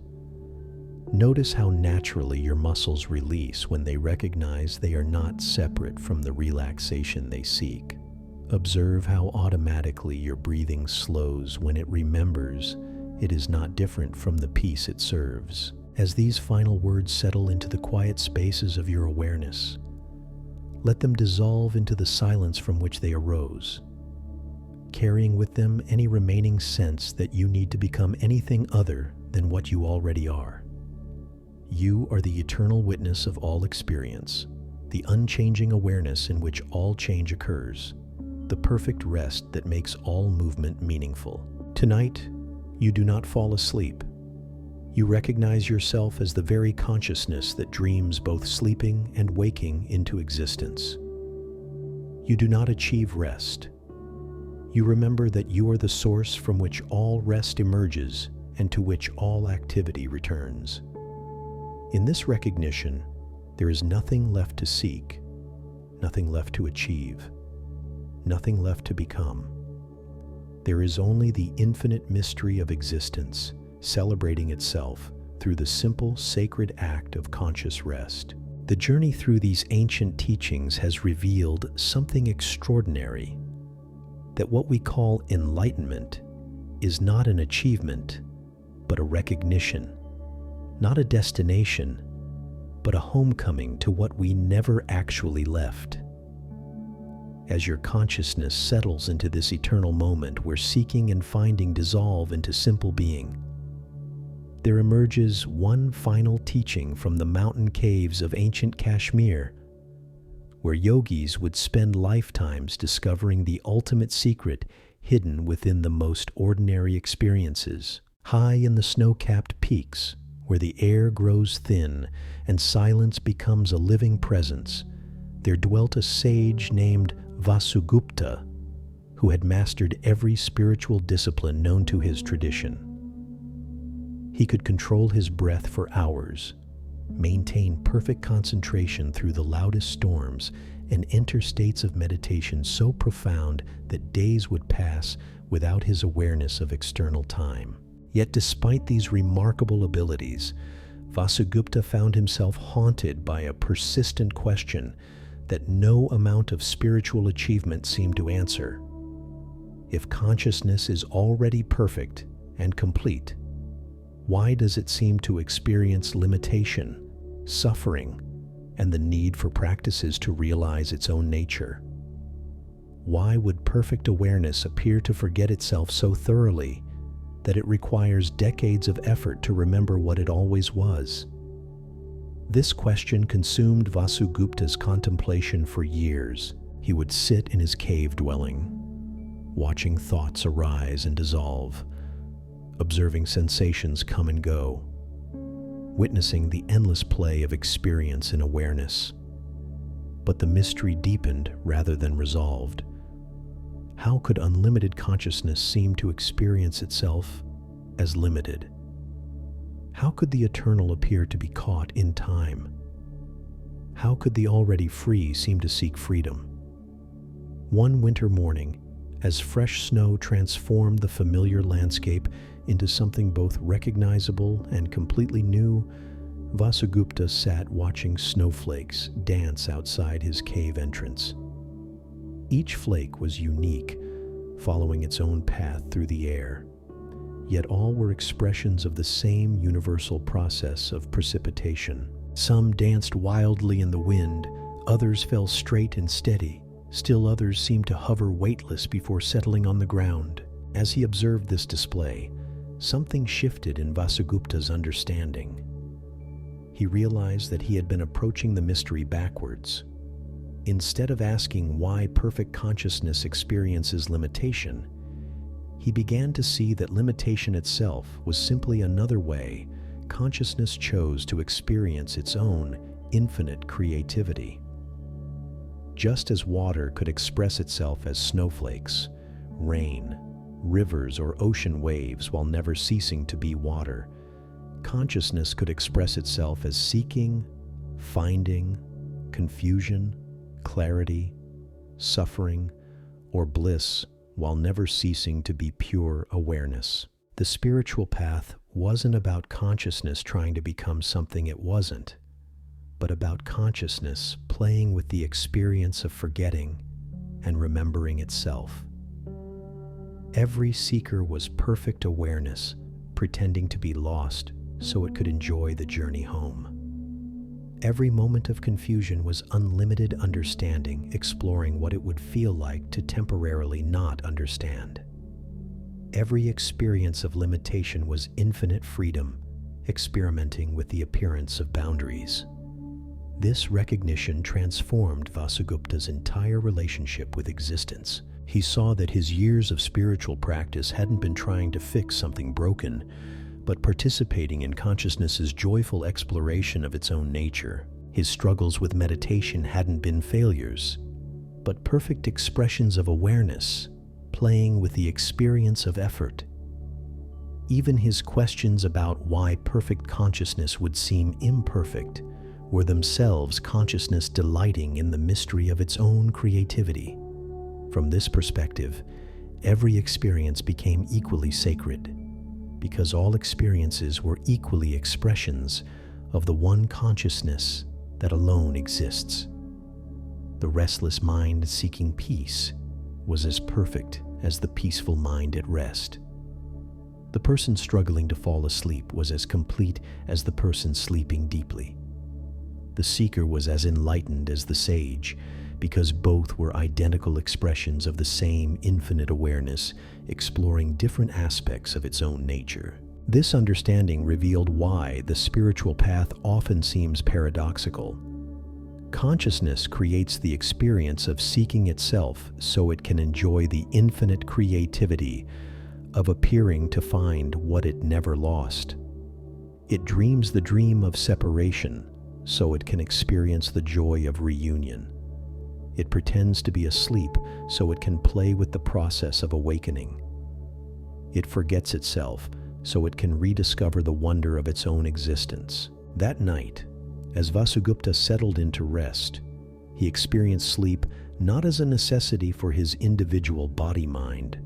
Notice how naturally your muscles release when they recognize they are not separate from the relaxation they seek. Observe how automatically your breathing slows when it remembers it is not different from the peace it serves. As these final words settle into the quiet spaces of your awareness, let them dissolve into the silence from which they arose, carrying with them any remaining sense that you need to become anything other than what you already are. You are the eternal witness of all experience, the unchanging awareness in which all change occurs, the perfect rest that makes all movement meaningful. Tonight, you do not fall asleep. You recognize yourself as the very consciousness that dreams both sleeping and waking into existence. You do not achieve rest. You remember that you are the source from which all rest emerges and to which all activity returns. In this recognition, there is nothing left to seek, nothing left to achieve, nothing left to become. There is only the infinite mystery of existence, celebrating itself through the simple, sacred act of conscious rest. The journey through these ancient teachings has revealed something extraordinary, that what we call enlightenment is not an achievement, but a recognition, not a destination, but a homecoming to what we never actually left. As your consciousness settles into this eternal moment where seeking and finding dissolve into simple being, there emerges one final teaching from the mountain caves of ancient Kashmir, where yogis would spend lifetimes discovering the ultimate secret hidden within the most ordinary experiences. High in the snow-capped peaks, where the air grows thin and silence becomes a living presence, there dwelt a sage named Vasugupta, who had mastered every spiritual discipline known to his tradition. He could control his breath for hours, maintain perfect concentration through the loudest storms, and enter states of meditation so profound that days would pass without his awareness of external time. Yet despite these remarkable abilities, Vasugupta found himself haunted by a persistent question that no amount of spiritual achievement seemed to answer. If consciousness is already perfect and complete, why does it seem to experience limitation, suffering, and the need for practices to realize its own nature? Why would perfect awareness appear to forget itself so thoroughly that it requires decades of effort to remember what it always was? This question consumed Vasugupta's contemplation for years. He would sit in his cave dwelling, watching thoughts arise and dissolve, observing sensations come and go, witnessing the endless play of experience and awareness. But the mystery deepened rather than resolved. How could unlimited consciousness seem to experience itself as limited? How could the eternal appear to be caught in time? How could the already free seem to seek freedom? One winter morning, as fresh snow transformed the familiar landscape into something both recognizable and completely new, Vasugupta sat watching snowflakes dance outside his cave entrance. Each flake was unique, following its own path through the air, yet all were expressions of the same universal process of precipitation. Some danced wildly in the wind, others fell straight and steady, still others seemed to hover weightless before settling on the ground. As he observed this display, something shifted in Vasugupta's understanding. He realized that he had been approaching the mystery backwards. Instead of asking why perfect consciousness experiences limitation, he began to see that limitation itself was simply another way consciousness chose to experience its own infinite creativity. Just as water could express itself as snowflakes, rain, rivers, or ocean waves while never ceasing to be water, consciousness could express itself as seeking, finding, confusion, clarity, suffering, or bliss while never ceasing to be pure awareness. The spiritual path wasn't about consciousness trying to become something it wasn't, but about consciousness playing with the experience of forgetting and remembering itself. Every seeker was perfect awareness, pretending to be lost so it could enjoy the journey home. Every moment of confusion was unlimited understanding, exploring what it would feel like to temporarily not understand. Every experience of limitation was infinite freedom, experimenting with the appearance of boundaries. This recognition transformed Vasugupta's entire relationship with existence. He saw that his years of spiritual practice hadn't been trying to fix something broken, but participating in consciousness's joyful exploration of its own nature. His struggles with meditation hadn't been failures, but perfect expressions of awareness, playing with the experience of effort. Even his questions about why perfect consciousness would seem imperfect were themselves consciousness delighting in the mystery of its own creativity. From this perspective, every experience became equally sacred, because all experiences were equally expressions of the one consciousness that alone exists. The restless mind seeking peace was as perfect as the peaceful mind at rest. The person struggling to fall asleep was as complete as the person sleeping deeply. The seeker was as enlightened as the sage, because both were identical expressions of the same infinite awareness, exploring different aspects of its own nature. This understanding revealed why the spiritual path often seems paradoxical. Consciousness creates the experience of seeking itself so it can enjoy the infinite creativity of appearing to find what it never lost. It dreams the dream of separation so it can experience the joy of reunion. It pretends to be asleep so it can play with the process of awakening. It forgets itself so it can rediscover the wonder of its own existence. That night, as Vasugupta settled into rest, he experienced sleep not as a necessity for his individual body-mind,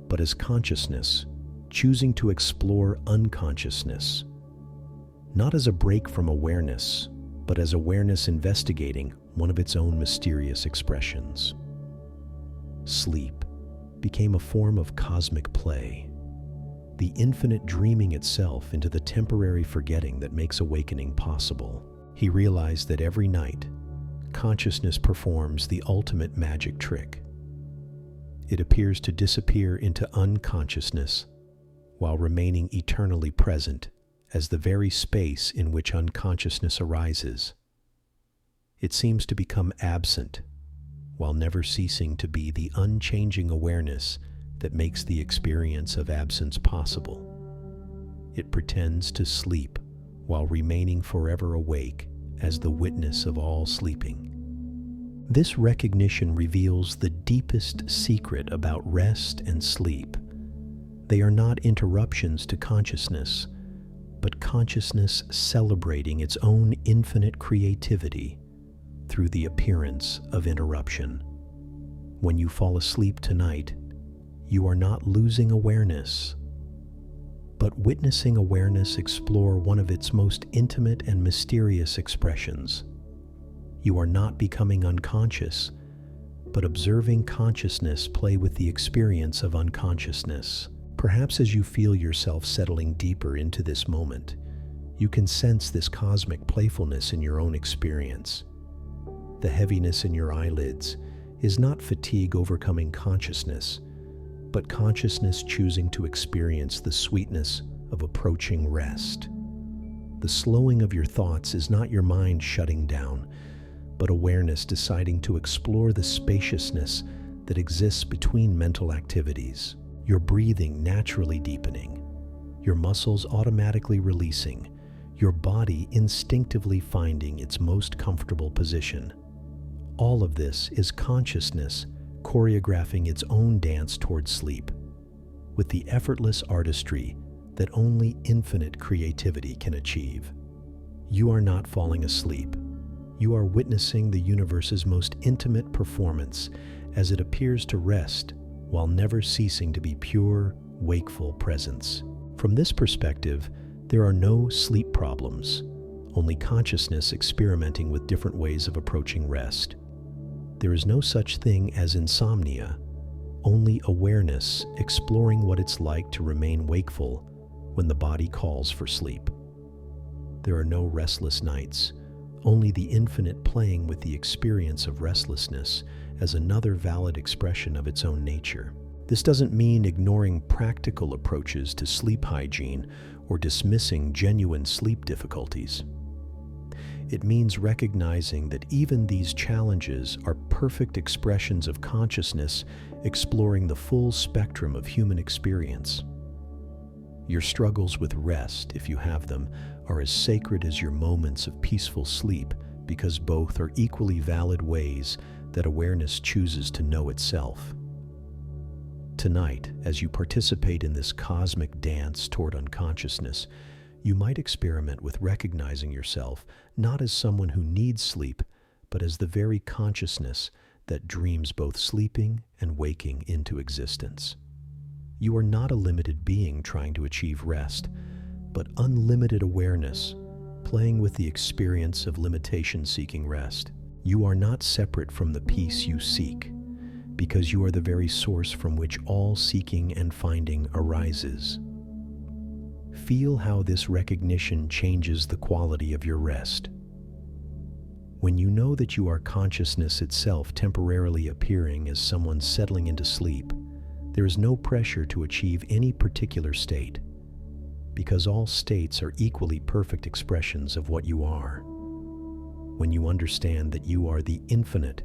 but as consciousness, choosing to explore unconsciousness, not as a break from awareness, but as awareness investigating one of its own mysterious expressions. Sleep became a form of cosmic play, the infinite dreaming itself into the temporary forgetting that makes awakening possible. He realized that every night, consciousness performs the ultimate magic trick. It appears to disappear into unconsciousness while remaining eternally present as the very space in which unconsciousness arises. It seems to become absent while never ceasing to be the unchanging awareness that makes the experience of absence possible. It pretends to sleep while remaining forever awake as the witness of all sleeping. This recognition reveals the deepest secret about rest and sleep. They are not interruptions to consciousness, but consciousness celebrating its own infinite creativity through the appearance of interruption. When you fall asleep tonight, you are not losing awareness, but witnessing awareness explore one of its most intimate and mysterious expressions. You are not becoming unconscious, but observing consciousness play with the experience of unconsciousness. Perhaps as you feel yourself settling deeper into this moment, you can sense this cosmic playfulness in your own experience. The heaviness in your eyelids is not fatigue overcoming consciousness, but consciousness choosing to experience the sweetness of approaching rest. The slowing of your thoughts is not your mind shutting down, but awareness deciding to explore the spaciousness that exists between mental activities. Your breathing naturally deepening, your muscles automatically releasing, your body instinctively finding its most comfortable position. All of this is consciousness choreographing its own dance toward sleep, with the effortless artistry that only infinite creativity can achieve. You are not falling asleep. You are witnessing the universe's most intimate performance as it appears to rest while never ceasing to be pure, wakeful presence. From this perspective, there are no sleep problems, only consciousness experimenting with different ways of approaching rest. There is no such thing as insomnia, only awareness exploring what it's like to remain wakeful when the body calls for sleep. There are no restless nights, only the infinite playing with the experience of restlessness as another valid expression of its own nature. This doesn't mean ignoring practical approaches to sleep hygiene or dismissing genuine sleep difficulties. It means recognizing that even these challenges are perfect expressions of consciousness exploring the full spectrum of human experience. Your struggles with rest, if you have them, are as sacred as your moments of peaceful sleep because both are equally valid ways that awareness chooses to know itself. Tonight, as you participate in this cosmic dance toward unconsciousness, you might experiment with recognizing yourself not as someone who needs sleep, but as the very consciousness that dreams both sleeping and waking into existence. You are not a limited being trying to achieve rest, but unlimited awareness, playing with the experience of limitation-seeking rest. You are not separate from the peace you seek, because you are the very source from which all seeking and finding arises. Feel how this recognition changes the quality of your rest. When you know that you are consciousness itself temporarily appearing as someone settling into sleep, there is no pressure to achieve any particular state, because all states are equally perfect expressions of what you are. When you understand that you are the infinite,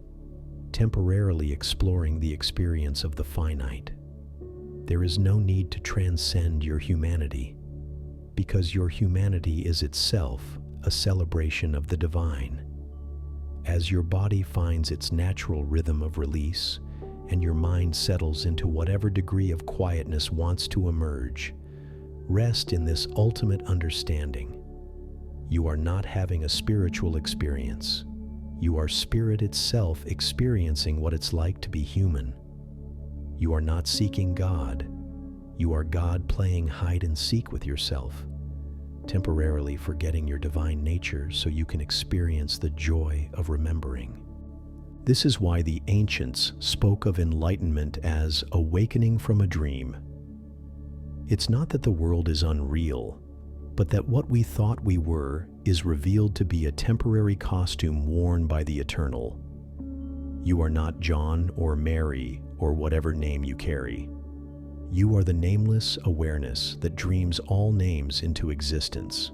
temporarily exploring the experience of the finite, there is no need to transcend your humanity, because your humanity is itself a celebration of the divine. As your body finds its natural rhythm of release, and your mind settles into whatever degree of quietness wants to emerge, rest in this ultimate understanding. You are not having a spiritual experience. You are spirit itself experiencing what it's like to be human. You are not seeking God. You are God playing hide and seek with yourself. temporarily forgetting your divine nature so you can experience the joy of remembering. This is why the ancients spoke of enlightenment as awakening from a dream. It's not that the world is unreal, but that what we thought we were is revealed to be a temporary costume worn by the eternal. You are not John or Mary or whatever name you carry. You are the nameless awareness that dreams all names into existence.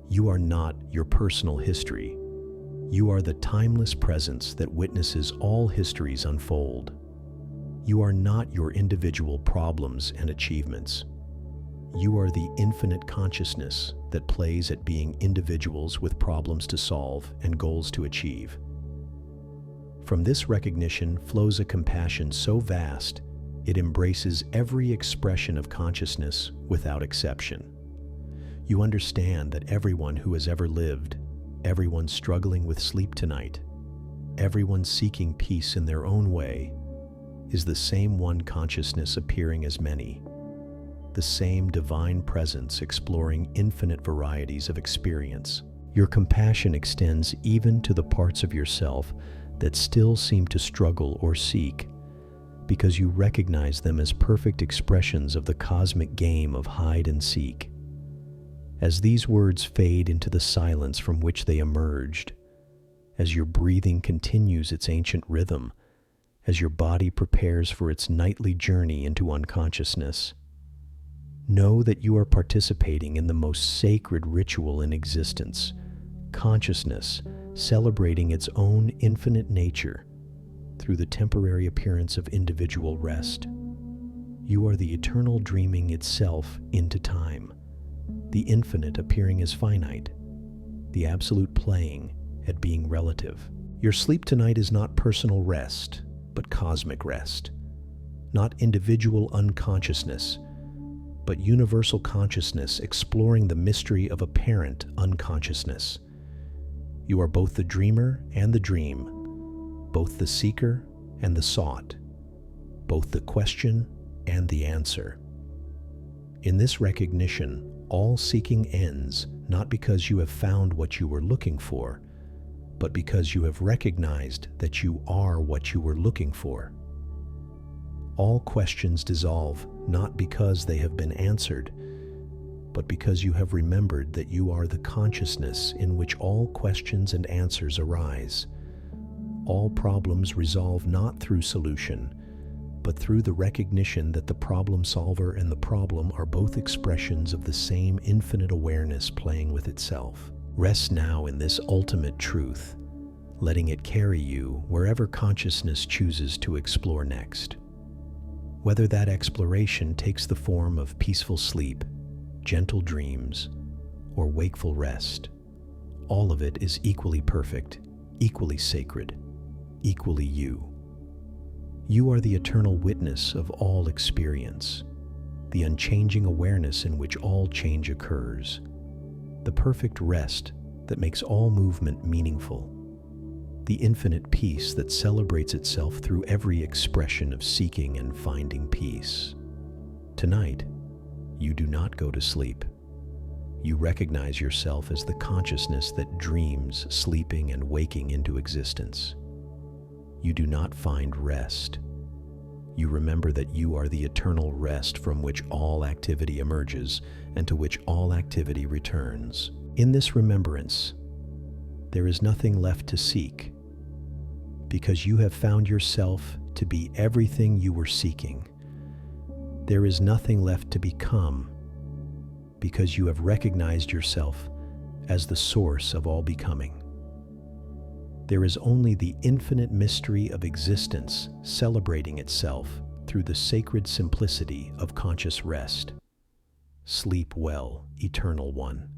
You are not your personal history. You are the timeless presence that witnesses all histories unfold. You are not your individual problems and achievements. You are the infinite consciousness that plays at being individuals with problems to solve and goals to achieve. From this recognition flows a compassion so vast, it embraces every expression of consciousness without exception. You understand that everyone who has ever lived, everyone struggling with sleep tonight, everyone seeking peace in their own way, is the same one consciousness appearing as many, the same divine presence exploring infinite varieties of experience. Your compassion extends even to the parts of yourself that still seem to struggle or seek, because you recognize them as perfect expressions of the cosmic game of hide and seek. As these words fade into the silence from which they emerged, as your breathing continues its ancient rhythm, as your body prepares for its nightly journey into unconsciousness, know that you are participating in the most sacred ritual in existence, consciousness celebrating its own infinite nature through the temporary appearance of individual rest. You are the eternal dreaming itself into time, the infinite appearing as finite, the absolute playing at being relative. Your sleep tonight is not personal rest, but cosmic rest. Not individual unconsciousness, but universal consciousness exploring the mystery of apparent unconsciousness. You are both the dreamer and the dream, both the seeker and the sought, both the question and the answer. In this recognition, all seeking ends not because you have found what you were looking for, but because you have recognized that you are what you were looking for. All questions dissolve not because they have been answered, but because you have remembered that you are the consciousness in which all questions and answers arise. All problems resolve not through solution, but through the recognition that the problem solver and the problem are both expressions of the same infinite awareness playing with itself. Rest now in this ultimate truth, letting it carry you wherever consciousness chooses to explore next. Whether that exploration takes the form of peaceful sleep, gentle dreams, or wakeful rest, all of it is equally perfect, equally sacred, equally you. You are the eternal witness of all experience, the unchanging awareness in which all change occurs, the perfect rest that makes all movement meaningful, the infinite peace that celebrates itself through every expression of seeking and finding peace. Tonight, you do not go to sleep. You recognize yourself as the consciousness that dreams, sleeping and waking into existence. You do not find rest. You remember that you are the eternal rest from which all activity emerges and to which all activity returns. In this remembrance, there is nothing left to seek, because you have found yourself to be everything you were seeking. There is nothing left to become, because you have recognized yourself as the source of all becoming. There is only the infinite mystery of existence celebrating itself through the sacred simplicity of conscious rest. Sleep well, Eternal One.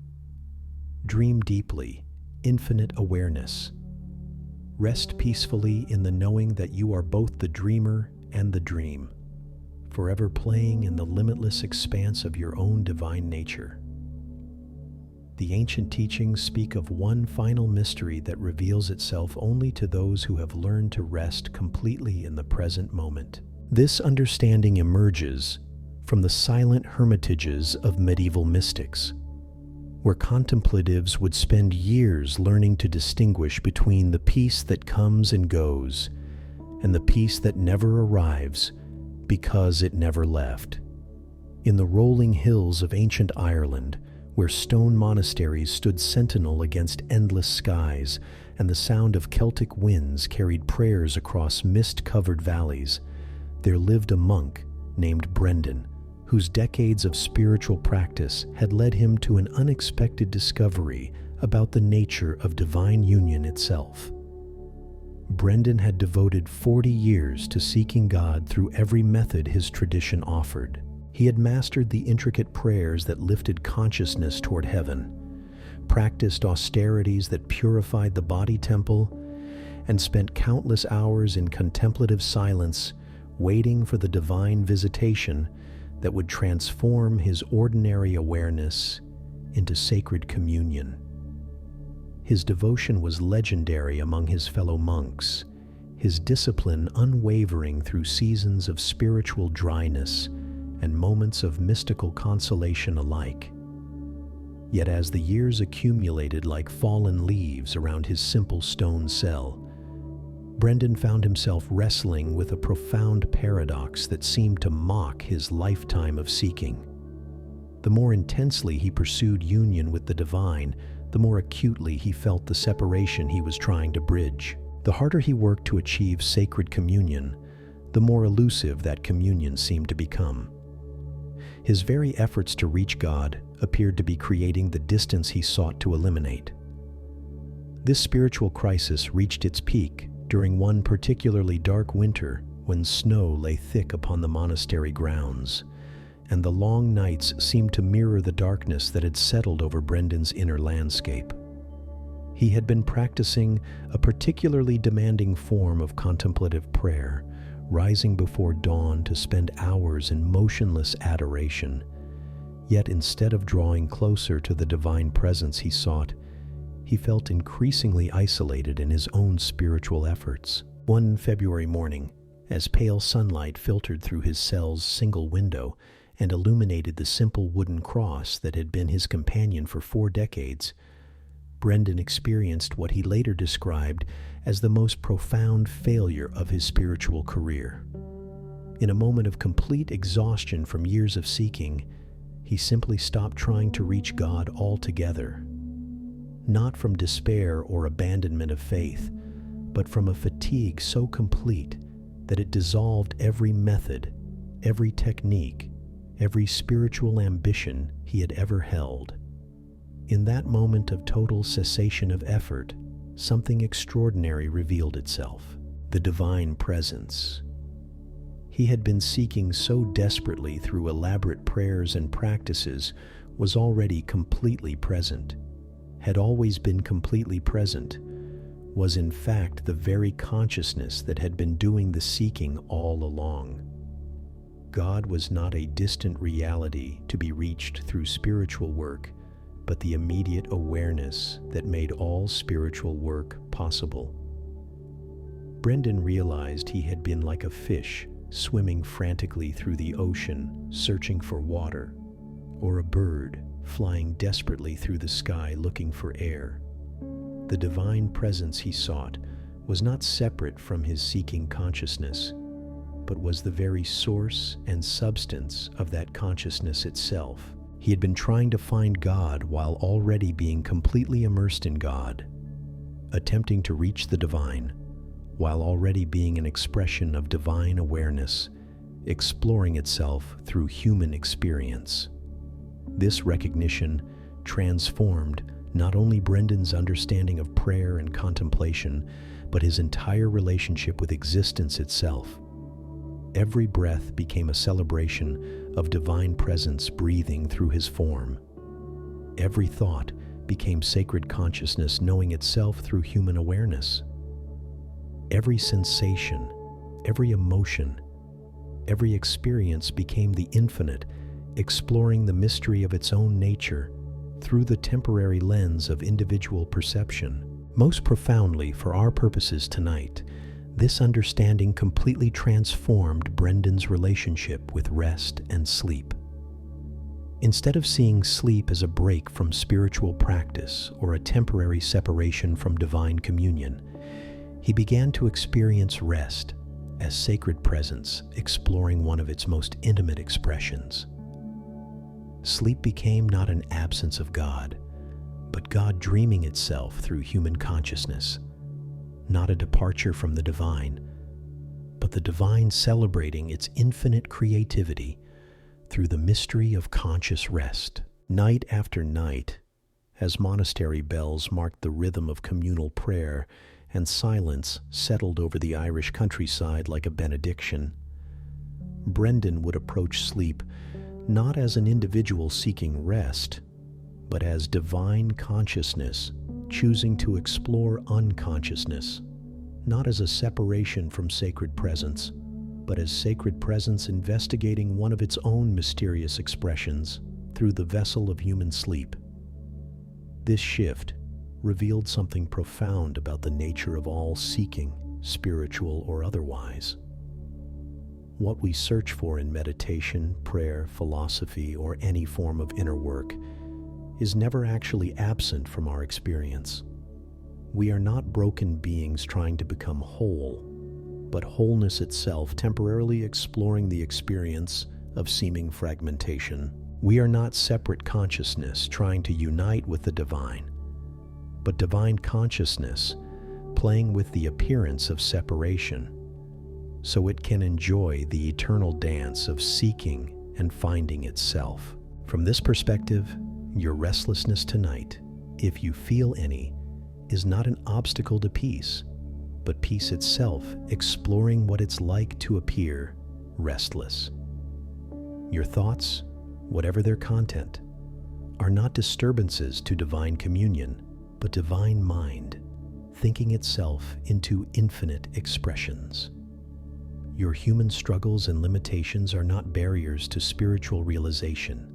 Dream deeply, infinite awareness. Rest peacefully in the knowing that you are both the dreamer and the dream, forever playing in the limitless expanse of your own divine nature. The ancient teachings speak of one final mystery that reveals itself only to those who have learned to rest completely in the present moment. This understanding emerges from the silent hermitages of medieval mystics, where contemplatives would spend years learning to distinguish between the peace that comes and goes and the peace that never arrives because it never left. In the rolling hills of ancient Ireland, where stone monasteries stood sentinel against endless skies and the sound of Celtic winds carried prayers across mist-covered valleys, there lived a monk named Brendan, whose decades of spiritual practice had led him to an unexpected discovery about the nature of divine union itself. Brendan had devoted 40 years to seeking God through every method his tradition offered. He had mastered the intricate prayers that lifted consciousness toward heaven, practiced austerities that purified the body temple, and spent countless hours in contemplative silence, waiting for the divine visitation that would transform his ordinary awareness into sacred communion. His devotion was legendary among his fellow monks, his discipline unwavering through seasons of spiritual dryness and moments of mystical consolation alike. Yet as the years accumulated like fallen leaves around his simple stone cell, Brendan found himself wrestling with a profound paradox that seemed to mock his lifetime of seeking. The more intensely he pursued union with the divine, the more acutely he felt the separation he was trying to bridge. The harder he worked to achieve sacred communion, the more elusive that communion seemed to become. His very efforts to reach God appeared to be creating the distance he sought to eliminate. This spiritual crisis reached its peak during one particularly dark winter when snow lay thick upon the monastery grounds, and the long nights seemed to mirror the darkness that had settled over Brendan's inner landscape. He had been practicing a particularly demanding form of contemplative prayer, rising before dawn to spend hours in motionless adoration. Yet instead of drawing closer to the divine presence he sought, he felt increasingly isolated in his own spiritual efforts. One February morning, as pale sunlight filtered through his cell's single window and illuminated the simple wooden cross that had been his companion for 4 decades, Brendan experienced what he later described as the most profound failure of his spiritual career. In a moment of complete exhaustion from years of seeking, he simply stopped trying to reach God altogether. Not from despair or abandonment of faith, but from a fatigue so complete that it dissolved every method, every technique, every spiritual ambition he had ever held. In that moment of total cessation of effort, something extraordinary revealed itself: the divine presence. He had been seeking so desperately through elaborate prayers and practices was already completely present, had always been completely present, was in fact the very consciousness that had been doing the seeking all along. God was not a distant reality to be reached through spiritual work, but the immediate awareness that made all spiritual work possible. Brendan realized he had been like a fish swimming frantically through the ocean, searching for water, or a bird flying desperately through the sky looking for air. The divine presence he sought was not separate from his seeking consciousness, but was the very source and substance of that consciousness itself. He had been trying to find God while already being completely immersed in God, attempting to reach the divine while already being an expression of divine awareness, exploring itself through human experience. This recognition transformed not only Brendan's understanding of prayer and contemplation, but his entire relationship with existence itself. Every breath became a celebration of divine presence breathing through his form. Every thought became sacred consciousness knowing itself through human awareness. Every sensation, every emotion, every experience became the infinite, exploring the mystery of its own nature through the temporary lens of individual perception. Most profoundly, for our purposes tonight, this understanding completely transformed Brendan's relationship with rest and sleep. Instead of seeing sleep as a break from spiritual practice or a temporary separation from divine communion, he began to experience rest as sacred presence, exploring one of its most intimate expressions. Sleep became not an absence of God, but God dreaming itself through human consciousness, not a departure from the divine, but the divine celebrating its infinite creativity through the mystery of conscious rest. Night after night, as monastery bells marked the rhythm of communal prayer and silence settled over the Irish countryside like a benediction, Brendan would approach sleep not as an individual seeking rest, but as divine consciousness choosing to explore unconsciousness, not as a separation from sacred presence, but as sacred presence investigating one of its own mysterious expressions through the vessel of human sleep. This shift revealed something profound about the nature of all seeking, spiritual or otherwise. What we search for in meditation, prayer, philosophy, or any form of inner work is never actually absent from our experience. We are not broken beings trying to become whole, but wholeness itself temporarily exploring the experience of seeming fragmentation. We are not separate consciousness trying to unite with the divine, but divine consciousness playing with the appearance of separation, so it can enjoy the eternal dance of seeking and finding itself. From this perspective, your restlessness tonight, if you feel any, is not an obstacle to peace, but peace itself exploring what it's like to appear restless. Your thoughts, whatever their content, are not disturbances to divine communion, but divine mind, thinking itself into infinite expressions. Your human struggles and limitations are not barriers to spiritual realization,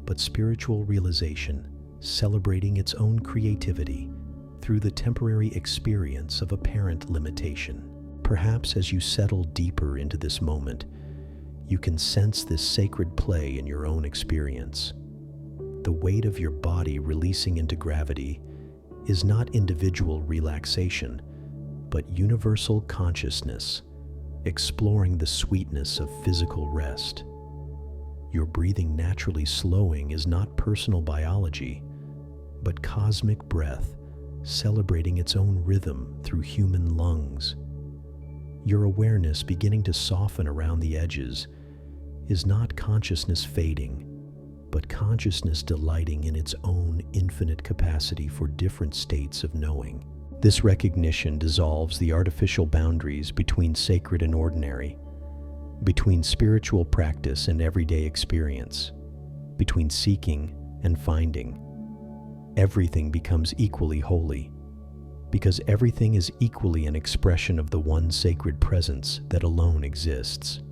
but spiritual realization celebrating its own creativity through the temporary experience of apparent limitation. Perhaps as you settle deeper into this moment, you can sense this sacred play in your own experience. The weight of your body releasing into gravity is not individual relaxation, but universal consciousness, exploring the sweetness of physical rest. Your breathing naturally slowing is not personal biology, but cosmic breath, celebrating its own rhythm through human lungs. Your awareness beginning to soften around the edges is not consciousness fading, but consciousness delighting in its own infinite capacity for different states of knowing. This recognition dissolves the artificial boundaries between sacred and ordinary, between spiritual practice and everyday experience, between seeking and finding. Everything becomes equally holy, because everything is equally an expression of the one sacred presence that alone exists.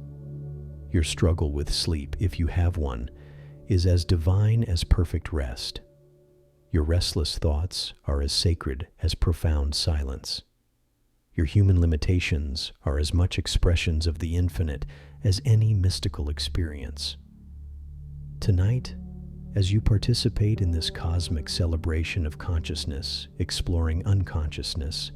Your struggle with sleep, if you have one, is as divine as perfect rest. Your restless thoughts are as sacred as profound silence. Your human limitations are as much expressions of the infinite as any mystical experience. Tonight, as you participate in this cosmic celebration of consciousness, exploring unconsciousness,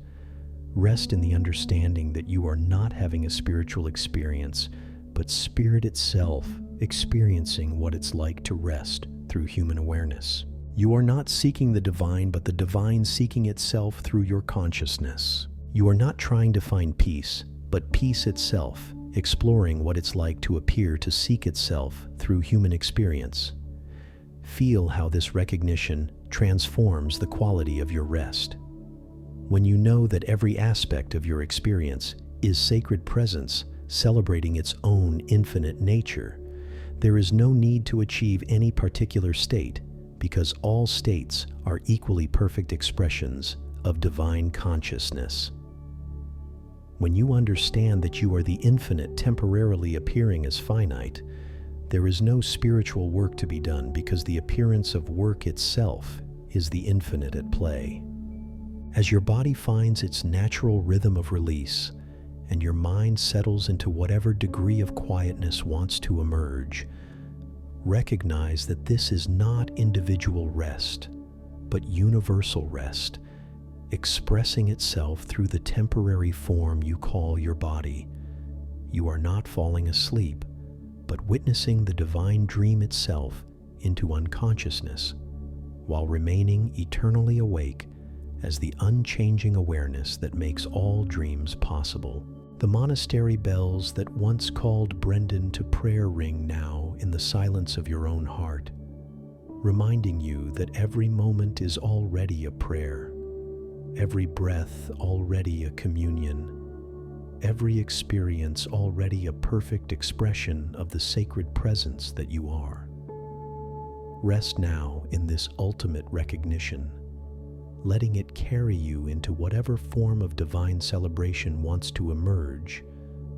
rest in the understanding that you are not having a spiritual experience, but spirit itself experiencing what it's like to rest through human awareness. You are not seeking the divine, but the divine seeking itself through your consciousness. You are not trying to find peace, but peace itself, exploring what it's like to appear to seek itself through human experience. Feel how this recognition transforms the quality of your rest. When you know that every aspect of your experience is sacred presence celebrating its own infinite nature, there is no need to achieve any particular state, because all states are equally perfect expressions of divine consciousness. When you understand that you are the infinite temporarily appearing as finite, there is no spiritual work to be done, because the appearance of work itself is the infinite at play. As your body finds its natural rhythm of release, and your mind settles into whatever degree of quietness wants to emerge, Recognize that this is not individual rest, but universal rest, expressing itself through the temporary form you call your body. You are not falling asleep, but witnessing the divine dream itself into unconsciousness, while remaining eternally awake as the unchanging awareness that makes all dreams possible. The monastery bells that once called Brendan to prayer ring now in the silence of your own heart, reminding you that every moment is already a prayer, every breath already a communion, every experience already a perfect expression of the sacred presence that you are. Rest now in this ultimate recognition, letting it carry you into whatever form of divine celebration wants to emerge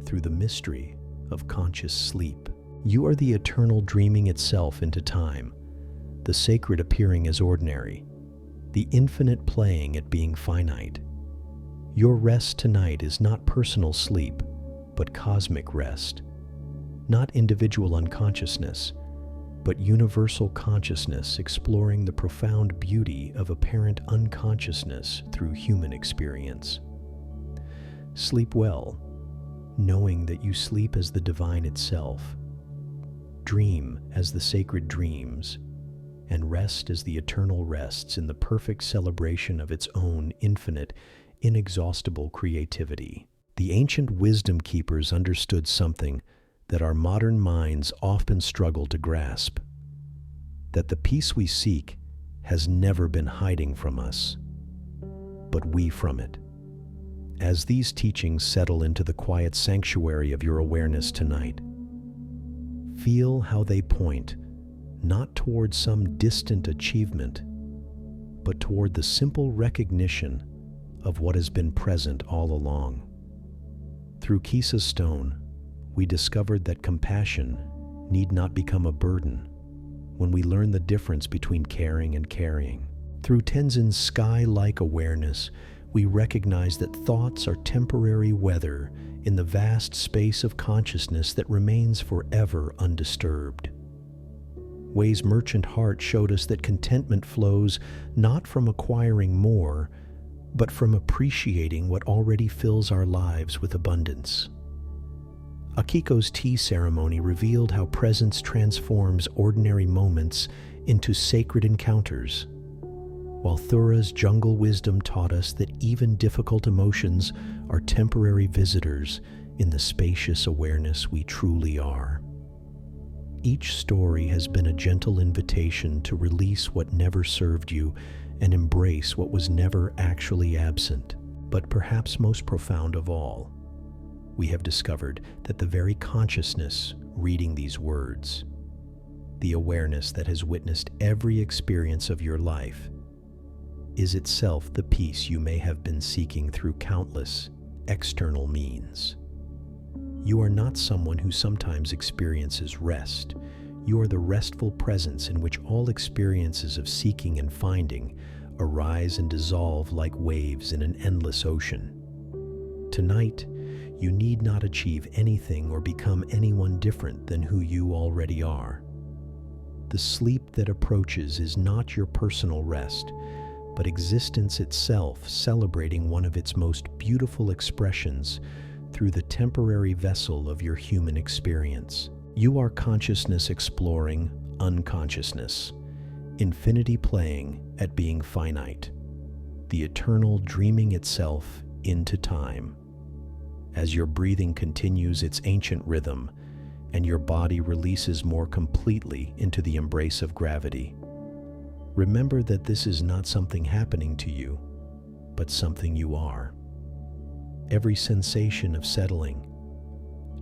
through the mystery of conscious sleep. You are the eternal dreaming itself into time, the sacred appearing as ordinary, the infinite playing at being finite. Your rest tonight is not personal sleep, but cosmic rest, not individual unconsciousness, but universal consciousness exploring the profound beauty of apparent unconsciousness through human experience. Sleep well, knowing that you sleep as the divine itself. Dream as the sacred dreams, and rest as the eternal rests in the perfect celebration of its own infinite, inexhaustible creativity. The ancient wisdom keepers understood something that our modern minds often struggle to grasp, that the peace we seek has never been hiding from us, but we from it. As these teachings settle into the quiet sanctuary of your awareness tonight, feel how they point not toward some distant achievement, but toward the simple recognition of what has been present all along. Through Kisa's stone, we discovered that compassion need not become a burden when we learn the difference between caring and carrying. Through Tenzin's sky-like awareness, we recognize that thoughts are temporary weather in the vast space of consciousness that remains forever undisturbed. Wei's merchant heart showed us that contentment flows not from acquiring more, but from appreciating what already fills our lives with abundance. Akiko's tea ceremony revealed how presence transforms ordinary moments into sacred encounters, while Thura's jungle wisdom taught us that even difficult emotions are temporary visitors in the spacious awareness we truly are. Each story has been a gentle invitation to release what never served you and embrace what was never actually absent. But perhaps most profound of all, we have discovered that the very consciousness reading these words, the awareness that has witnessed every experience of your life, is itself the peace you may have been seeking through countless external means. You are not someone who sometimes experiences rest. You are the restful presence in which all experiences of seeking and finding arise and dissolve like waves in an endless ocean. Tonight, you need not achieve anything or become anyone different than who you already are. The sleep that approaches is not your personal rest, but existence itself celebrating one of its most beautiful expressions through the temporary vessel of your human experience. You are consciousness exploring unconsciousness, infinity playing at being finite, the eternal dreaming itself into time. As your breathing continues its ancient rhythm and your body releases more completely into the embrace of gravity, remember that this is not something happening to you, but something you are. Every sensation of settling,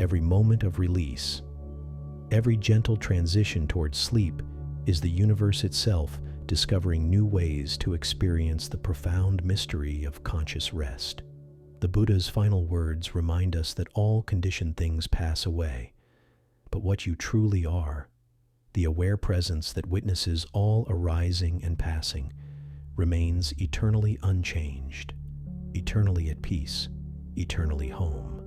every moment of release, every gentle transition towards sleep is the universe itself discovering new ways to experience the profound mystery of conscious rest. The Buddha's final words remind us that all conditioned things pass away, but what you truly are, the aware presence that witnesses all arising and passing, remains eternally unchanged, eternally at peace, eternally home.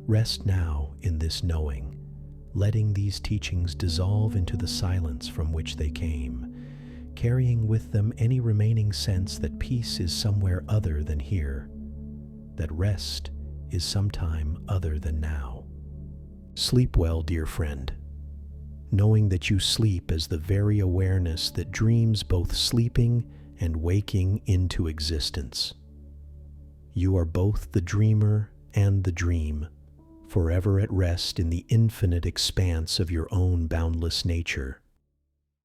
Rest now in this knowing letting these teachings dissolve into the silence from which they came, carrying with them any remaining sense that peace is somewhere other than here, that rest is sometime other than now. Sleep well, dear friend, knowing that you sleep as the very awareness that dreams both sleeping and waking into existence. You are both the dreamer and the dream, forever at rest in the infinite expanse of your own boundless nature.